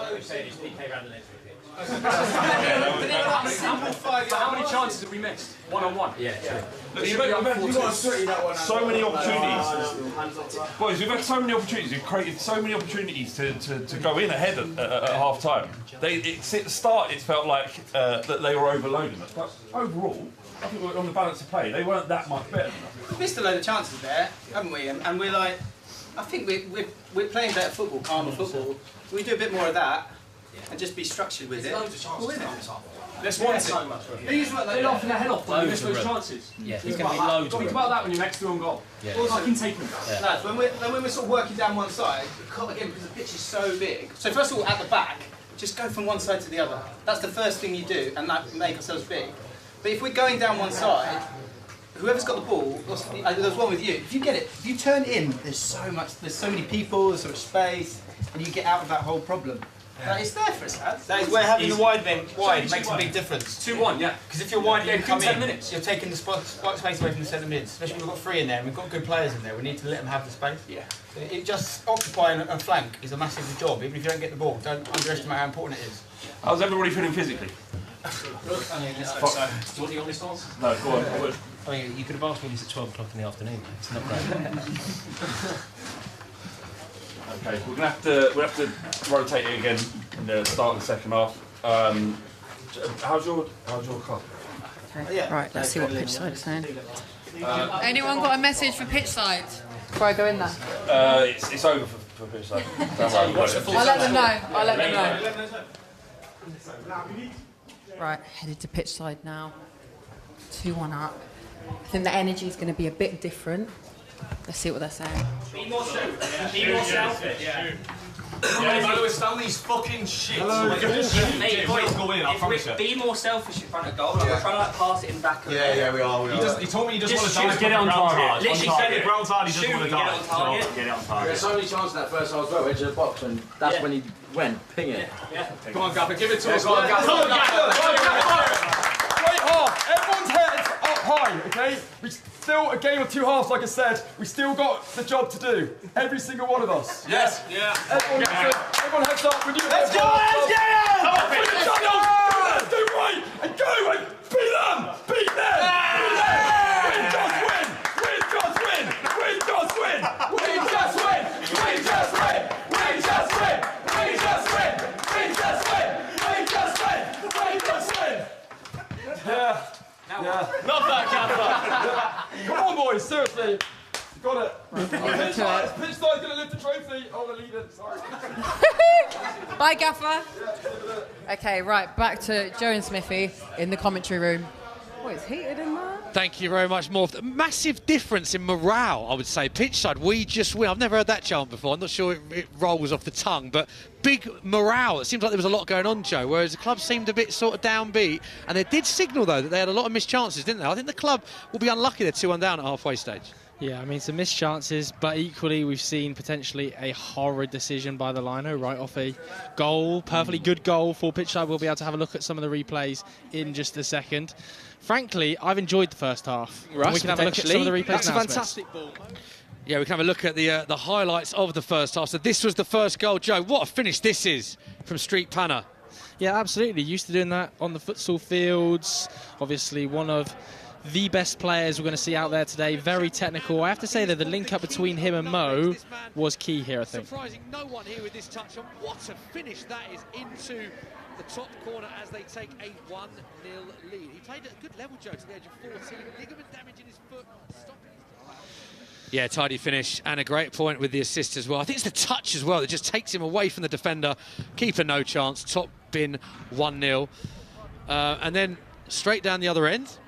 How many chances have we missed? One-on-one? Yeah. Look, you've got so many opportunities. Boys, we've had so many opportunities. We've created so many opportunities to go in ahead at half time. At the start, it felt like that they were overloading us. But overall, I think we're on the balance of play. They weren't that much better. We've missed a load of chances there, haven't we? And we're like, I think we're playing better football, calmer football. We do a bit more of that and just be structured with it. Let's want it. These were they're laughing their head off when you miss those chances. Yeah, Think about that when you're next to on goal. I can take them. Lads, when we're sort of working down one side, again, because the pitch is so big. So first of all, at the back, just go from one side to the other. That's the first thing you do, and that make ourselves big. But if we're going down one side, whoever's got the ball, there's one with you. If you get it, if you turn in, there's so many people, there's so much space, and you get out of that whole problem. It's there for us, lads. That is where having the wide makes a big difference. 2-1, yeah. Because if you're wide, you come 10 in, minutes. you're taking the space away from the centre mids. Especially when we've got 3 in there and we've got good players in there. We need to let them have the space. Yeah. It just occupying a flank is a massive job. Even if you don't get the ball, don't underestimate how important it is. How's everybody feeling physically? I mean, Do you want the honest answer? No, go on. I mean, you could have asked me this at 12 o'clock in the afternoon. It's not great. Okay, we'll have to rotate it again in the start of the second half. How's your club? Okay. Right, let's see what Pitchside is saying. Anyone got a message for Pitchside before I go in there? It's over for Pitchside. I'll let them know. I'll let them know. Right, headed to Pitchside now. 2-1 up. I think the energy is going to be a bit different. Let's see what they're saying. Be more selfish. Be more selfish. Yeah. Stand these fucking shit. Mate, boys, go in, I promise you. Be more selfish in front of goal. Like, we're trying to like, pass it in back. Yeah, we are. He told me he just Just want to get it on target. Literally said it ground hard, he just want to Get it on target. Get it on target. There's so many chances in that first half as well, edge of the box, and that's when he went, ping it. Come on, Gaffer, give it to us. Come on, Gaffer. Great half. Everyone's head up high, okay? We still a game of 2 halves, like I said. We still got the job to do. Every single one of us. Yes. Yeah. Everyone heads up. We do Let's go, let's get it! Let's do right and go and beat them. Beat them. Win just win. Win just win. Win just win. Win just win. Win just win. Win just win. Win just win. Win just win. Win just win. Win just win. Yeah. Yeah. Not that, Gaffer. Come on, boys. Seriously. You got it. Right. Pitchside's going to lift the trophy. Oh, the leader. Sorry. Bye, Gaffer. Okay, right, back to Joe and Smithy in the commentary room. Oh, it's heated in there. Thank you very much, Morph. Massive difference in morale, I would say. Pitchside, we just win. I've never heard that chant before. I'm not sure it rolls off the tongue, but big morale. It seems like there was a lot going on, Joe, whereas the club seemed a bit sort of downbeat. And they did signal, though, that they had a lot of missed chances, didn't they? I think the club will be unlucky they're 2-1 down at halfway stage. Yeah, I mean, some missed chances, but equally we've seen potentially a horrid decision by the lino right off a goal. Perfectly good goal for Pitchside. We'll be able to have a look at some of the replays in just a second. Frankly, I've enjoyed the first half. Russ, we can have a look at some of the replays That's now, a fantastic ball. Yeah, we can have a look at the highlights of the first half. So this was the first goal. Joe, what a finish this is from Street Panna. Yeah, absolutely. Used to doing that on the futsal fields. Obviously, one of the best players we're going to see out there today. Very technical. I have to say that the link up between him and Mo was key here, I think. Surprising no one here with this touch, and what a finish that is into the top corner as they take a 1-0 lead. He played at a good level, Joe, to the age of 14. Ligament damage in his foot. Yeah, tidy finish and a great point with the assist as well. I think it's the touch as well that just takes him away from the defender. Keeper no chance. Top bin 1-0. And then straight down the other end.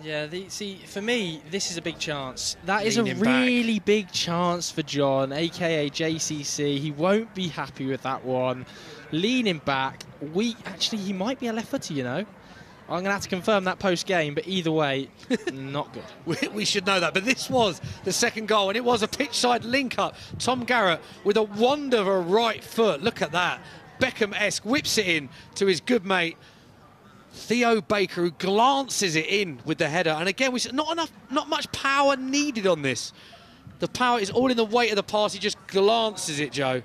Yeah, see, for me, this is a big chance. That is a really big chance for John, a.k.a. JCC. He won't be happy with that one. Leaning back. Actually, he might be a left footer, you know. I'm going to have to confirm that post-game, but either way, not good. We should know that. But this was the second goal, and it was a pitch-side link-up. Tom Garratt with a wonder of a right foot. Look at that. Beckham-esque, whips it in to his good mate, Theo Baker, who glances it in with the header. And again, we said not much power needed on this. The power is all in the weight of the pass. He just glances it, Joe.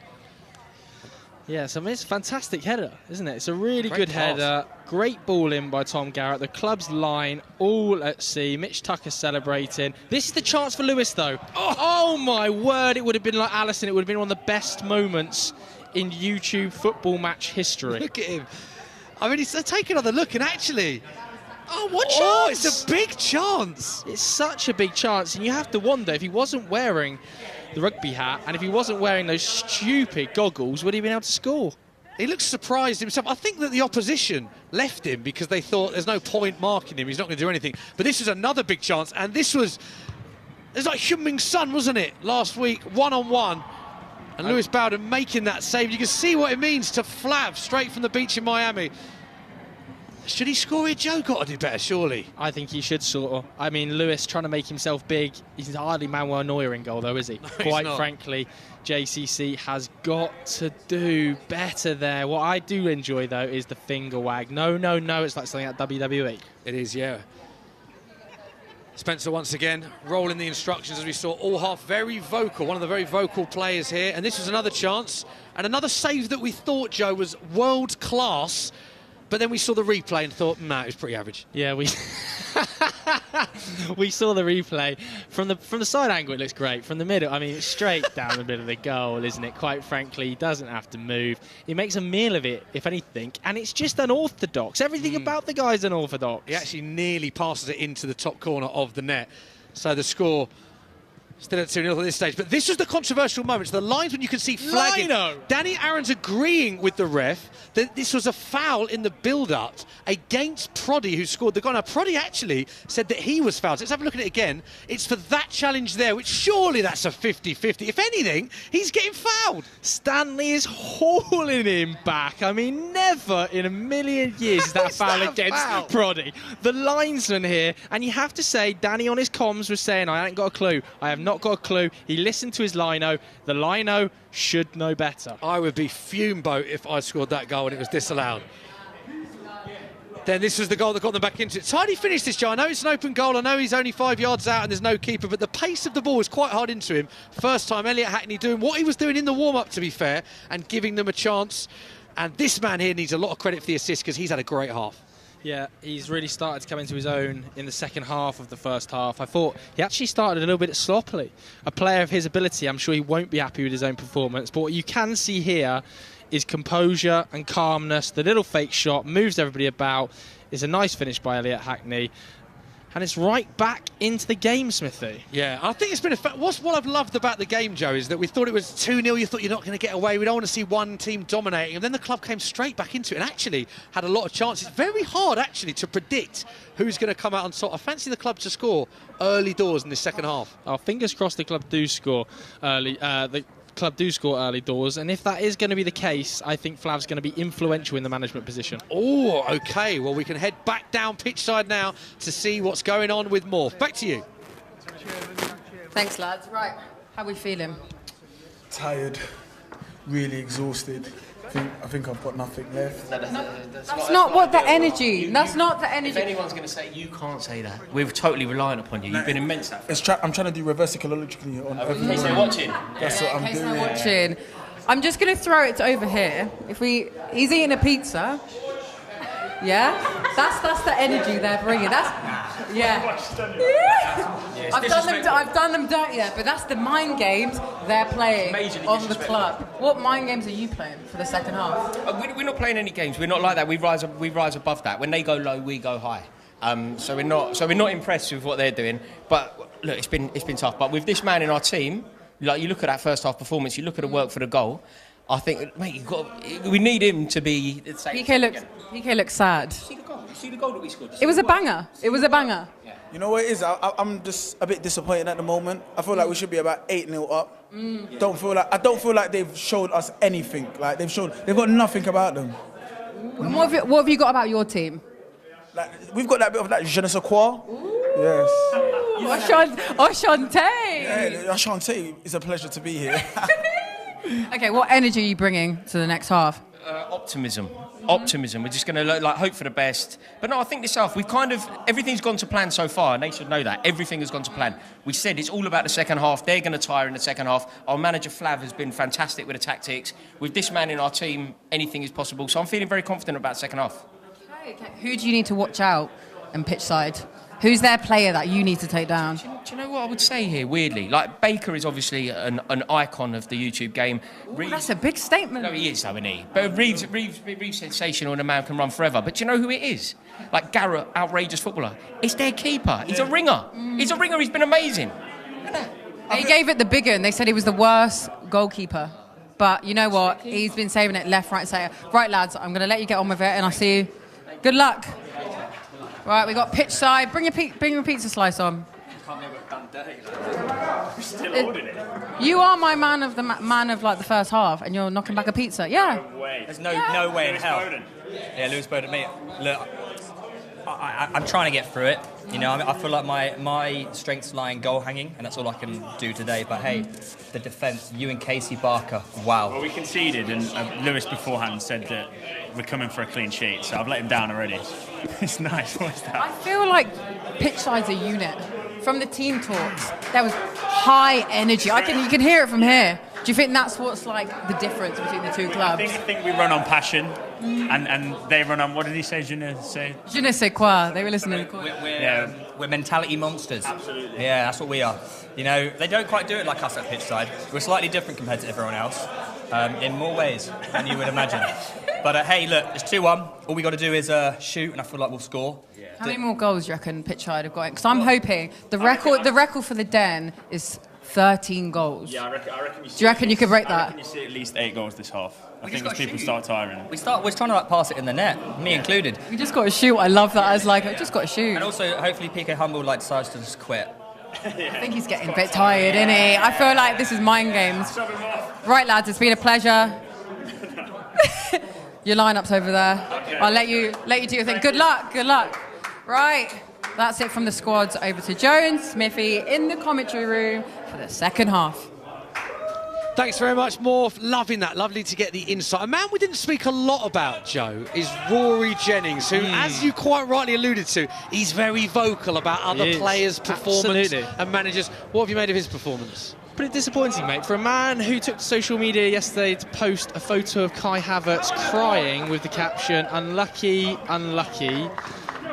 Yes, I mean, it's a fantastic header, isn't it? It's a really good pass. header. Great ball in by Tom Garratt. The club's line all at sea. Mitch Tucker celebrating. This is the chance for Lewis, though. Oh my word. It would have been like Allison. It would have been one of the best moments in YouTube football match history. Look at him. I mean, take another look, and actually... Oh, what chance! Oh, it's a big chance. It's such a big chance, and you have to wonder if he wasn't wearing the rugby hat and if he wasn't wearing those stupid goggles, would he have been able to score? He looks surprised himself. I think that the opposition left him because they thought there's no point marking him. He's not going to do anything. But this was another big chance, and this was... It's like Hyun-Min Son, wasn't it, last week, one-on-one. And Lewis Bowden making that save. You can see what it means to flab straight from the beach in Miami. Should he score here? Joe got to do better, surely. I think he should sort of. I mean, Lewis trying to make himself big. He's hardly Manuel Neuer in goal, though, is he? Quite frankly, JCC has got to do better there. What I do enjoy, though, is the finger wag. No, it's like something at WWE. It is, yeah. Spencer once again rolling the instructions as we saw all half, very vocal, one of the very vocal players here. And this was another chance and another save that we thought, Joe, was world class. But then we saw the replay and thought, nah, it was pretty average. Yeah, we we saw the replay. From the side angle, it looks great. From the middle, I mean, it's straight down the middle of the goal, isn't it? Quite frankly, he doesn't have to move. He makes a meal of it, if anything, and it's just unorthodox. Everything about the guy's unorthodox. He actually nearly passes it into the top corner of the net. So the score still at 2-0 at this stage. But this was the controversial moment. So the linesman you can see flagging. Lino! Danny Aaron's agreeing with the ref that this was a foul in the build-up against Proddy, who scored the goal. Now, Proddy actually said that he was fouled. So let's have a look at it again. It's for that challenge there, which surely that's a 50-50. If anything, he's getting fouled. Stanley is hauling him back. I mean, never in a million years is that a foul against Proddy. The linesman here, and you have to say, Danny on his comms was saying, I ain't got a clue. I have not got a clue. He listened to his lino. The lino should know better. I would be fume boat if I scored that goal and it was disallowed. Then this was the goal that got them back into it. Tidy finish this, Joe. I know it's an open goal. I know he's only 5 yards out and there's no keeper, but the pace of the ball was quite hard into him. First time, Elliot Hackney doing what he was doing in the warm-up, to be fair, and giving them a chance. And this man here needs a lot of credit for the assist because he's had a great half. Yeah, he's really started to come into his own in the second half of the first half. I thought he actually started a little bit sloppily. A player of his ability, I'm sure he won't be happy with his own performance. But what you can see here is composure and calmness. The little fake shot moves everybody about. It's a nice finish by Elliot Hackney. And it's right back into the game, Smithy. Yeah, I think it's been what I've loved about the game, Joe, is that we thought it was 2-0. You thought you're not going to get away. We don't want to see one team dominating. And then the club came straight back into it and actually had a lot of chances. Very hard, actually, to predict who's going to come out on top. I fancy the club to score early doors in the second half. Oh, fingers crossed the club do score early. The club do score early doors, and if that is going to be the case, I think Flav's going to be influential in the management position. Oh, OK. Well, we can head back down pitchside now to see what's going on with Morph. Back to you. Thanks, lads. Right, how are we feeling? Tired, really exhausted. I think I've got nothing left. That's not what the energy. That's not the energy. If anyone's going to say you can't say that, we're totally reliant upon you. You've been immense. I'm trying to do reverse psychologically on everyone. In case they're watching. That's what I'm doing. Watching. I'm just going to throw it over here. He's eating a pizza. Yeah, that's the energy they're bringing. I've done them dirty there, but that's the mind games they're playing on the club. What mind games are you playing for the second half? We're not playing any games. We're not like that. We rise above that. When they go low, we go high. So we're not impressed with what they're doing. But look, it's been tough. But with this man in our team, like you look at that first half performance, you look at the work for the goal. I think, mate, we need him to be the same. PK looks sad. See the goal that we scored? It was a banger. It was a banger. Yeah. You know what it is? I'm just a bit disappointed at the moment. I feel like we should be about 8-0 up. I don't feel like they've showed us anything. Like they've got nothing about them. And what have you got about your team? Like we've got that bit of that je ne sais quoi. Yes. Oshante. Yeah, Oshante. It's a pleasure to be here. Okay, what energy are you bringing to the next half? Optimism. We're just going to hope for the best. But no, I think this half, everything's gone to plan so far, and they should know that. Everything has gone to plan. We said it's all about the second half. They're going to tire in the second half. Our manager, Flav, has been fantastic with the tactics. With this man in our team, anything is possible. So I'm feeling very confident about the second half. Okay. Who do you need to watch out in Pitchside? Who's their player that you need to take down? Do you know what I would say here, weirdly? Like, Baker is obviously an icon of the YouTube game. Ooh, that's a big statement. No, he is, though, isn't he? But Reeves sensational and a man can run forever. But do you know who it is? Like, Garratt, outrageous footballer. It's their keeper. He's a ringer. He's a ringer. He's been amazing. They gave it the big one. They said he was the worst goalkeeper. But you know what? He's been saving it left, right, center. Right, lads, I'm going to let you get on with it, and I'll see you. Good luck. Right, we got Pitchside. Bring your pizza slice on. We're still holding it. You are my man of the first half, and you're knocking back a pizza. Yeah. No way. There's no way in hell. Yeah, Lewis Bowden, mate. Look, I'm trying to get through it. You know, I feel like my strengths lie in goal hanging, and that's all I can do today. But hey, the defence, you and Casey Barker, wow. Well, we conceded, and Lewis beforehand said that we're coming for a clean sheet, so I've let him down already. It's nice. What's that? I feel like Pitchside's a unit. From the team talks, there was high energy. You can hear it from here. Do you think that's what's like the difference between the two clubs? I think we run on passion, and they run on, what did he say? Je ne sais quoi. They were listening to We're mentality monsters. Absolutely. Yeah, that's what we are. You know, they don't quite do it like us at Pitchside. We're slightly different compared to everyone else, in more ways than you would imagine. But hey, look, it's 2-1. All we got to do is shoot, and I feel like we'll score. How many more goals do you reckon Pitchside have got? Because I'm hoping the record for the Den is 13 goals. Yeah, I reckon do you reckon you could break that? I reckon you see at least 8 goals this half. I think as people start tiring. We're trying to like pass it in the net, me included. We just got to shoot. I love that. I was like, I just got to shoot. And also, hopefully, PK Humble decides to just quit. I think he's getting a bit tired, isn't he? I feel like this is mind games. Right, lads, it's been a pleasure. Your lineup's over there. Okay. I'll let you do your thing. Good luck. Right, that's it from the squads. Over to Joe and Smithy in the commentary room for the second half. Thanks very much, Morph. Loving that. Lovely to get the insight. A man we didn't speak a lot about, Joe, is Rory Jennings, who, as you quite rightly alluded to, he's very vocal about other players' performance and managers. What have you made of his performance? Pretty disappointing, mate. For a man who took to social media yesterday to post a photo of Kai Havertz crying with the caption, "Unlucky, unlucky."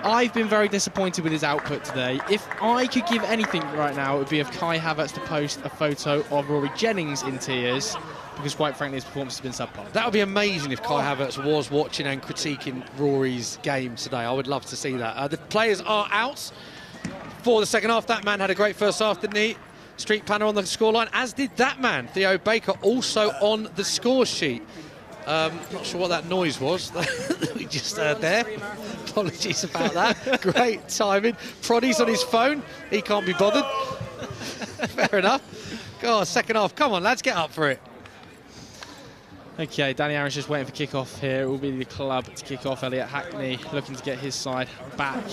I've been very disappointed with his output today. If I could give anything right now, it would be of Kai Havertz to post a photo of Rory Jennings in tears, because quite frankly his performance has been subpar. That would be amazing if Kai Havertz was watching and critiquing Rory's game today. I would love to see that. The players are out for the second half. That man had a great first half, didn't he? Street Planner on the scoreline, as did that man, Theo Baker, also on the score sheet. Not sure what that noise was that we just heard there. Apologies about that. Great timing. Proddy's on his phone. He can't be bothered. Fair enough. God, second half. Come on, lads, get up for it. Okay, Danny Aaron's just waiting for kick-off here. It will be the club to kick off. Elliot Hackney looking to get his side back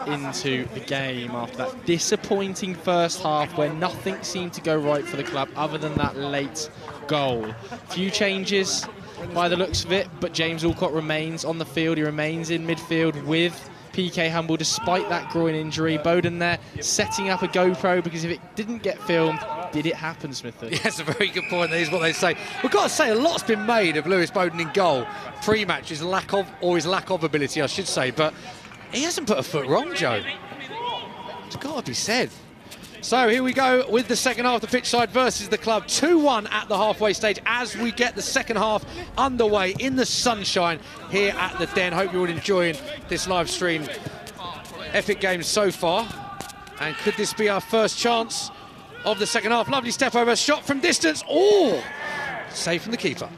into the game after that disappointing first half where nothing seemed to go right for the club other than that late goal. Few changes by the looks of it, but James Alcott remains on the field. He remains in midfield with PK Humble despite that groin injury. Bowden there setting up a GoPro, because if it didn't get filmed, did it happen, Smithy? Yeah, that's a very good point. That is what they say. We've got to say, a lot's been made of Lewis Bowden in goal pre-match, his lack of ability, I should say, but he hasn't put a foot wrong, Joe. It's got to be said. So here we go with the second half, the Pitchside versus the club. 2-1 at the halfway stage as we get the second half underway in the sunshine here at the Den. Hope you're all enjoying this live stream. Epic games so far. And could this be our first chance of the second half? Lovely step over, shot from distance. Oh, save from the keeper.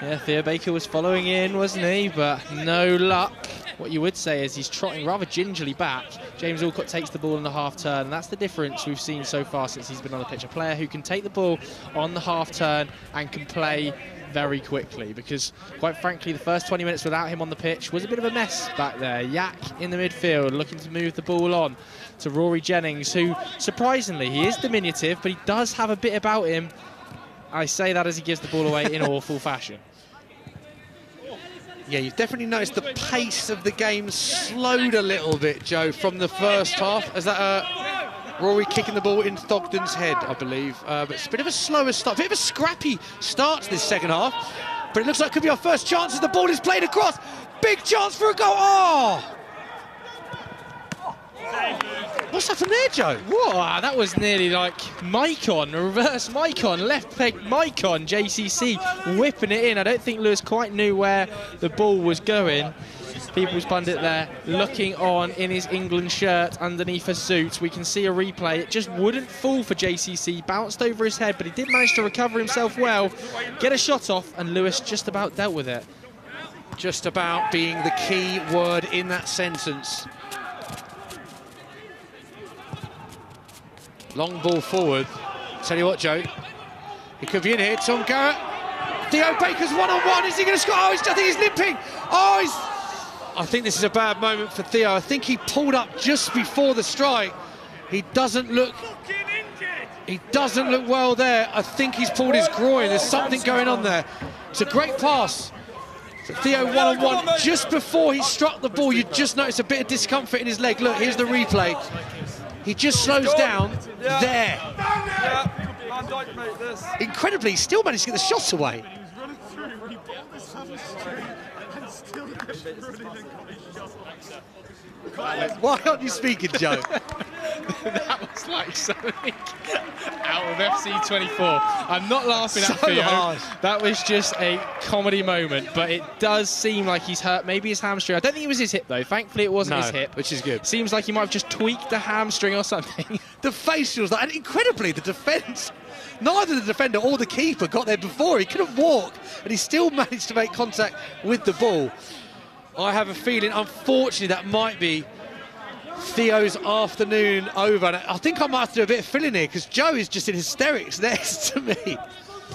Yeah, Theo Baker was following in, wasn't he? But no luck. What you would say is he's trotting rather gingerly back. James Alcott takes the ball in the half turn, and that's the difference we've seen so far since he's been on the pitch. A player who can take the ball on the half turn and can play very quickly, because quite frankly the first 20 minutes without him on the pitch was a bit of a mess back there. Yak in the midfield looking to move the ball on to Rory Jennings, who surprisingly, he is diminutive, but he does have a bit about him. I say that as he gives the ball away in awful fashion. Yeah, you've definitely noticed the pace of the game slowed a little bit, Joe, from the first half. As that Rory kicking the ball in Thogden's head, I believe. But it's a bit of a slower start, a bit of a scrappy start to this second half. But it looks like it could be our first chance as the ball is played across. Big chance for a goal. Oh! What's happened there, Joe? Whoa, that was nearly like Maicon, reverse Maicon, left peg Maicon, JCC whipping it in. I don't think Lewis quite knew where the ball was going. People's Pundit there looking on in his England shirt underneath a suit. We can see a replay. It just wouldn't fall for JCC. Bounced over his head, but he did manage to recover himself well, get a shot off, and Lewis just about dealt with it. Just about being the key word in that sentence. Long ball forward. Tell you what, Joe, he could be in here. Tom Garratt. Theo Baker's one-on-one. Is he going to score? Oh, I think he's limping. Oh, I think this is a bad moment for Theo. I think he pulled up just before the strike. He doesn't look well there. I think he's pulled his groin. There's something going on there. It's a great pass. So Theo one-on-one just before he struck the ball. You just notice a bit of discomfort in his leg. Look, here's the replay. He just slows down there. Incredibly, he still managed to get the shots away. Why aren't you speaking, Joe? That was like something out of FC 24. I'm not laughing at So Theo. harsh. That was just a comedy moment, but it does seem like he's hurt. Maybe his hamstring. I don't think it was his hip, though. Thankfully, it wasn't his hip. Which is good. Seems like he might have just tweaked a hamstring or something. The facials, and incredibly, the defence, neither the defender or the keeper got there before. He couldn't walk, and he still managed to make contact with the ball. I have a feeling, unfortunately, that might be Theo's afternoon over. And I think I might have to do a bit of filling here, because Joe is just in hysterics next to me.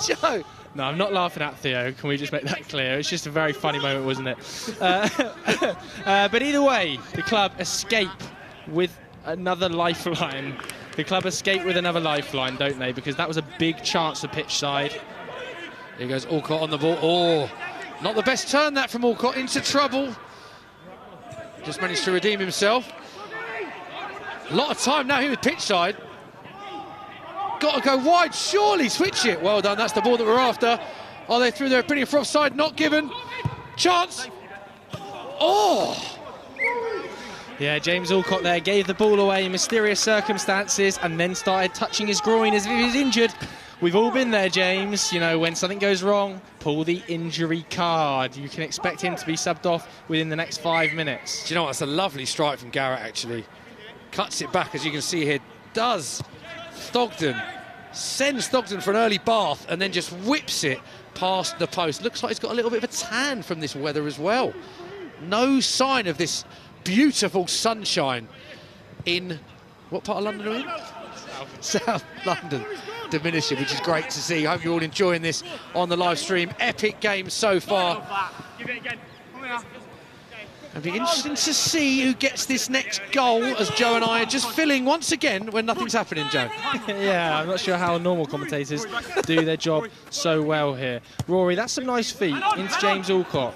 Joe. No, I'm not laughing at Theo. Can we just make that clear? It's just a very funny moment, wasn't it? But either way, the club escape with another lifeline. The club escape with another lifeline, don't they? Because that was a big chance for Pitchside. Here goes Alcott on the ball. Oh, not the best turn that from Alcott, into trouble. Just managed to redeem himself. A lot of time now here with Pitchside. Got to go wide, surely switch it. Well done, that's the ball that we're after. Oh, they threw their opinion for offside, not given. Chance. Oh! Yeah, James Alcott there gave the ball away in mysterious circumstances and then started touching his groin as if he was injured. We've all been there, James. You know, when something goes wrong, pull the injury card. You can expect him to be subbed off within the next 5 minutes. Do you know what? That's a lovely strike from Garrett, actually. Cuts it back, as you can see here. Does Stogden. Sends Stogden for an early bath and then just whips it past the post. Looks like he's got a little bit of a tan from this weather as well. No sign of this beautiful sunshine in... What part of London are we in? South London. Diminishing, which is great to see. Hope you're all enjoying this on the live stream. Epic game so far. Give it again. It'll be interesting to see who gets this next goal, as Joe and I are just filling once again when nothing's happening, Joe. Yeah, I'm not sure how normal commentators do their job so well here. Rory, that's some nice feet into James Alcott,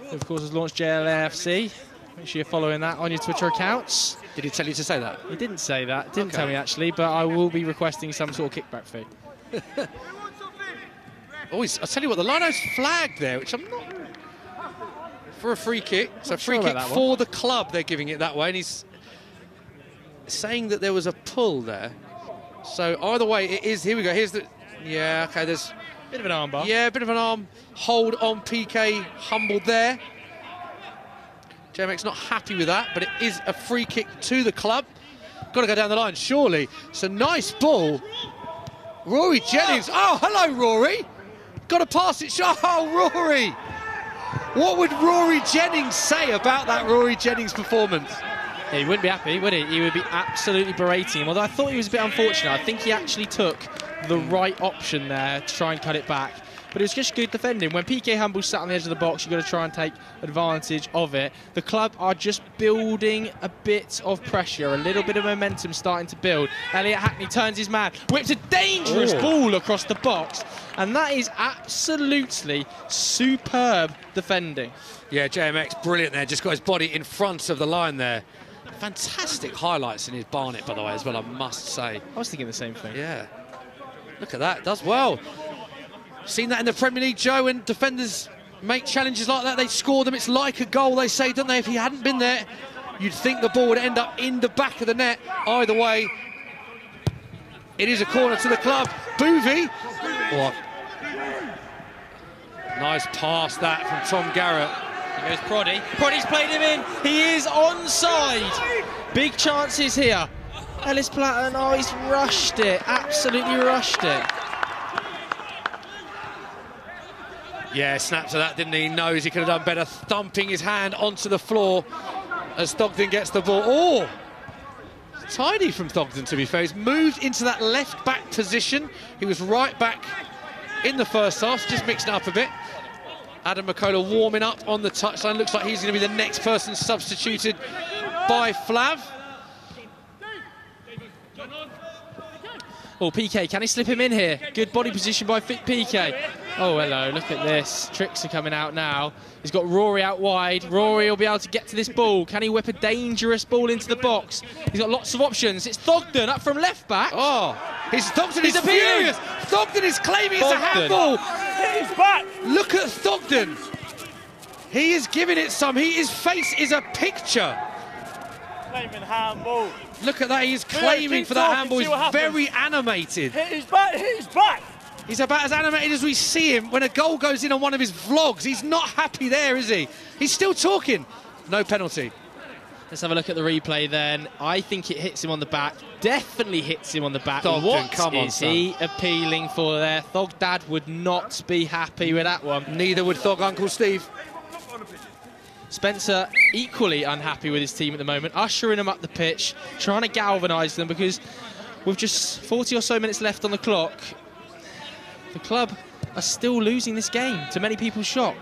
who of course has launched JLAFC. Make sure you're following that on your Twitter accounts. Did he tell you to say that? He didn't say that. Didn't tell me, actually, but I will be requesting some sort of kickback fee. Oh, I tell you what, the lino's flagged there, which I'm not... For a free kick. So free kick for the club, they're giving it that way. And he's saying that there was a pull there. So either way, it is... Here we go. Here's the... Yeah, OK, there's... Bit of an arm bar. Yeah, a bit of an arm hold on PK Humble there. JMX not happy with that, but it is a free kick to the club. Got to go down the line, surely. It's a nice ball. Rory Jennings. Oh, hello, Rory. Got to pass it. Oh, Rory. What would Rory Jennings say about that Rory Jennings performance? Yeah, he wouldn't be happy, would he? He would be absolutely berating him. Although I thought he was a bit unfortunate. I think he actually took the right option there to try and cut it back. But it was just good defending. When PK Humble sat on the edge of the box, you've got to try and take advantage of it. The club are just building a bit of pressure, a little bit of momentum starting to build. Elliot Hackney turns his man, whips a dangerous ball across the box, and that is absolutely superb defending. Yeah, JMX, brilliant there. Just got his body in front of the line there. Fantastic highlights in his Barnet, by the way, as well, I must say. I was thinking the same thing. Yeah. Look at that, does well. Seen that in the Premier League, Joe, when defenders make challenges like that, they score them. It's like a goal, they say, don't they? If he hadn't been there, you'd think the ball would end up in the back of the net. Either way, it is a corner to the club. Boovy. What? Nice pass that from Tom Garrett. Here goes Proddy. Proddy's played him in. He is onside. Big chances here. Ellis Platten, oh, he's rushed it. Absolutely rushed it. Yeah, snapped to that, didn't he? He knows he could have done better, thumping his hand onto the floor as Stogden gets the ball. Oh! Tidy from Stogden, to be fair. He's moved into that left-back position. He was right back in the first half, just mixing it up a bit. Adam McCullough warming up on the touchline. Looks like he's going to be the next person substituted by Flav. Oh, PK, can he slip him in here? Good body position by PK. Oh, hello, look at this. Tricks are coming out now. He's got Rory out wide. Rory will be able to get to this ball. Can he whip a dangerous ball into the box? He's got lots of options. It's Thogden up from left back. Oh, Thogden is furious. Thogden is claiming it's a handball. He's back. Look at Thogden. He is giving it some. His face is a picture. Claiming handball. Look at that. He is claiming for that handball. He's very animated. He's back. He's back. He's about as animated as we see him when a goal goes in on one of his vlogs. He's not happy there, is he? He's still talking. No penalty. Let's have a look at the replay then. I think it hits him on the back. Definitely hits him on the back. Thogden, What come on, is he appealing for there? Thogdad would not be happy with that one. Neither would Thog Uncle Steve. Spencer equally unhappy with his team at the moment, ushering them up the pitch, trying to galvanise them, because with just 40 or so minutes left on the clock, the club are still losing this game, to many people's shock.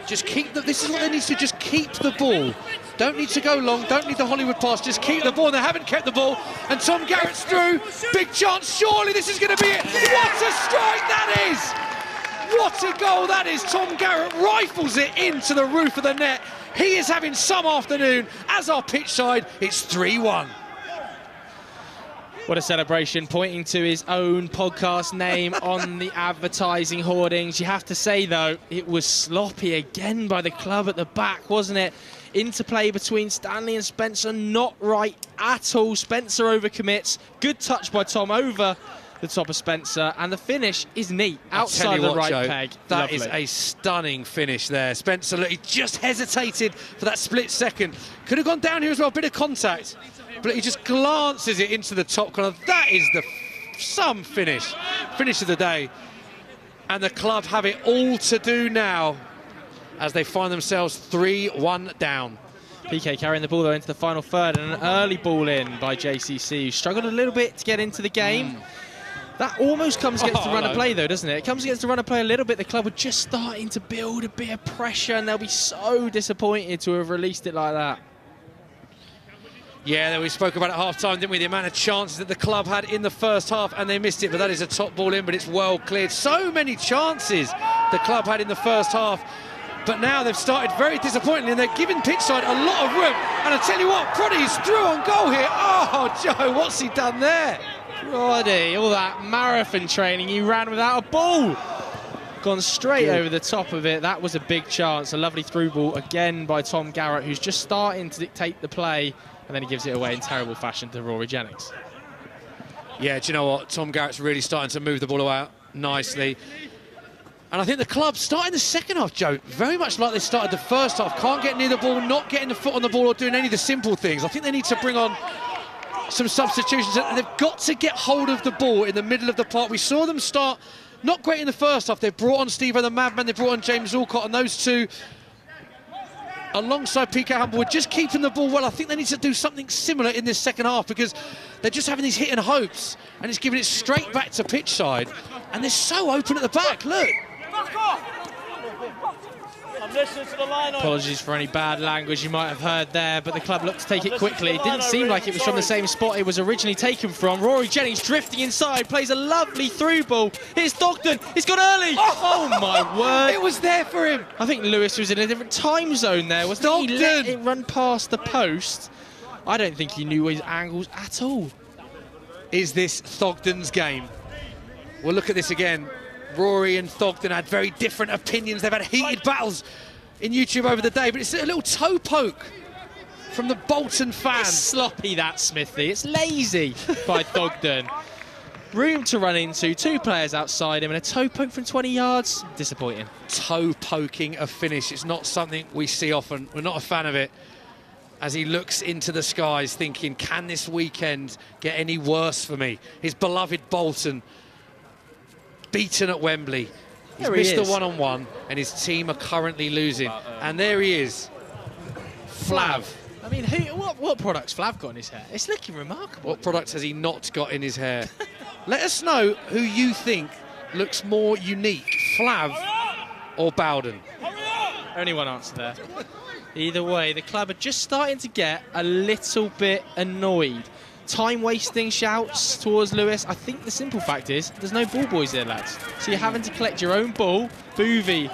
Just keep this is what they need to, just keep the ball. Don't need to go long, don't need the Hollywood pass, just keep the ball. They haven't kept the ball, and Tom Garrett's through. Big chance, surely this is going to be it. What a strike that is! What a goal that is. Tom Garrett rifles it into the roof of the net. He is having some afternoon. As our pitch side, it's 3-1. What a celebration, pointing to his own podcast name on the advertising hoardings. You have to say, though, it was sloppy again by the club at the back, wasn't it? Interplay between Stanley and Spencer, not right at all. Spencer overcommits. Good touch by Tom over the top of Spencer, and the finish is neat, outside the right Joe, peg. That Lovely. is a stunning finish there. Spencer, look, he just hesitated for that split second. Could have gone down here as well, bit of contact. But he just glances it into the top corner. That is some finish of the day. And the club have it all to do now as they find themselves 3-1 down. PK carrying the ball, though, into the final third, and an early ball in by JCC, who struggled a little bit to get into the game. That almost comes against the run of play, though, doesn't it? It comes against the run of play a little bit. The club were just starting to build a bit of pressure, and they'll be so disappointed to have released it like that. Yeah, we spoke about it at half-time, didn't we? The amount of chances that the club had in the first half, and they missed it, but that is a top ball in, but it's well cleared. So many chances the club had in the first half, but now they've started very disappointingly, and they're giving Pitchside a lot of room. And I tell you what, Proddy's through on goal here. Oh, Joe, what's he done there? Proddy, all that marathon training, he ran without a ball. Gone straight over the top of it. That was a big chance. A lovely through ball again by Tom Garrett, who's just starting to dictate the play. And then he gives it away in terrible fashion to Rory Jennings. Yeah, do you know what? Tom Garrett's really starting to move the ball out nicely. And I think the club starting the second half, Joe, very much like they started the first half. Can't get near the ball, not getting the foot on the ball or doing any of the simple things. I think they need to bring on some substitutions. They've got to get hold of the ball in the middle of the park. We saw them start not great in the first half. They brought on Steve the Madman, they brought on James Alcott, and those two alongside PK Humble, we're just keeping the ball well. I think they need to do something similar in this second half, because they're just having these hit and hopes, and it's giving it straight back to Pitchside, and they're so open at the back. Look. I'm listening to the line. Apologies for any bad language you might have heard there, but the club looked to take it quickly. It didn't seem like it was from the same spot it was originally taken from. Rory Jennings drifting inside, plays a lovely through ball. Here's Thogden, he's got early. Oh my word. It was there for him. I think Lewis was in a different time zone there, wasn't he? He let it run past the post. I don't think he knew his angles at all. Is this Thogden's game? Well, look at this again. Rory and Thogden had very different opinions. They've had heated battles in YouTube over the day, but it's a little toe poke from the Bolton fan. It's sloppy, that, Smithy. It's lazy by Thogden. Room to run into, two players outside him, and a toe poke from 20 yards. Disappointing. Toe poking a finish. It's not something we see often. We're not a fan of it. As he looks into the skies thinking, can this weekend get any worse for me? His beloved Bolton beaten at Wembley. He's missed the one-on-one, and his team are currently losing. And there he is, Flav. I mean, what product's Flav got in his hair? It's looking remarkable. What products has he not got in his hair? Let us know who you think looks more unique, Flav or Bowden. Only one answer there. Either way, the club are just starting to get a little bit annoyed. Time-wasting shouts towards Lewis. I think the simple fact is there's no ball boys there, lads. So you're having to collect your own ball. Boovy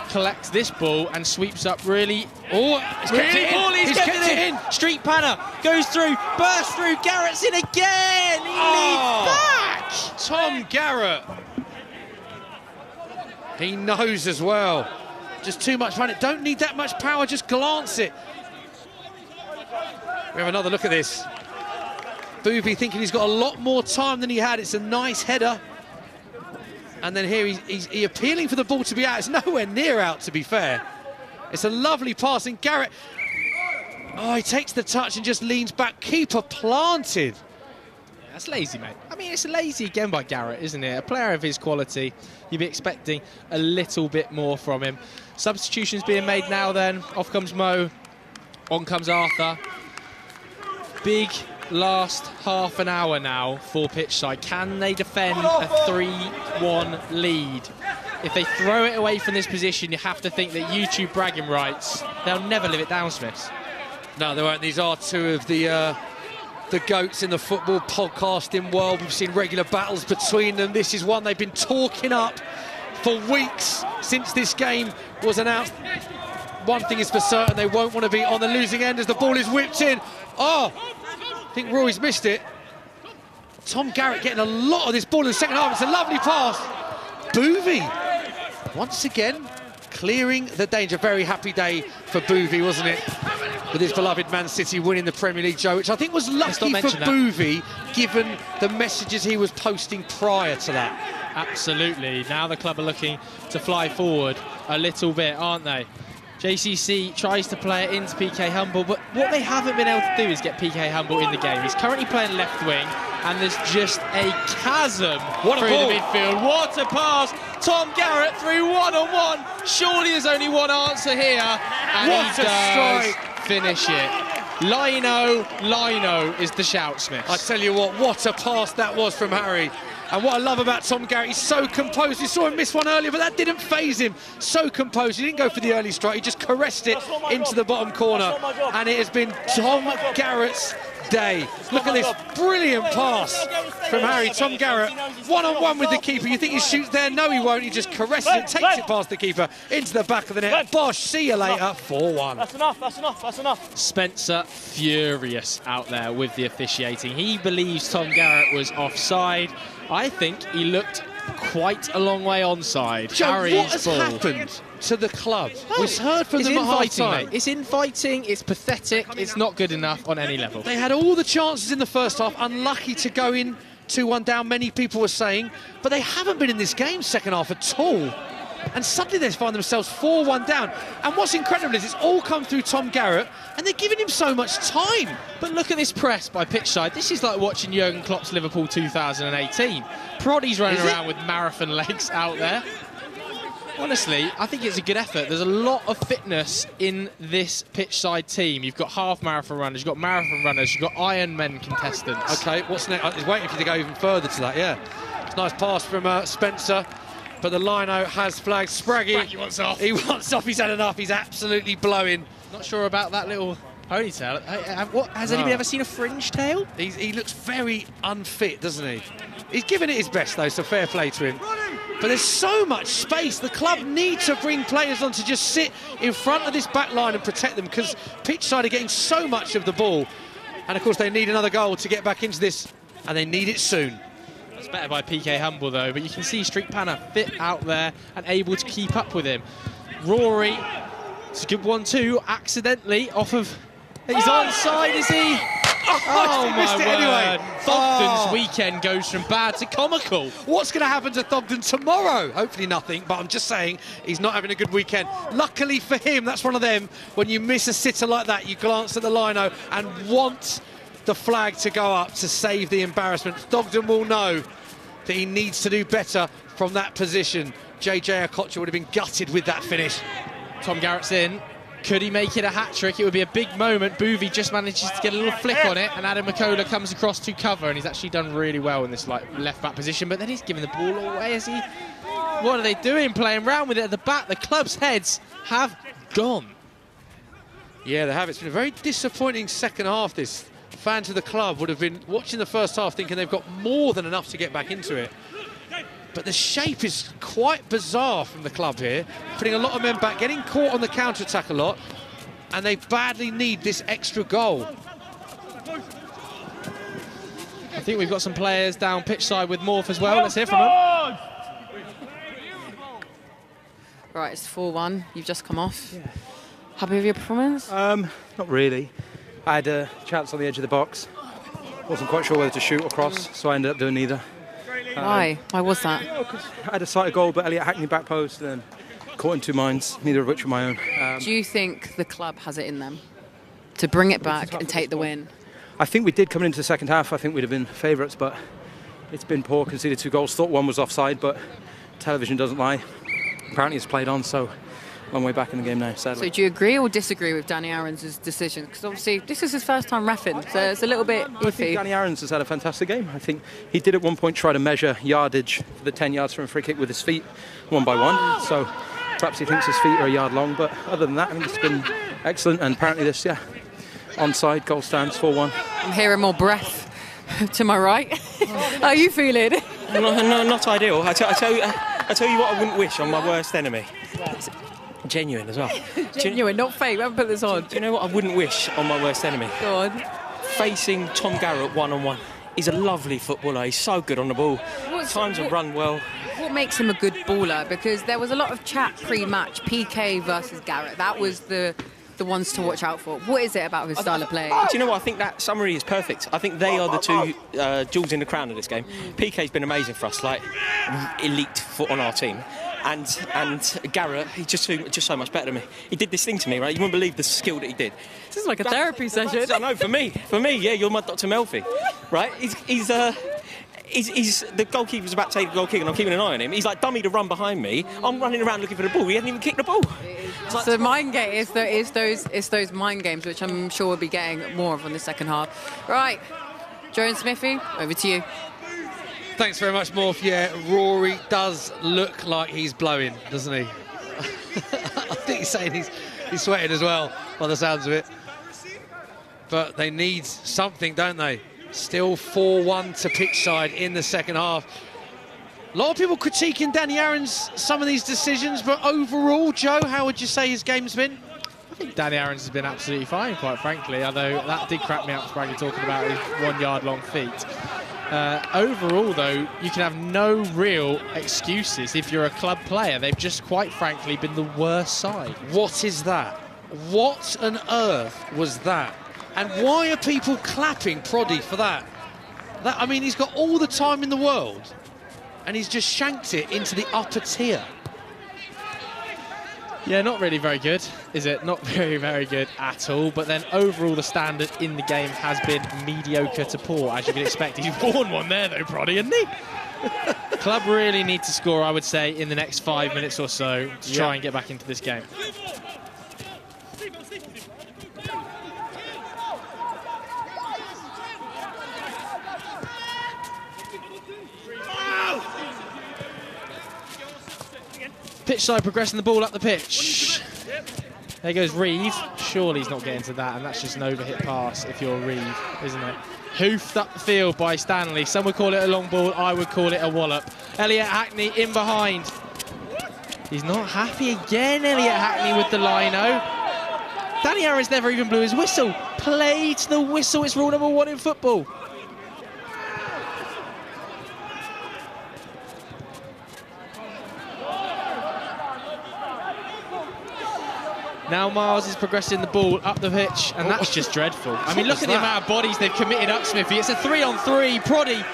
collects this ball and sweeps up really... Oh, he's kept it in. He's kept it in. Street Panner goes through, bursts through. Garrett's in again. He leads back. Tom Garratt. He knows as well. Just too much fun. It don't need that much power. Just glance it. We have another look at this. Boovy thinking he's got a lot more time than he had. It's a nice header. And then here he's appealing for the ball to be out. It's nowhere near out, to be fair. It's a lovely pass. And Garrett, oh, he takes the touch and just leans back. Keeper planted. Yeah, that's lazy, mate. I mean, it's lazy again by Garrett, isn't it? A player of his quality, you'd be expecting a little bit more from him. Substitutions being made now then. Off comes Mo. On comes Arthur. Big last half an hour now for Pitchside. Can they defend a 3-1 lead? If they throw it away from this position, you have to think that YouTube bragging rights, they'll never live it down, Smiths. No, they won't. These are two of the GOATs in the football podcasting world. We've seen regular battles between them. This is one they've been talking up for weeks since this game was announced. One thing is for certain, they won't want to be on the losing end as the ball is whipped in. Oh, I think Roy's missed it. Tom Garratt getting a lot of this ball in the second half. It's a lovely pass. Boovy, once again, clearing the danger. Very happy day for Boovy, wasn't it? With his beloved Man City winning the Premier League, Joe, which I think was lucky for Boovy, given the messages he was posting prior to that. Absolutely. Now the club are looking to fly forward a little bit, aren't they? JCC tries to play it into PK Humble, but what they haven't been able to do is get PK Humble in the game. He's currently playing left wing, and there's just a chasm through the midfield. What a pass! Tom Garratt through one-on-one. Surely there's only one answer here, and he does finish it. Lino is the shout, Smith. I tell you what a pass that was from Harry. And what I love about Tom Garratt, he's so composed. You saw him miss one earlier, but that didn't faze him. So composed. He didn't go for the early strike. He just caressed it into the bottom corner. And it has been Tom Garratt's day. Look at this brilliant pass from Harry. Tom Garratt, one-on-one with the keeper. You think he shoots there? No, he won't. He just caresses it, takes it past the keeper, into the back of the net. Bosh, see you later, 4-1. That's enough. Spencer furious out there with the officiating. He believes Tom Garratt was offside. I think he looked quite a long way onside. Joe, what has happened to the club? We've heard from them at half-time. It's infighting, it's pathetic, it's not good enough on any level. They had all the chances in the first half, unlucky to go in 2-1 down, many people were saying, but they haven't been in this game second half at all. And suddenly they find themselves 4-1 down. And what's incredible is it's all come through Tom Garratt, and they're giving him so much time. But look at this press by Pitchside. This is like watching Jurgen Klopp's Liverpool 2018. Proddy's running around with marathon legs out there. Honestly, I think it's a good effort. There's a lot of fitness in this Pitchside team. You've got half marathon runners, you've got marathon runners, you've got Ironman contestants. OK, what's next? I was waiting for you to go even further to that, yeah. It's a nice pass from Spencer. But the lino has flagged. Spraggy wants off. He wants off. He's had enough. He's absolutely blowing. Not sure about that little ponytail. Has anybody ever seen a fringe tail? He looks very unfit, doesn't he? He's given it his best, though, so fair play to him. But there's so much space. The club need to bring players on to just sit in front of this back line and protect them, because Pitchside are getting so much of the ball. And, of course, they need another goal to get back into this, and they need it soon. It's better by PK Humble, though, but you can see Street Panner fit out there and able to keep up with him. Rory, it's a good one too, accidentally off of... He's onside, is he? Oh, my word. Anyway. Thogden's weekend goes from bad to comical. What's going to happen to Thogden tomorrow? Hopefully nothing, but I'm just saying he's not having a good weekend. Luckily for him, that's one of them. When you miss a sitter like that, you glance at the lino and want the flag to go up to save the embarrassment. Thogden will know that he needs to do better from that position. JJ Okocha would have been gutted with that finish. Tom Garratt's in. Could he make it a hat-trick? It would be a big moment. Boovy just manages to get a little flick on it, and Adam McCullough comes across to cover, and he's actually done really well in this left-back position, but then he's giving the ball away as he... What are they doing, playing around with it at the back? The club's heads have gone. Yeah, they have. It's been a very disappointing second half. This fans of the club would have been watching the first half thinking they've got more than enough to get back into it. But the shape is quite bizarre from the club here, putting a lot of men back, getting caught on the counter-attack a lot, and they badly need this extra goal. I think we've got some players down pitch side with Morph as well. Let's hear from them. Right, it's 4-1. You've just come off. Yeah. Happy with your performance? Not really. I had a chance on the edge of the box. Wasn't quite sure whether to shoot or cross, so I ended up doing neither. Why? Why was that? I had a sight of goal, but Elliot Hackney back post and then caught in two minds, neither of which were my own. Do you think the club has it in them to bring it back and take the win? I think we did coming into the second half. I think we'd have been favourites, but it's been poor. Conceded 2 goals. Thought one was offside, but television doesn't lie. Apparently it's played on, so long way back in the game now, sadly. So do you agree or disagree with Danny Aarons' decision? Because obviously this is his first time reffing, so it's a little bit iffy. I think Danny Aarons has had a fantastic game. I think he did at one point try to measure yardage for the 10 yards from a free kick with his feet, one by one. So perhaps he thinks his feet are a yard long, but other than that, I think it's been excellent. And apparently this, onside, goal stands, 4-1. I'm hearing more breath to my right. How are you feeling? Not ideal. I tell you what I wouldn't wish on my worst enemy. It's genuine as well. Genuine, not fake. We haven't put this on. Do you know what I wouldn't wish on my worst enemy? Go on. Facing Tom Garratt one-on-one. He's a lovely footballer. He's so good on the ball. Times have run well. What makes him a good baller? Because there was a lot of chat pre-match, PK versus Garrett. That was the ones to watch out for. What is it about his style of play? Do you know what? I think that summary is perfect. I think they are the two jewels in the crown of this game. PK's been amazing for us, like elite foot on our team. And Garrett, he's just so much better than me. He did this thing to me, right? You wouldn't believe the skill that he did. This is like a therapy session. I know, for me, yeah, you're my Dr. Melfi, right? He's the goalkeeper's about to take the goal kick and I'm keeping an eye on him. He's like dummy to run behind me. I'm running around looking for the ball. He hasn't even kicked the ball. So mind game it's those mind games which I'm sure we'll be getting more of in the second half. Right, Joe and Smithy, over to you. Thanks very much, Morph. Yeah, Rory does look like he's blowing, doesn't he? I think he's saying he's sweating as well, by the sounds of it. But they need something, don't they? Still 4-1 to Pitchside in the second half. A lot of people critiquing Danny Aarons some of these decisions, but overall, Joe, how would you say his game's been? I think Danny Aarons has been absolutely fine, quite frankly, although that did crack me up, Spraggy, talking about his 1 yard long feet. Overall, though, you can have no real excuses if you're a club player. They've just, quite frankly, been the worst side. What is that? What on earth was that? And why are people clapping Proddy for that? I mean, he's got all the time in the world, and he's just shanked it into the upper tier. Yeah, not really very good, is it? Not very, very good at all. But then overall, the standard in the game has been mediocre to poor, as you can expect. He's won one there, though, Proddy, hasn't he? Club really need to score, I would say, in the next 5 minutes or so to try and get back into this game. Pitchside progressing the ball up the pitch. There goes Reeve. Surely he's not getting to that, and that's just an overhit pass if you're Reeve, isn't it? Hoofed up the field by Stanley. Some would call it a long ball, I would call it a wallop. Elliot Hackney in behind. He's not happy again, Elliot Hackney with the lino. Danny Aarons never even blew his whistle. Play to the whistle, it's rule number 1 in football. Now Miles is progressing the ball up the pitch, and that's just dreadful. I mean, look at the amount of bodies they've committed up, Smithy. It's a 3-on-3. Proddy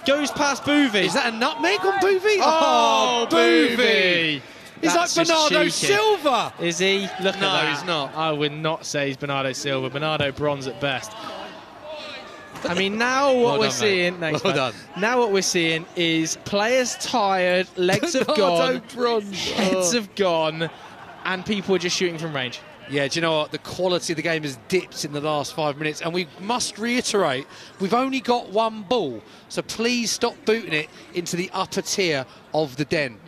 goes past Boovy. Is that a nutmeg on Boovy? Oh, Boovy! He's like Bernardo Silva. Is he? Look at that. No, he's not. I would not say he's Bernardo Silva. Bernardo Bronze at best. I mean, now what we're seeing... Thanks, well done. Now what we're seeing is players tired, legs have gone, Bronze. heads have gone, and people are just shooting from range. Yeah, do you know what? The quality of the game has dipped in the last 5 minutes, and we must reiterate, we've only got one ball, so please stop booting it into the upper tier of the den,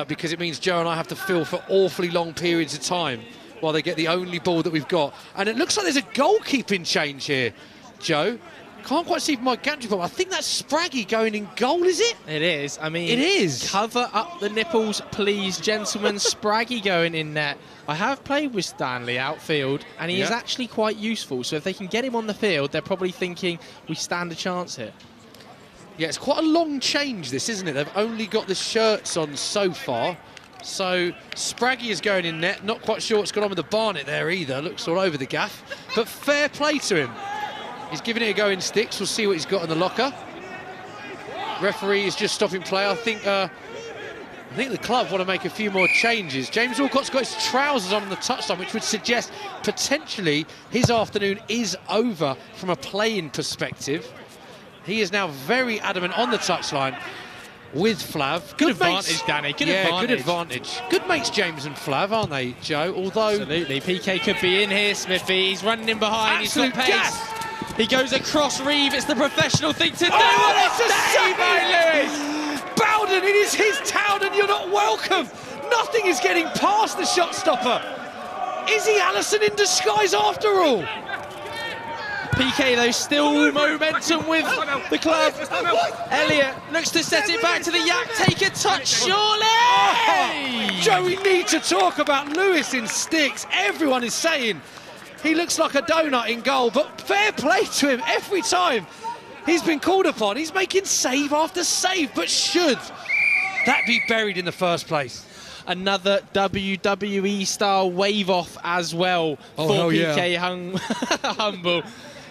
because it means Joe and I have to fill for awfully long periods of time while they get the only ball that we've got. And it looks like there's a goalkeeping change here, Joe. Can't quite see from my gantry, but I think that's Spraggy going in goal, is it? It is. I mean, it is. Cover up the nipples, please, gentlemen. Spraggy going in net. I have played with Stanley outfield, and he is actually quite useful. So if they can get him on the field, they're probably thinking we stand a chance here. Yeah, it's quite a long change, this, isn't it? They've only got the shirts on so far. So Spraggy is going in net. Not quite sure what's gone on with the Barnet there either. Looks all over the gaff. But fair play to him. He's giving it a go in sticks. We'll see what he's got in the locker. Referee is just stopping play. I think the club want to make a few more changes. James Alcott's got his trousers on the touchline, which would suggest potentially his afternoon is over from a playing perspective. He is now very adamant on the touchline with Flav. Good advantage, Danny. Good advantage. Good mates, James and Flav, aren't they, Joe? Although absolutely, PK could be in here, Smithy. He's running in behind. Absolute He's got pace. gas. He goes across Reeve. It's the professional thing to do. Oh, What a save by Lewis! Bowden, it is his town and you're not welcome. Nothing is getting past the shot stopper. Is he Allison in disguise after all? PK, though, still momentum with the club. Elliott looks to set it back to the Yak. Take a touch, surely! Joe, we need to talk about Lewis in sticks. Everyone is saying he looks like a donut in goal, but fair play to him every time he's been called upon. He's making save after save, but should that be buried in the first place? Another WWE-style wave-off as well for PK Humble.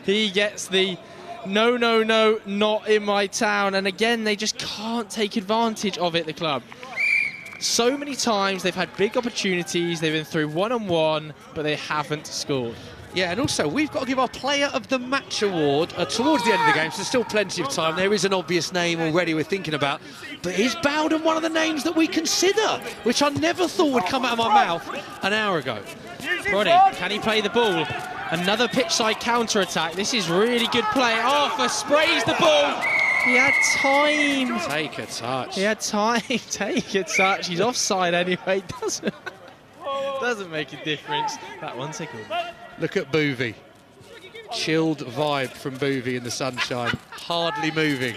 He gets the no, not in my town. And again, they just can't take advantage of it, the club. So many times they've had big opportunities, they've been through one-on-one, but they haven't scored. Yeah, and also we've got to give our Player of the Match award towards the end of the game, so there's still plenty of time. There is an obvious name already we're thinking about, but is Bowden one of the names that we consider, which I never thought would come out of my mouth an hour ago. Roddy, can he play the ball? Another pitch-side counter-attack. This is really good play. Arthur sprays the ball. He had time. Take a touch. He had time. Take a touch. He's offside anyway. Doesn't make a difference. That one tickled. Look at Boovy. Chilled vibe from Boovy in the sunshine. Hardly moving.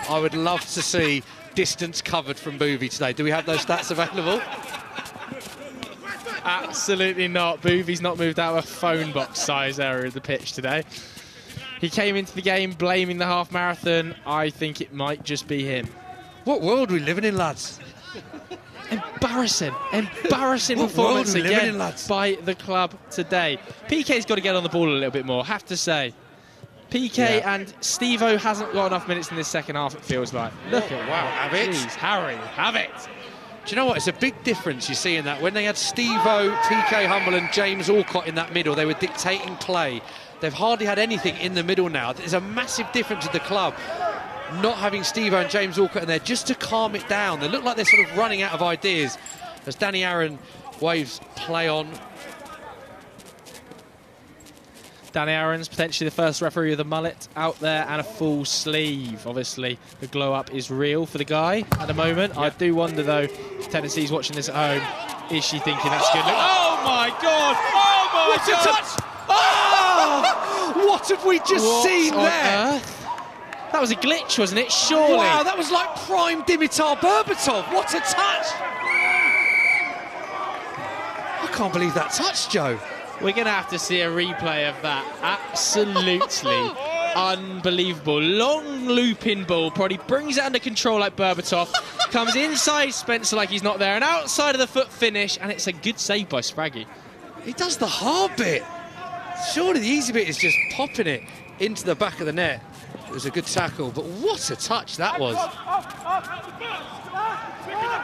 I would love to see distance covered from Boovy today. Do we have those stats available? Absolutely not. Boovy's not moved out of a phone box size area of the pitch today. He came into the game blaming the half marathon. I think it might just be him. What world are we living in, lads? Embarrassing performance again by the club today. PK's got to get on the ball a little bit more, have to say. PK and Steve-O hasn't got enough minutes in this second half, it feels like. Look at, wow, have it. Jeez, Harry, have it. Do you know what? It's a big difference you see in that. When they had Steve-O, PK Humble and James Alcott in that middle, they were dictating play. They've hardly had anything in the middle now. There's a massive difference at the club not having Steve-O and James Alcott in there just to calm it down. They look like they're sort of running out of ideas as Danny Aaron waves play on. Danny Aaron's potentially the first referee of the mullet out there and a full sleeve. Obviously, the glow-up is real for the guy at the moment. I do wonder, though, if Tennessee's watching this at home, is she thinking that's good? Oh, my God! Oh, my what God! A touch! Oh! What have we just seen there? Earth? That was a glitch, wasn't it? Surely. Wow, that was like prime Dimitar Berbatov. What a touch! I can't believe that touch, Joe. We're going to have to see a replay of that. Absolutely unbelievable. Long looping ball. Probably brings it under control like Berbatov. Comes inside Spencer like he's not there. And outside of the foot finish. And it's a good save by Spraggy. He does the hard bit. Surely the easy bit is just popping it into the back of the net. It was a good tackle, but what a touch that was.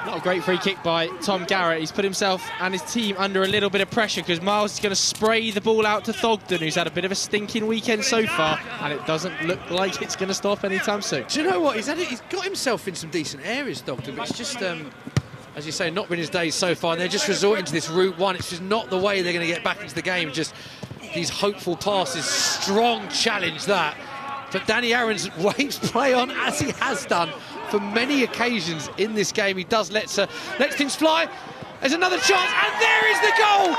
Not a great free kick by Tom Garrett. He's put himself and his team under a little bit of pressure because Miles is going to spray the ball out to Thogden, who's had a bit of a stinking weekend so far, and it doesn't look like it's going to stop anytime soon. Do you know what? He's got himself in some decent areas, Thogden, but it's just a as you say, not been his days so far. And they're just resorting to this route one. It's just not the way they're going to get back into the game. Just these hopeful passes, strong challenge that. But Danny Aaron's waves play on as he has done for many occasions in this game. He does let things fly. There's another chance, and there is the goal!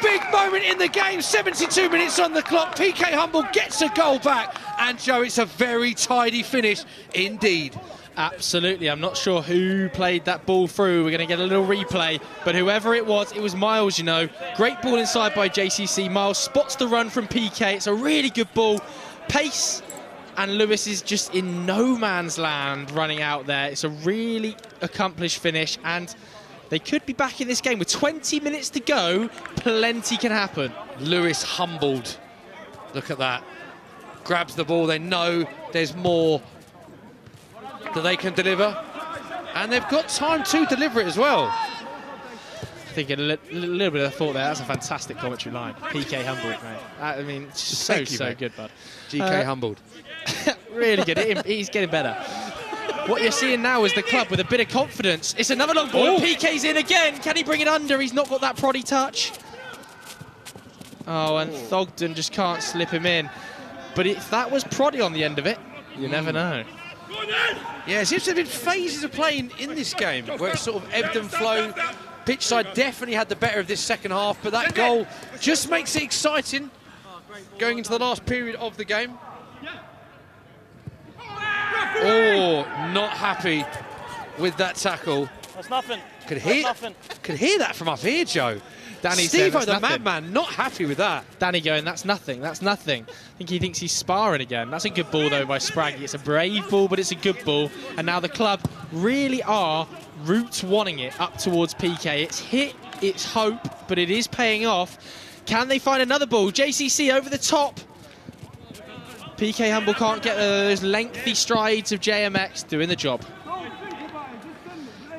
Big moment in the game. 72 minutes on the clock. PK Humble gets a goal back. And Joe, it's a very tidy finish indeed. Absolutely. I'm not sure who played that ball through. We're going to get a little replay. But whoever it was Miles, you know. Great ball inside by JCC. Miles spots the run from PK. It's a really good ball. Pace. And Lewis is just in no man's land running out there. It's a really accomplished finish. And they could be back in this game with 20 minutes to go. Plenty can happen. Lewis humbled. Look at that. Grabs the ball. They know there's more that they can deliver. And they've got time to deliver it as well. I think a little bit of thought there. That's a fantastic commentary line. PK humbled, mate. I mean, it's so good, bud. GK humbled. Really good. He's getting better. What you're seeing now is the club with a bit of confidence. It's another long ball. Oh. PK's in again. Can he bring it under? He's not got that proddy touch. Oh, and Thogden just can't slip him in. But if that was proddy on the end of it, you never know. Yeah, it seems to have been phases of playing in this game where it sort of ebbed and flowed. Pitchside definitely had the better of this second half, but that goal just makes it exciting going into the last period of the game. Oh, not happy with that tackle. That's nothing. Could hear that from up here, Joe. Danny Steve-O, the madman, not happy with that. Danny going, that's nothing, that's nothing. I think he thinks he's sparring again. That's a good ball, though, by Spraggy. It's a brave ball, but it's a good ball. And now the club really are route wanting it up towards PK. It's hit, it's hope, but it is paying off. Can they find another ball? JCC over the top. PK Humble can't get those lengthy strides of JMX doing the job.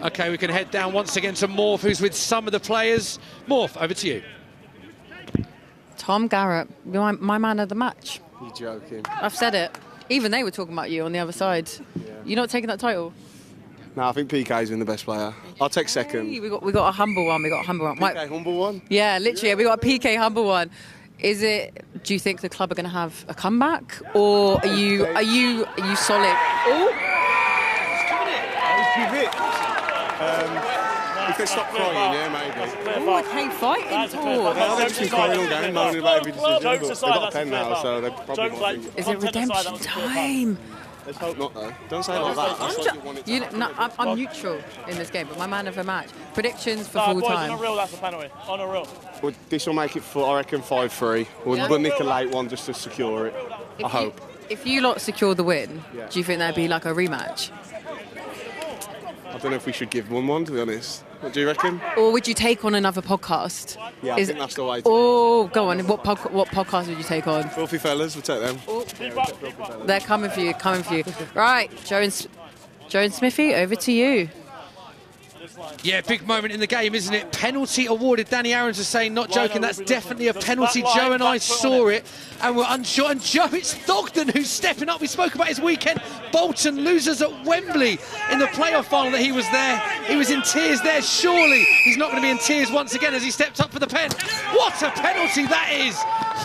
OK, we can head down once again to Morph, who's with some of the players. Morph, over to you. Tom Garratt, my man of the match. You're joking. I've said it. Even they were talking about you on the other side. Yeah. You're not taking that title? No, I think PK's been the best player. I'll take second. We got a humble one. PK humble one? Yeah, literally. We got a PK humble one. Do you think the club are going to have a comeback, or are you solid? If they stop crying, yeah, maybe. Oh, I hate fighting talk. Well, they've just been crying all game, moaning about every decision, but they've got a pen now, so they probably won't think. Is it redemption time? Let's hope not, though. Don't say it like that. I'm neutral in this game, but my man of the match. Predictions for full time. On a real, that's a penalty. On a real. Well, this will make it, I reckon, 5-3. We'll nick a late one just to secure it. I hope. If you lot secure the win, do you think there'd be like a rematch? I don't know if we should give one, to be honest. What do you reckon? Or would you take on another podcast? Yeah, I think that's the way. Oh, go on. What podcast would you take on? Filthy Fellas, we'll take them. They're coming for you, Right, Joe and Smithy, over to you. Yeah, big moment in the game, isn't it? Penalty awarded. Danny Aaron's is saying, not joking, that's definitely a penalty. Joe and I saw it, and we're unsure. And Joe, it's Thogden who's stepping up. We spoke about his weekend. Bolton losers at Wembley in the playoff final that he was there. He was in tears there. Surely he's not going to be in tears once again as he stepped up for the pen. What a penalty that is!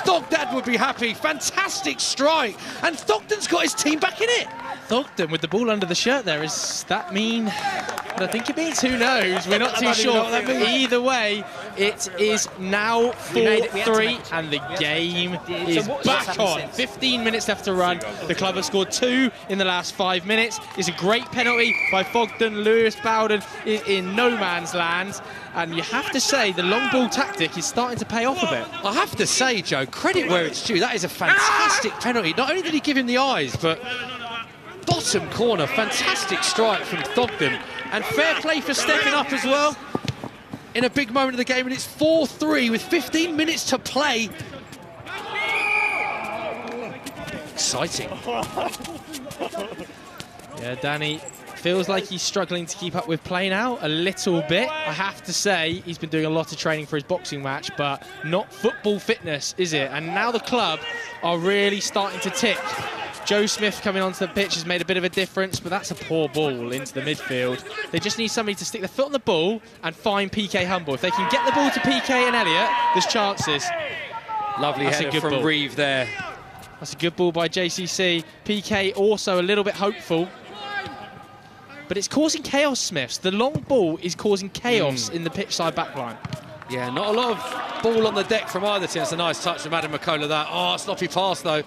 Thogdad would be happy. Fantastic strike. And Thogden's got his team back in it. Thogden with the ball under the shirt there. Does that mean... I think it means, who knows? We're not too sure. Either way, it is now 4-3 and the game is back on. 15 minutes left to run. The club has scored 2 in the last 5 minutes. It's a great penalty by Thogden. Lewis Bowden is in no man's land. And you have to say the long ball tactic is starting to pay off a bit. I have to say, Joe, credit where it's due. That is a fantastic penalty. Not only did he give him the eyes, but bottom corner, fantastic strike from Thogden. And fair play for stepping up as well in a big moment of the game. And it's 4-3 with 15 minutes to play. Exciting. Yeah, Danny feels like he's struggling to keep up with play now a little bit. I have to say he's been doing a lot of training for his boxing match, but not football fitness, is it? And now the club are really starting to tick. Joe Smith coming onto the pitch has made a bit of a difference, but that's a poor ball into the midfield. They just need somebody to stick their foot on the ball and find PK Humble. If they can get the ball to PK and Elliott, there's chances. Lovely header from Reeve there. That's a good ball by JCC. PK also a little bit hopeful. But it's causing chaos, Smiths. The long ball is causing chaos in the Pitchside backline. Yeah, not a lot of ball on the deck from either team. It's a nice touch from Adam McCullough that. Oh, sloppy pass though.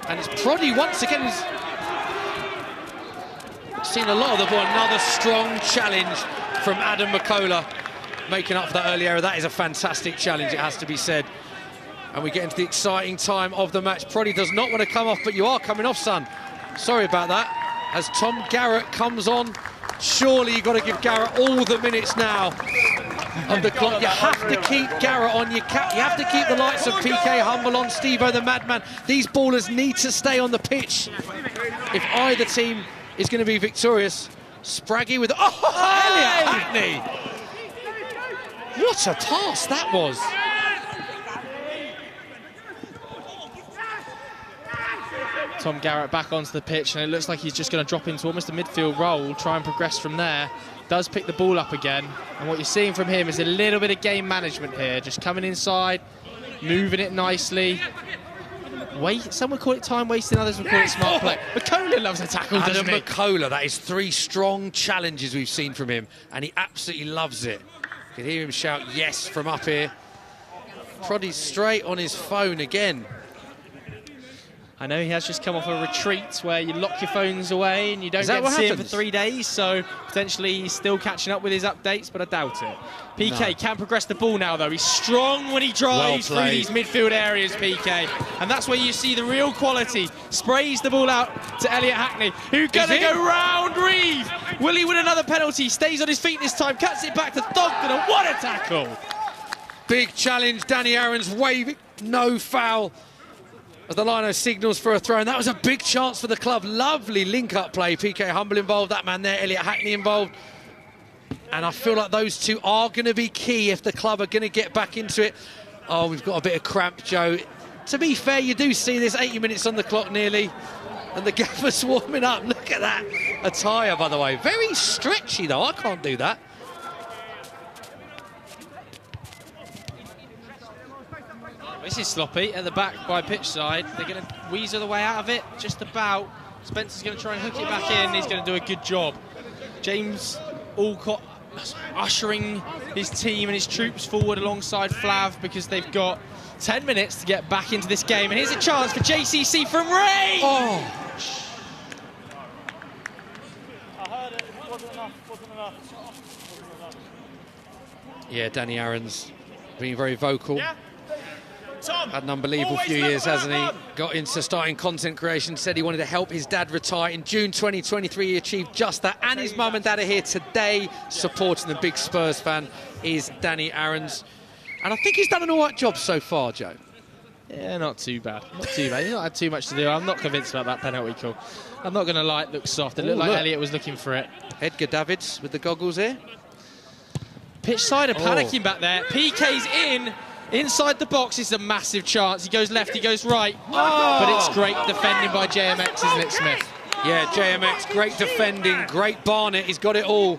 And it's Proddy once again. Seen a lot of the ball. Another strong challenge from Adam McCullough, making up for that early error. That is a fantastic challenge, it has to be said. And we get into the exciting time of the match. Proddy does not want to come off, but you are coming off, son. Sorry about that. As Tom Garrett comes on, surely you've got to give Garrett all the minutes now of the clock. You have to keep Garrett on. You have to keep the likes of PK Humble on, Steve-O the Madman. These ballers need to stay on the pitch if either team is going to be victorious. Spraggy with... Oh, Elliott Hackney! What a pass that was. Tom Garrett back onto the pitch, and it looks like he's just going to drop into almost a midfield role, try and progress from there. Does pick the ball up again, and what you're seeing from him is a little bit of game management here, just coming inside, moving it nicely. Some would call it time wasting, others would call it smart play. McCullough loves a tackle, doesn't he? Adam McCullough, that is 3 strong challenges we've seen from him, and he absolutely loves it. You can hear him shout yes from up here. Proddy's straight on his phone again. I know he has just come off a retreat where you lock your phones away and you don't get to see him for 3 days, so potentially he's still catching up with his updates, but I doubt it. PK can progress the ball now, though. He's strong when he drives through these midfield areas, PK. And that's where you see the real quality. Sprays the ball out to Elliott Hackney, who's going to go round Reeve. Will he win another penalty? Stays on his feet this time, cuts it back to Thogden, and what a tackle! Big challenge, Danny Aaron's waving, no foul. As the lino signals for a throw, and that was a big chance for the club. Lovely link-up play. PK Humble involved, that man there, Elliott Hackney involved. And I feel like those two are going to be key if the club are going to get back into it. Oh, we've got a bit of cramp, Joe. To be fair, you do see this 80 minutes on the clock nearly, and the gaffer's warming up. Look at that attire, by the way. Very stretchy, though. I can't do that. This is sloppy at the back by Pitchside. They're going to weasel the way out of it, just about. Spencer's going to try and hook it back in. He's going to do a good job. James Alcott ushering his team and his troops forward alongside Flav because they've got 10 minutes to get back into this game. And here's a chance for JCC from Ray! Oh! I heard it. It wasn't enough. Yeah, Danny Aaron's being very vocal. Yeah. Had an unbelievable few years, hasn't he? Got into starting content creation, said he wanted to help his dad retire. In June 2023, he achieved just that. And his mum and dad are here today supporting the big Spurs fan is Danny Aaron's. And I think he's done an all right job so far, Joe. Yeah, not too bad. Not too bad. He's not had too much to do. I'm not convinced about that penalty call. I'm not going to lie, it looks soft. It looked like Elliott was looking for it. Edgar Davids with the goggles here. Pitchside are panicking back there. PK's in. Inside the box is a massive chance. He goes left, he goes right. But it's great defending by JMX, isn't it, Smith? Yeah, JMX, great defending, great Barnett. He's got it all.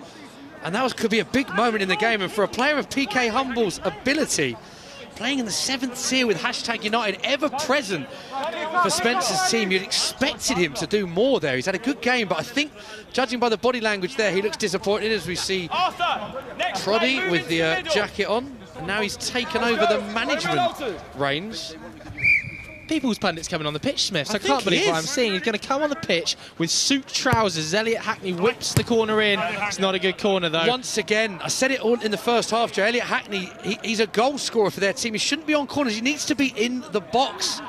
And that could be a big moment in the game. And for a player of PK Humble's ability, playing in the 7th tier with #United ever present for Spencer's team, you'd expected him to do more there. He's had a good game, but I think, judging by the body language there, he looks disappointed as we see Proddy with the jacket on. And now he's taken over the management reins. People's pundits coming on the pitch, Smith. So I can't believe what I'm seeing. He's going to come on the pitch with suit trousers. Elliott Hackney whips the corner in. It's not a good corner, though. Once again, I said it all in the first half, Joe. Elliott Hackney, he's a goal scorer for their team. He shouldn't be on corners. He needs to be in the box.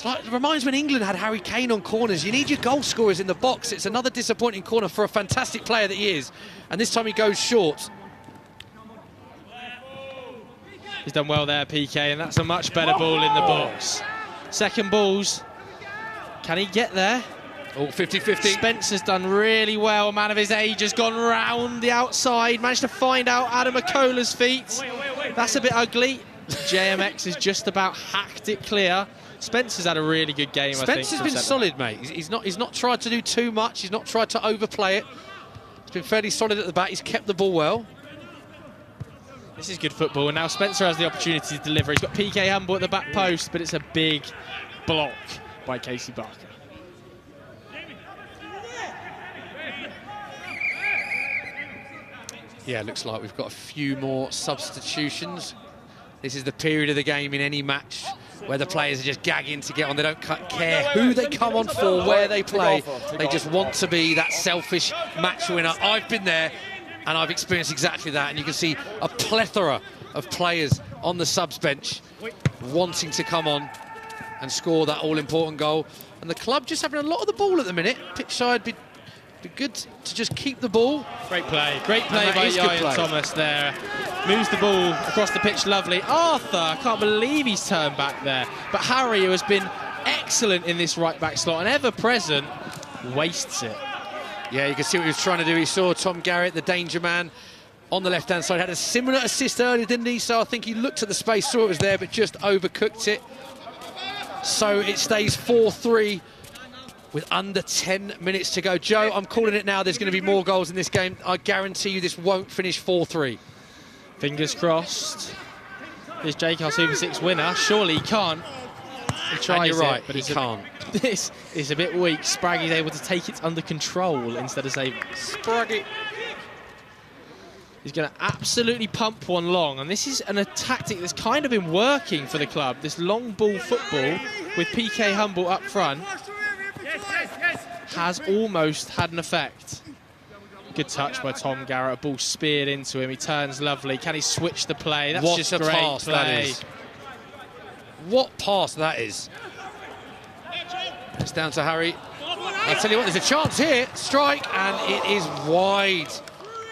It reminds when England had Harry Kane on corners. You need your goal scorers in the box. It's another disappointing corner for a fantastic player that he is. And this time he goes short. He's done well there, PK, and that's a much better ball in the box. Second balls. Can he get there? Oh, 50-50. Spencer's done really well. A man of his age has gone round the outside, managed to find out Adam McCullough's feet. That's a bit ugly. JMX has just about hacked it clear. Spencer's had a really good game, I think. Spencer's been solid, mate. He's not tried to do too much. He's not tried to overplay it. He's been fairly solid at the back. He's kept the ball well. This is good football, and now Spencer has the opportunity to deliver. He's got PK Humble at the back post, but it's a big block by Casey Barker. Yeah, looks like we've got a few more substitutions. This is the period of the game in any match where the players are just gagging to get on. They don't care who they come on for, where they play. They just want to be that selfish match winner. I've been there, and I've experienced exactly that. And you can see a plethora of players on the subs bench wanting to come on and score that all-important goal. And the club just having a lot of the ball at the minute. Pitchside be good to just keep the ball. Great play by Ian Thomas there. Moves the ball across the pitch, lovely. Arthur, I can't believe he's turned back there. But Harry, who has been excellent in this right-back slot and ever-present, wastes it. Yeah, you can see what he was trying to do. He saw Tom Garrett, the danger man, on the left-hand side. Had a similar assist earlier, didn't he? So I think he looked at the space, saw it was there, but just overcooked it. So it stays 4-3 with under 10 minutes to go. Joe, I'm calling it now. There's going to be more goals in this game. I guarantee you this won't finish 4-3. Fingers crossed. Is Jake our Super 6 winner? Surely he can't. He tries and you're right, but he can't. This is a bit weak. Spraggy's able to take it under control instead of saving. Spraggy. He's going to absolutely pump one long, and this is a tactic that's kind of been working for the club. This long ball football with PK Humble up front has almost had an effect. Good touch by Tom Garrett. A ball speared into him. He turns lovely. Can he switch the play? That's what just a great pass play. that is. What pass that is. It's down to Harry. I tell you what, there's a chance here. Strike, and it is wide.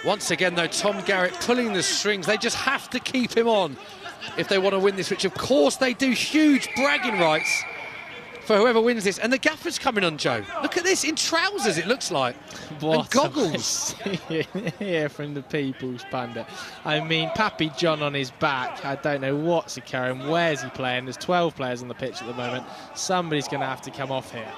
Once again, though, Tom Garrett pulling the strings. They just have to keep him on if they want to win this, which, of course, they do. Huge bragging rights for whoever wins this. And the gaffer's coming on, Joe. Look at this, in trousers, it looks like. What and goggles. Here from the People's Pundit. I mean, Pappy John on his back. I don't know what's occurring. Where's he playing? There's 12 players on the pitch at the moment. Somebody's going to have to come off here.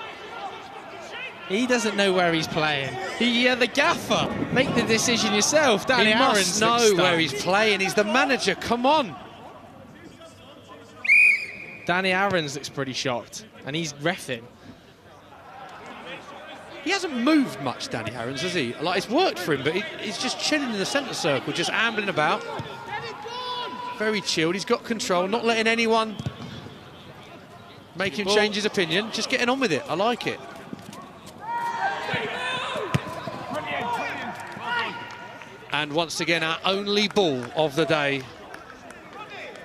He doesn't know where he's playing. The gaffer. Make the decision yourself. Danny Aarons must know where he's playing. He's the manager. Come on. Danny Aarons looks pretty shocked, and he's reffing. He hasn't moved much, Danny Aarons, has he? Like, it's worked for him, but he's just chilling in the centre circle, just ambling about. Very chilled. He's got control, not letting anyone make him change his opinion. Just getting on with it. I like it. And once again, our only ball of the day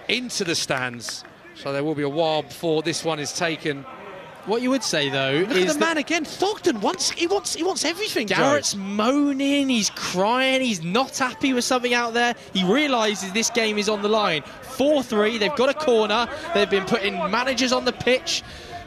into the stands. So there will be a while before this one is taken. What you would say, though, Look is at the man again. Thogden wants everything. Garrett's Joe. moaning, he's crying, he's not happy with something out there. He realises this game is on the line. 4-3, they've got a corner. They've been putting managers on the pitch.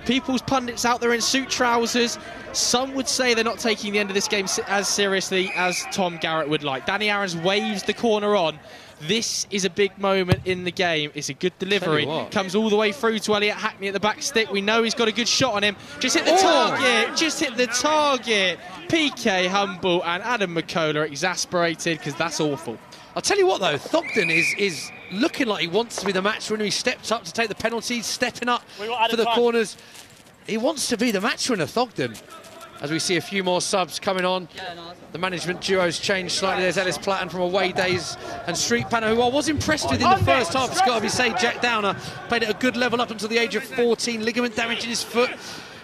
People's pundits out there in suit trousers. Some would say they're not taking the end of this game as seriously as Tom Garrett would like. Danny Aarons waves the corner on. This is a big moment in the game. It's a good delivery. Comes all the way through to Elliot Hackney at the back stick. We know he's got a good shot on him. Just hit the target. Just hit the target. PK Humble and Adam McCullough exasperated because that's awful. I'll tell you what, though. Thogden is looking like he wants to be the match winner. He stepped up to take the penalties, stepping up for the corners. He wants to be the match winner, Thogden. As we see a few more subs coming on. The management duo's changed slightly. There's Ellis Platten from Away Days and Street Panner, who I was impressed with in the first half. It's got to be said, Jack Downer played at a good level up until the age of 14. Ligament damage in his foot.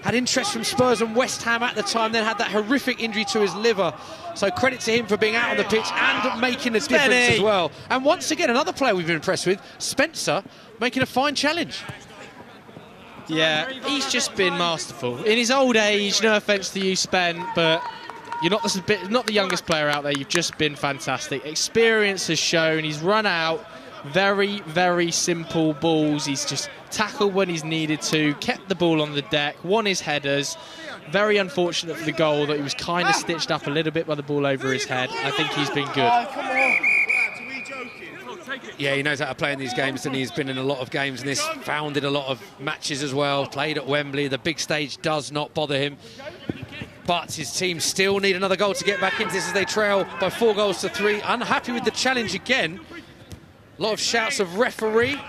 Had interest from Spurs and West Ham at the time, then had that horrific injury to his liver. So credit to him for being out on the pitch and making a difference as well. And once again, another player we've been impressed with, Spencer, making a fine challenge. Yeah, he's just been masterful. In his old age, no offence to you, Spen, but you're not the youngest player out there. You've just been fantastic. Experience has shown. He's run out. Very, very simple balls. He's just tackled when he's needed to, kept the ball on the deck, won his headers. Very unfortunate for the goal that he was kind of stitched up a little bit by the ball over his head. I think he's been good. Come on. Are we joking? Yeah, he knows how to play in these games, and he's been in a lot of games in this, founded a lot of matches as well, played at Wembley. The big stage does not bother him. But his team still need another goal to get back into this as they trail by 4 goals to 3. Unhappy with the challenge again. A lot of shouts of referee.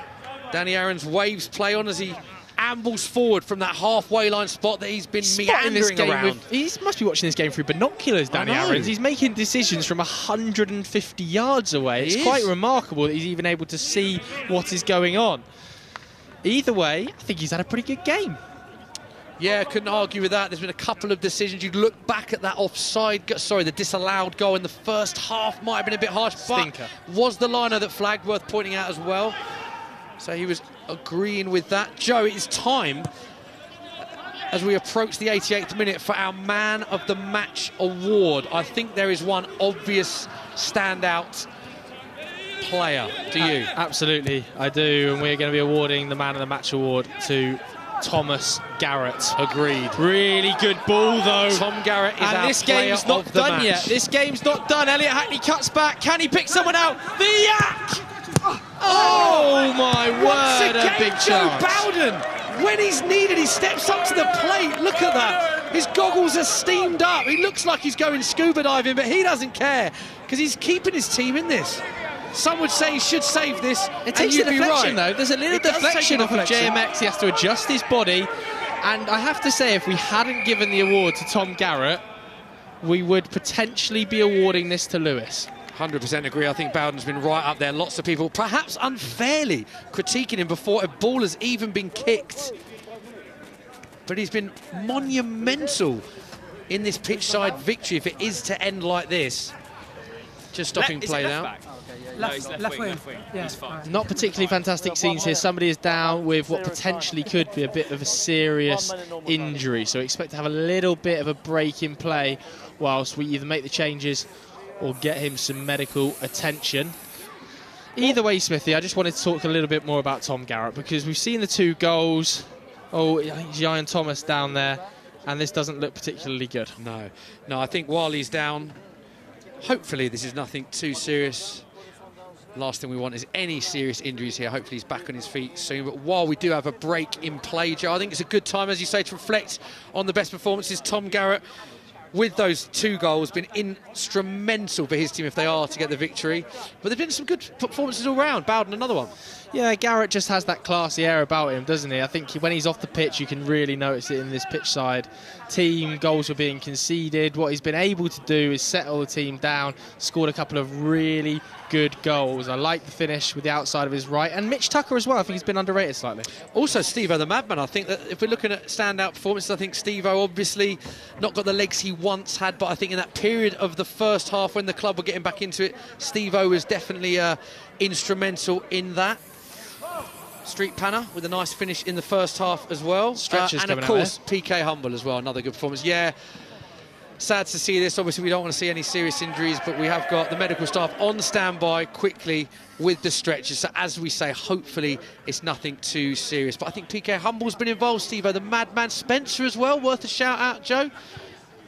Danny Aaron's waves play on as he ambles forward from that halfway line spot that he's been meandering around. He must be watching this game through binoculars, Danny Aaron's. He's making decisions from 150 yards away. It's quite remarkable that he's even able to see what is going on. Either way, I think he's had a pretty good game. Yeah, couldn't argue with that. There's been a couple of decisions. You look back at that the disallowed goal in the first half might have been a bit harsh, but was the liner that flagged, worth pointing out as well. So he was agreeing with that. Joe, it is time, as we approach the 88th minute, for our Man of the Match award. I think there is one obvious standout player. Do you? Absolutely, I do. And we're going to be awarding the Man of the Match award to Thomas Garratt. Agreed. Really good ball, though. Tom Garratt is and our this game's not done yet. This game's not done. Elliot Hackney cuts back. Can he pick someone out? The Yak! Oh my word, a big Joe chance. Bowden, when he's needed, he steps up to the plate. Look at that. His goggles are steamed up. He looks like he's going scuba diving, but he doesn't care because he's keeping his team in this. Some would say he should save this. It takes a deflection, though. There's a little deflection off of deflection. JMX. He has to adjust his body. And I have to say, if we hadn't given the award to Tom Garratt, we would potentially be awarding this to Lewis. 100% agree. I think Bowden's been right up there. Lots of people, perhaps unfairly, critiquing him before a ball has even been kicked. But he's been monumental in this pitchside victory if it is to end like this. Just stopping play now. Left wing. Yeah. Not particularly fantastic scenes here. Somebody is down with what potentially could be a bit of a serious injury. So expect to have a little bit of a break in play whilst we either make the changes or get him some medical attention. Either way, Smithy, I just wanted to talk a little bit more about Tom Garratt because we've seen the 2 goals. Oh, Ian Thomas down there, and this doesn't look particularly good. No, I think while he's down, hopefully this is nothing too serious. Last thing we want is any serious injuries here. Hopefully he's back on his feet soon. But while we do have a break in play, Joe, I think it's a good time, as you say, to reflect on the best performances. Tom Garratt, with those 2 goals, been instrumental for his team if they are to get the victory. But there've been some good performances all round. Bowden, another one. Yeah, Garratt just has that classy air about him, doesn't he? I think when he's off the pitch, you can really notice it in this pitch side. Team goals were being conceded. What he's been able to do is settle the team down, scored a couple of really good goals. I like the finish with the outside of his right. And Mitch Tucker as well. I think he's been underrated slightly. Also, Steve-O the Madman. I think that if we're looking at standout performances, I think Steve-O obviously not got the legs he once had, but I think in that period of the first half when the club were getting back into it, Steve-O was definitely instrumental in that. Street Panner with a nice finish in the first half as well. And of course, PK Humble as well, another good performance. Yeah, sad to see this. Obviously, we don't want to see any serious injuries, but we have got the medical staff on standby quickly with the stretchers. So as we say, hopefully it's nothing too serious. But I think PK Humble's been involved, Steve-O, the Madman. Spencer as well, worth a shout out, Joe.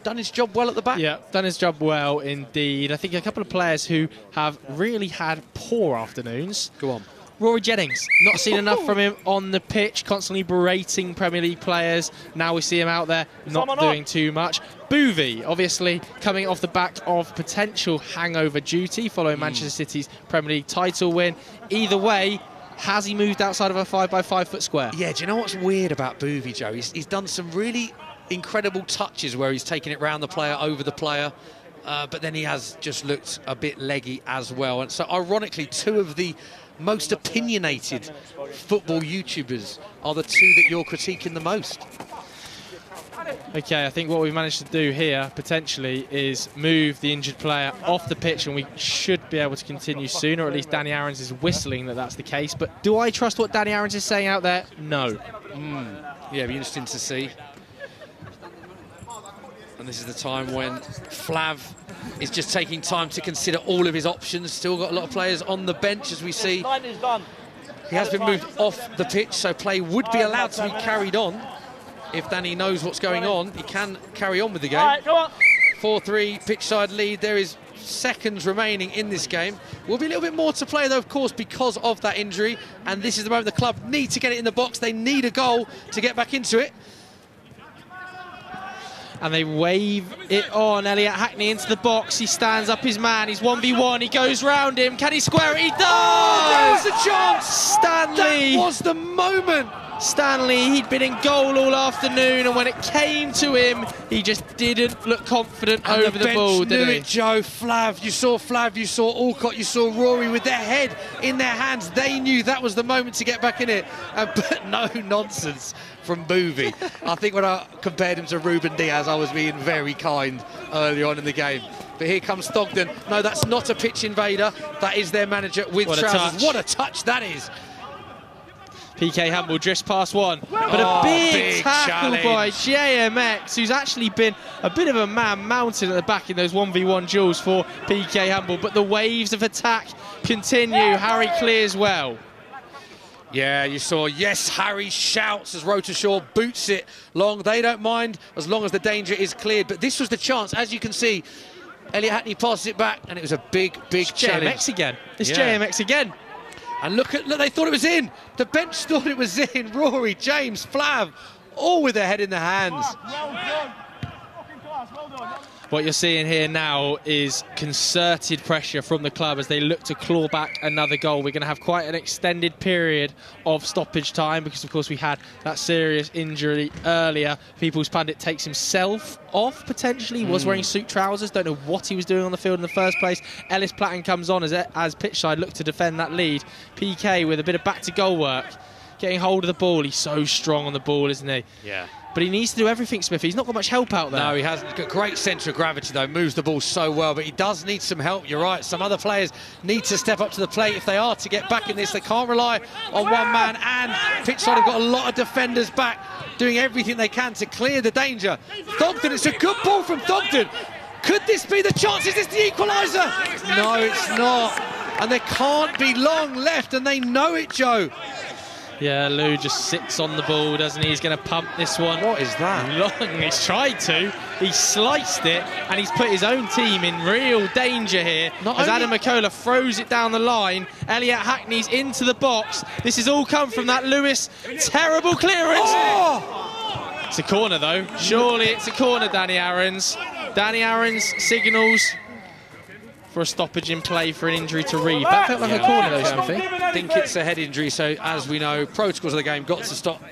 Done his job well at the back. Yeah, done his job well indeed. I think a couple of players who have really had poor afternoons. Go on. Rory Jennings, not seen enough from him on the pitch, constantly berating Premier League players. Now we see him out there not doing too much. Boovy, obviously, coming off the back of potential hangover duty following Manchester City's Premier League title win. Either way, has he moved outside of a 5x5 foot square? Yeah, do you know what's weird about Boovy, Joe? He's done some really incredible touches where he's taken it round the player, over the player. But then he has just looked a bit leggy as well. And so, ironically, 2 of the most opinionated football YouTubers are the 2 that you're critiquing the most. Okay, I think what we've managed to do here, potentially, is move the injured player off the pitch, and we should be able to continue soon, or at least Danny Aarons is whistling that that's the case. But do I trust what Danny Aarons is saying out there? No. Yeah, it'll be interesting to see. And this is the time when Flav is just taking time to consider all of his options. Still got a lot of players on the bench, as we see. He has been moved off the pitch, so play would be allowed to be carried on. If Danny knows what's going on, he can carry on with the game. 4-3 pitchside lead. There is seconds remaining in this game. Will be a little bit more to play, though, of course, because of that injury. And this is the moment the club need to get it in the box. They need a goal to get back into it. And they wave it on. Elliot Hackney into the box. He stands up his man. He's 1v1. He goes round him. Can he square it? He does! Oh, there was the chance! Stanley! That was the moment! Stanley, he'd been in goal all afternoon, and when it came to him, he just didn't look confident and over the ball, did he? Knew it, Joe. Flav, you saw Alcott, you saw Rory with their head in their hands. They knew that was the moment to get back in it. But no nonsense from Boovy. I think when I compared him to Ruben Diaz, I was being very kind early on in the game. But here comes Thogden. No, that's not a pitch invader. That is their manager with trousers. What a touch that is. PK Hamble drifts past one, but a big tackle by JMX, who's actually been a bit of a man mounted at the back in those 1v1 duels for PK Hamble. But the waves of attack continue. Harry clears well. Yeah, you saw, yes, Harry shouts as Rotershaw boots it long. They don't mind as long as the danger is cleared. But this was the chance, as you can see. Elliot Hackney passes it back, and it was a big challenge. JMX again. It's JMX again. And look, they thought it was in. The bench thought it was in. Rory, James, Flav, all with their head in their hands. What you're seeing here now is concerted pressure from the club as they look to claw back another goal. We're going to have quite an extended period of stoppage time because, of course, we had that serious injury earlier. People's Pundit takes himself off, potentially. He was wearing suit trousers. Don't know what he was doing on the field in the first place. Ellis Platten comes on as Pitchside look to defend that lead. PK with a bit of back-to-goal work. Getting hold of the ball. He's so strong on the ball, isn't he? Yeah. But he needs to do everything, Smithy. He's not got much help out there. No, he hasn't. Got great centre of gravity, though. Moves the ball so well, but he does need some help. You're right. Some other players need to step up to the plate if they are to get back in this. They can't rely on one man. And Pitchside have got a lot of defenders back, doing everything they can to clear the danger. Thogden, it's a good ball from Thogden. Could this be the chance? Is this the equaliser? No, it's not. And there can't be long left, and they know it, Joe. Yeah, Lou just sits on the ball, doesn't he? He's going to pump this one. What is that? Long. He's tried to. He sliced it, and he's put his own team in real danger here. As Adam McCullough throws it down the line. Elliot Hackney's into the box. This has all come from that Lewis terrible clearance. Oh! It's a corner, though. Surely it's a corner, Danny Aarons. Danny Aarons signals for a stoppage in play for an injury to Reeve. That felt like a corner, though, Smithy. I think it's a head injury, so as we know, protocols of the game got to stop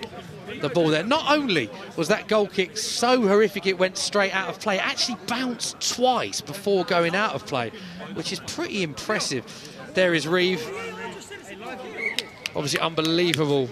the ball there. Not only was that goal kick so horrific it went straight out of play, it actually bounced twice before going out of play, which is pretty impressive. There is Reeve. Obviously unbelievable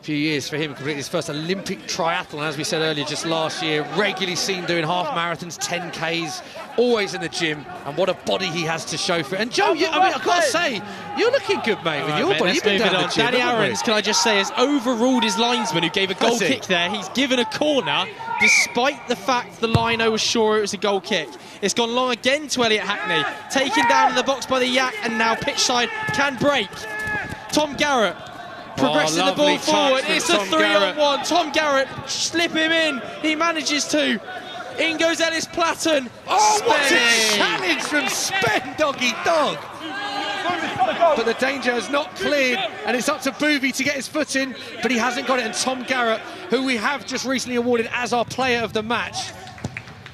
few years for him, completed his first Olympic triathlon, as we said earlier, just last year. Regularly seen doing half marathons, 10Ks, always in the gym, and what a body he has to show for it. And Joe, I've got to say, you're looking good, mate, with your body. You've been down the gym. Danny Aarons, can I just say, has overruled his linesman who gave a goal kick there. He's given a corner, despite the fact the lino was sure it was a goal kick. It's gone long again to Elliot Hackney, taken down in the box by the Yak, and now Pitchside can break. Tom Garrett progressing the ball forward. It's a 3-on-1. Tom Garrett, slip him in. He manages to. In goes Ellis Platten. Oh, what a challenge from Spen, doggy dog. But the danger has not cleared, and it's up to Boovy to get his foot in, but he hasn't got it. And Tom Garrett, who we have just recently awarded as our player of the match,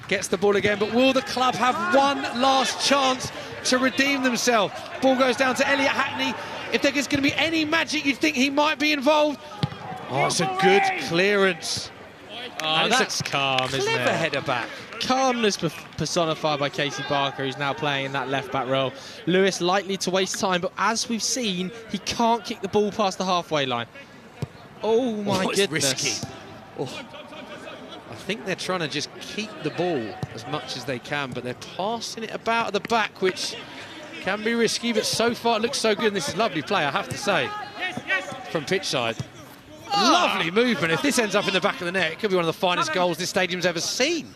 gets the ball again. But will the club have one last chance to redeem themselves? Ball goes down to Elliot Hackney. If there's going to be any magic, you'd think he might be involved. Oh, it's a good clearance. Oh, that's calm, isn't it? Clever header back. Calmness personified by Casey Barker, who's now playing in that left-back role. Lewis likely to waste time, but as we've seen, he can't kick the ball past the halfway line. Oh, my goodness. It's risky. Oh. I think they're trying to just keep the ball as much as they can, but they're passing it about at the back, which can be risky, but so far it looks so good. And this is lovely play, I have to say, from Pitchside. Lovely movement. If this ends up in the back of the net, it could be one of the finest goals this stadium's ever seen.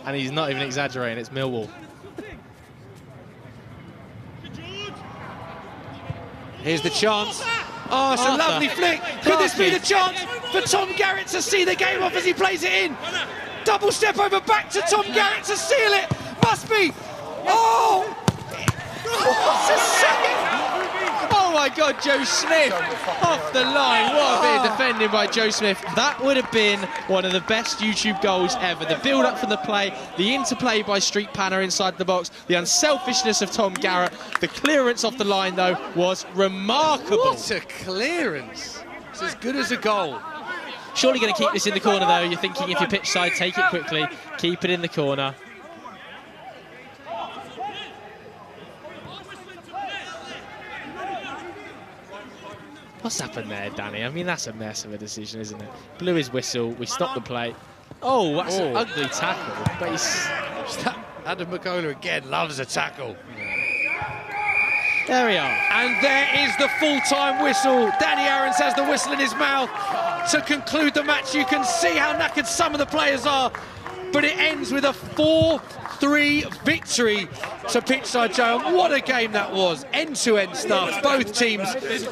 And he's not even exaggerating, it's Millwall. Here's the chance. Oh, it's a lovely flick. Could this be the chance for Tom Garrett to see the game off as he plays it in? Double step over back to Tom Garrett to seal it. Must be. Oh! What's a second? Oh my God, Joe Smith off the line. What a bit of defending by Joe Smith. That would have been one of the best YouTube goals ever. The build-up from the play, the interplay by Street Panner inside the box, the unselfishness of Tom Garratt. The clearance off the line, though, was remarkable. What a clearance. It's as good as a goal. Surely going to keep this in the corner, though. You're thinking if you're pitch side, take it quickly, keep it in the corner. What's happened there, Danny? I mean, that's a mess of a decision, isn't it? Blew his whistle, we stopped the play. Oh, that's an ugly tackle. But he's... Adam McCullough again loves a tackle. There we are. And there is the full-time whistle. Danny Aarons has the whistle in his mouth to conclude the match. You can see how knackered some of the players are, but it ends with a 4-3 victory to Pitchside, Joe. And what a game that was. End-to-end stuff. Both teams,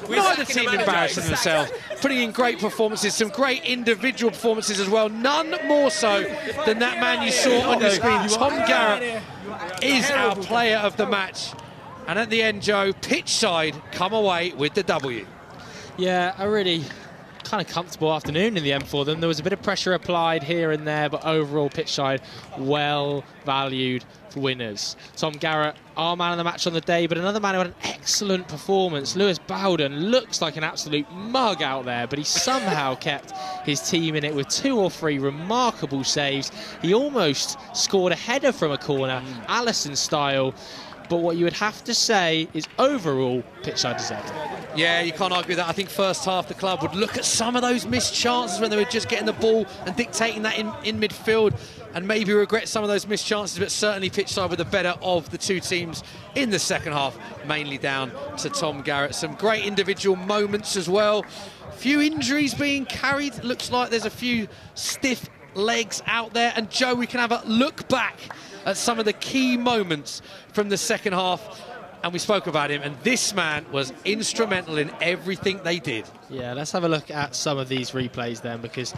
neither team embarrassing themselves, putting in great performances, some great individual performances as well. None more so than that man you saw on the screen. Tom Garratt is our player of the match. And at the end, Joe, Pitchside come away with the W. Yeah, a really kind of comfortable afternoon in the end for them. There was a bit of pressure applied here and there, but overall Pitchside well valued winners. Tom Garratt, our man of the match on the day, but another man who had an excellent performance. Lewis Bowden looks like an absolute mug out there, but he somehow kept his team in it with 2 or 3 remarkable saves. He almost scored a header from a corner, Allison style. But what you would have to say is overall, Pitchside deserved it. Yeah, you can't argue that. I think first half the club would look at some of those missed chances when they were just getting the ball and dictating that in midfield, and maybe regret some of those missed chances, but certainly Pitchside were the better of the two teams in the second half, mainly down to Tom Garratt. Some great individual moments as well. Few injuries being carried. Looks like there's a few stiff legs out there. And Joe, we can have a look back at some of the key moments from the second half, and we spoke about him, and this man was instrumental in everything they did. Yeah, let's have a look at some of these replays then, because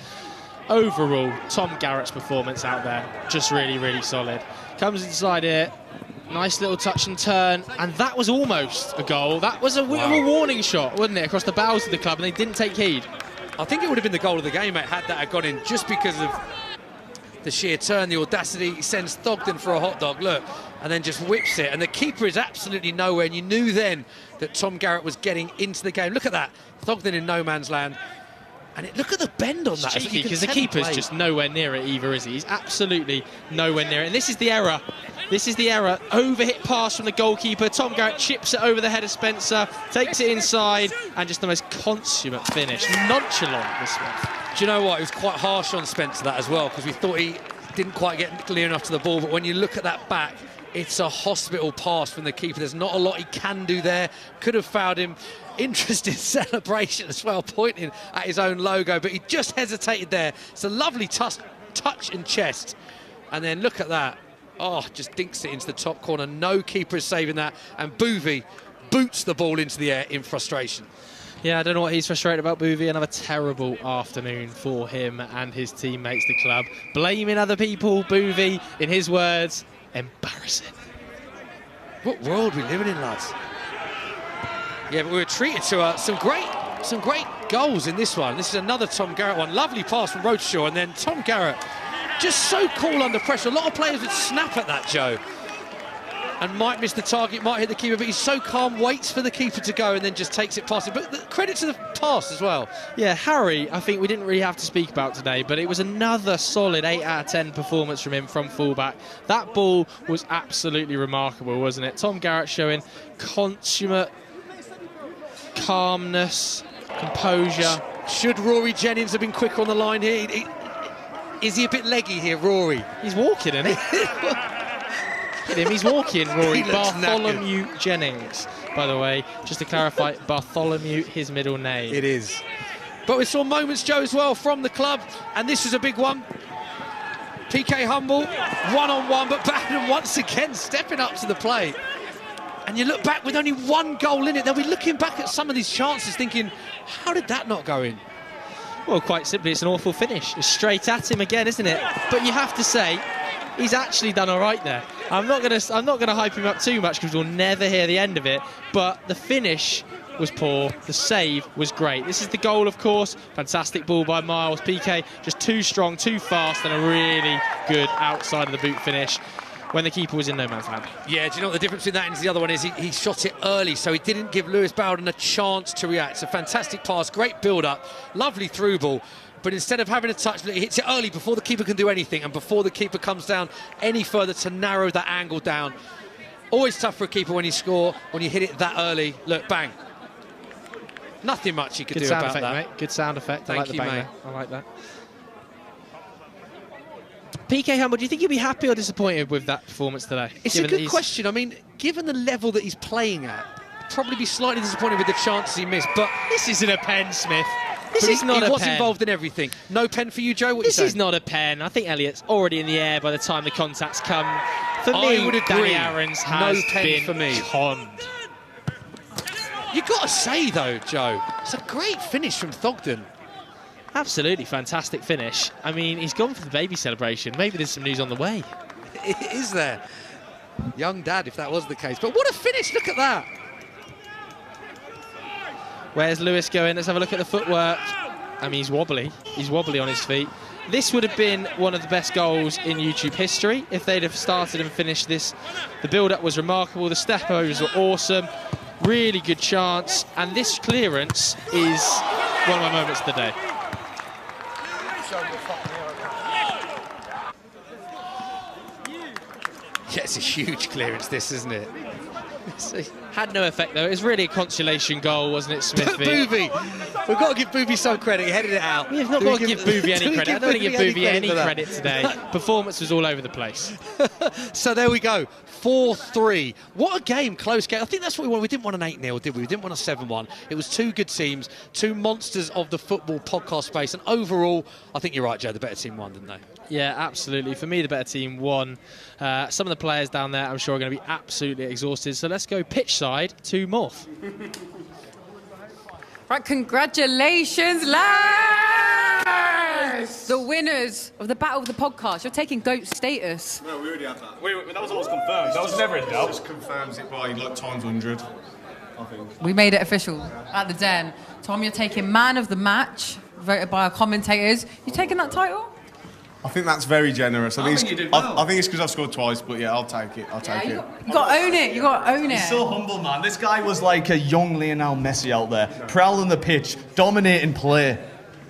overall Tom Garratt's performance out there just really, really solid. Comes inside here, nice little touch and turn, and that was almost a goal. That was a warning shot, wasn't it, across the bows of the club, and they didn't take heed. I think it would have been the goal of the game, mate, had that had gone in, just because of the sheer turn, the audacity. He sends Thogden for a hot dog, look, and then just whips it. And the keeper is absolutely nowhere, and you knew then that Tom Garratt was getting into the game. Look at that, Thogden in no man's land. And look at the bend on that. It's cheeky, because the keeper's just nowhere near it either, is he? He's absolutely nowhere near it. And this is the error. This is the error. Overhit pass from the goalkeeper. Tom Garratt chips it over the head of Spencer, takes it inside, and just the most consummate finish. Nonchalant, this one. Do you know what? It was quite harsh on Spencer, that as well, because we thought he didn't quite get clear enough to the ball. But when you look at that back, it's a hospital pass from the keeper. There's not a lot he can do there. Could have fouled him. Interesting celebration as well, pointing at his own logo, but he just hesitated there. It's a lovely touch and chest. And then look at that. Oh, just dinks it into the top corner. No keeper is saving that. And Boovy boots the ball into the air in frustration. Yeah, I don't know what he's frustrated about, Boovy. Another terrible afternoon for him and his teammates, the club. Blaming other people, Boovy, in his words, embarrassing. What world we living in, lads? Yeah, but we were treated to some great goals in this one. This is another Tom Garratt one. Lovely pass from Roadshaw, and then Tom Garratt just so cool under pressure. A lot of players would snap at that, Joe, and might miss the target, might hit the keeper, but he's so calm, waits for the keeper to go and then just takes it past him. But credit to the pass as well. Yeah, Harry, I think we didn't really have to speak about today, but it was another solid 8 out of 10 performance from him from fullback. That ball was absolutely remarkable, wasn't it? Tom Garratt showing consummate calmness, composure. Should Rory Jennings have been quicker on the line here? Is he a bit leggy here, Rory? He's walking, isn't he? Look at him, he's walking, Rory. Bartholomew Jennings, by the way. Just to clarify, Bartholomew, his middle name. It is. But we saw moments, Joe, as well from the club, and this was a big one. PK Humble, one-on-one, but Bowden once again stepping up to the plate. And you look back with only one goal in it, they'll be looking back at some of these chances thinking, how did that not go in? Well, quite simply, it's an awful finish. It's straight at him again, isn't it? But you have to say, he's actually done all right there. I'm not gonna hype him up too much because we'll never hear the end of it. But the finish was poor. The save was great. This is the goal, of course. Fantastic ball by Miles. PK just too strong, too fast, and a really good outside of the boot finish when the keeper was in no man's land. Yeah, do you know what the difference between that and the other one is? He shot it early, so he didn't give Lewis Bowden a chance to react. It's a fantastic pass, great build-up, lovely through ball. But instead of having a touch, he hits it early before the keeper can do anything and before the keeper comes down any further to narrow that angle down. Always tough for a keeper when you score, when you hit it that early. Look, bang. Nothing much he could do about that. Mate. Good sound effect. Thank you, mate. I like that. PK Humble, do you think you'll be happy or disappointed with that performance today? It's a good question. I mean, given the level that he's playing at, probably be slightly disappointed with the chances he missed. But this isn't a pen, Smith. This is not a pen. He was involved in everything. No pen for you, Joe? What this is not a pen. I think Elliott's already in the air by the time the contacts come. For me, I would agree. Danny Aarons has been for me. conned. You've got to say, though, Joe, it's a great finish from Thogden. Absolutely fantastic finish. I mean, he's gone for the baby celebration. Maybe there's some news on the way. It is there. Young dad, if that was the case. But what a finish. Look at that. Where's Lewis going? Let's have a look at the footwork. I mean, he's wobbly. He's wobbly on his feet. This would have been one of the best goals in YouTube history if they'd have started and finished this. The build-up was remarkable. The step-overs were awesome. Really good chance. And this clearance is one of my moments of the day. Yeah, it's a huge clearance, this, isn't it? Had no effect, though. It was really a consolation goal, wasn't it, Smithy? Booby! We've got to give Booby some credit. He headed it out. We've not got to give Booby any credit. I don't want to give Booby any credit today. Performance was all over the place. So there we go. 4-3. What a game, close game. I think that's what we wanted. We didn't want an 8-0, did we? We didn't want a 7-1. It was two good teams, two monsters of the football podcast space. And overall, I think you're right, Joe, the better team won, didn't they? Yeah, absolutely. For me, the better team won. Some of the players down there, I'm sure, are going to be absolutely exhausted. So let's go pitchside to Morph. Right, congratulations, lads! The winners of the Battle of the Podcast. You're taking GOAT status. No, we already had that. That was always confirmed. That was never in doubt. Just confirms it by like times 100, I think. We made it official at the Den. Tom, you're taking Man of the Match, voted by our commentators. You taking that title? I think that's very generous. I think you did well. I think it's because I've scored twice, but yeah, I'll take it. I'll take it. You got to own it. You got to own it. He's so humble, man. This guy was like a young Lionel Messi out there, prowling the pitch, dominating play.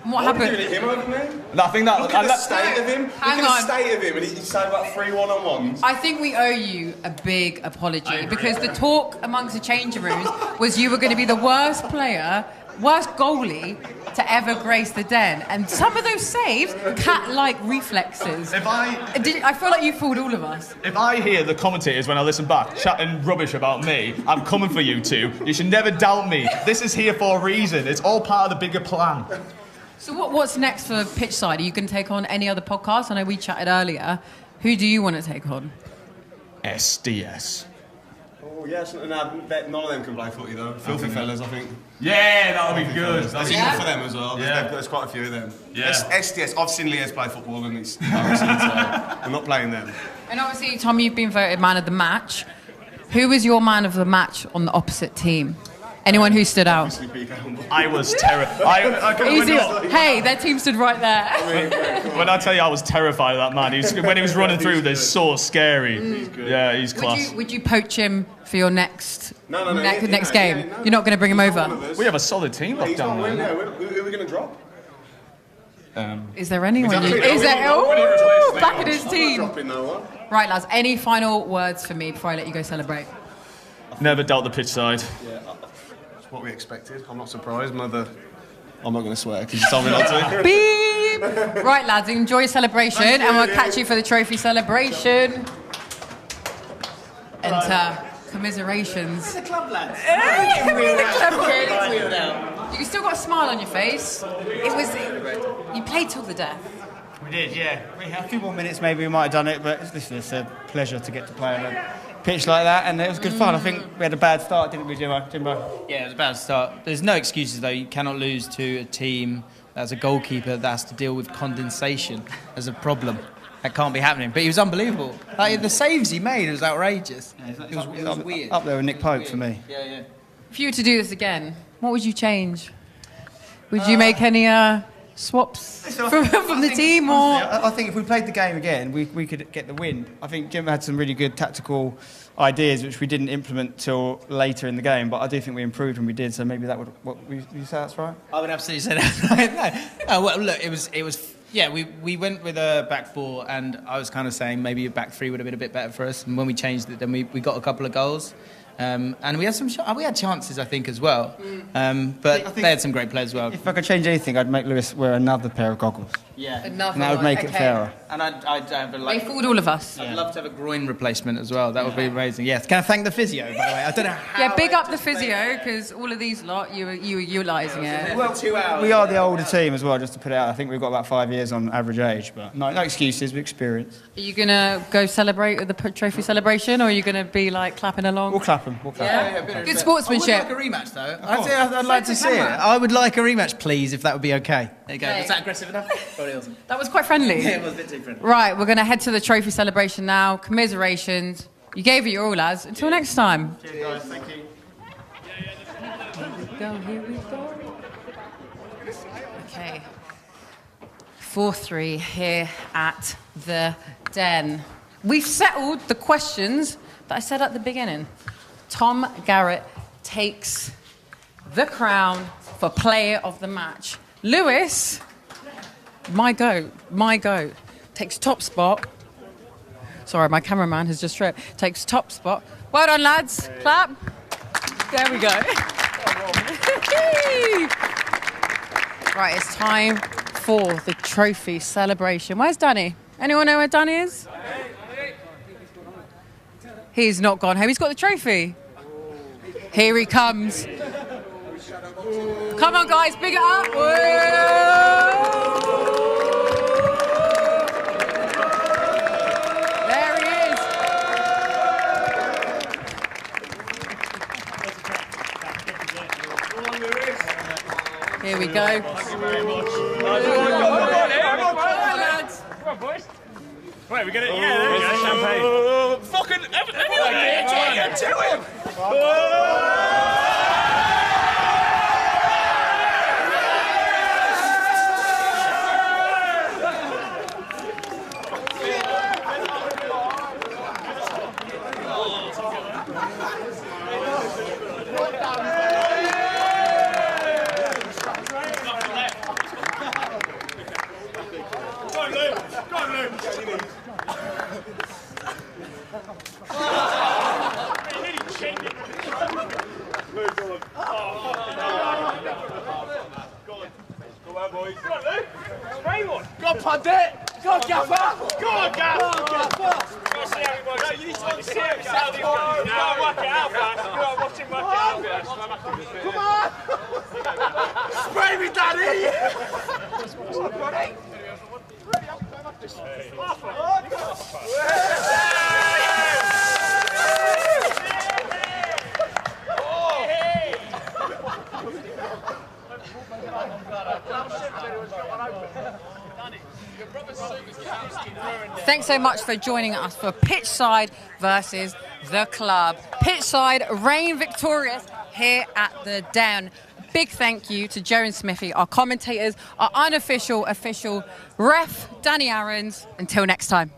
And what happened? Him over me? I think that. Look at the state of him. Hang Look at on. the state of him, and he's saying about 3 one-on-ones. I think we owe you a big apology because the talk amongst the changing rooms was you were going to be the worst player, worst goalie to ever grace the Den. And some of those saves, cat-like reflexes. I feel like you fooled all of us. If I hear the commentators when I listen back chatting rubbish about me, I'm coming for you two. You should never doubt me. This is here for a reason. It's all part of the bigger plan. So what's next for Pitchside? Are you going to take on any other podcasts? I know we chatted earlier. Who do you want to take on? SDS. Oh, yes, none of them can play footy, though. Filthy fellas, I think. Yeah, that'll be good. That's enough for them as well. Yeah. There's quite a few of them. Yeah. SDS, I've seen Leas play football, and it's embarrassing, so I'm not playing them. And obviously, Tom, you've been voted man of the match. Who was your man of the match on the opposite team? Anyone who stood out? I was terrified. Hey, their team stood right there. When I tell you I was terrified of that man, when he was running through, they're so scary. He's good. Yeah, he's class. Would you poach him for your next next game? You're not going to bring him over? We have a solid team locked down there. Who are we going to drop? Is there anyone? Back at his team. Right, lads, any final words for me before I let you go celebrate? Never doubt the pitch side. Yeah, that's what we expected. I'm not surprised. I'm not going to swear because you told me not to. Beep! Right, lads, enjoy your celebration, and we'll catch you for the trophy celebration. Enter commiserations. The club, lads. You still got a smile on your face. You played till the death. We did, yeah. We had a few more minutes, maybe we might have done it, but listen, it's a pleasure to get to play on a pitch like that, and it was good fun. I think we had a bad start, didn't we, Jimbo? Yeah, it was a bad start. There's no excuses, though. You cannot lose to a team that's a goalkeeper that has to deal with condensation as a problem. that can't be happening. But he was unbelievable. Like, the saves he made, it was outrageous. It was weird. Up there with Nick Pope for me. Yeah. If you were to do this again, what would you change? Would you make any swaps from the team? Or I think if we played the game again, we could get the win. I think Jim had some really good tactical ideas which we didn't implement till later in the game, but I do think we improved when we did. So maybe that would. What you say that's right? I would absolutely say that. No, well, look, it was. Yeah, we went with a back four, and I was kind of saying maybe a back three would have been a bit better for us. And when we changed it, then we got a couple of goals. And we had we had chances, I think, as well. But they had some great players as well. If I could change anything, I'd make Lewis wear another pair of goggles. Yeah, And that would make it fairer. And I'd have they fooled all of us. I'd love to have a groin replacement as well. That would be amazing. Yes. Can I thank the physio, by the way? I don't know how. Yeah, big up the physio, because all of these lot, you were utilising it. Well, 2 hours. We are the older team as well, just to put it out. I think we've got about 5 years on average age, but no excuses, experience. Are you going to go celebrate with the trophy celebration, or are you going to be like clapping along? We'll clap them. Good sportsmanship. I would like a rematch, though. I'd like to see it. I would like a rematch, please, if that would be okay. There you go. Okay. Was that aggressive enough? Probably wasn't. That was quite friendly. Yeah, it was a bit too friendly. Right, we're going to head to the trophy celebration now. Commiserations. You gave it your all, lads. Until next time. Cheers, guys. Thank you. Here we go. Okay. 4-3 here at the Den. We've settled the questions that I said at the beginning. Tom Garratt takes the crown for player of the match. Lewis, my goat, takes top spot. Sorry, my cameraman has just tripped. Takes top spot. Well done, lads. Clap. There we go. Right, it's time for the trophy celebration. Where's Danny? Anyone know where Danny is? He's not gone home. He's got the trophy. Here he comes. Come on, guys, big it up. There he is. Here we go. Come on, boys. Right, we're gonna. Yeah, there we go. Champagne. Fucking. Get to him. Go on, Pundit! Go on, Gaffer! Go on, Gaffer! Go see how he works. No, you need to see how he works. Now work it out, man. Go on, watch him work it out. Come on! Spray me, Daddy! Ready? Thanks so much for joining us for Pitchside versus the Club. Pitchside reign victorious here at the Den. Big thank you to Joe and Smithy, our commentators, our unofficial, official ref, Danny Aarons. Until next time.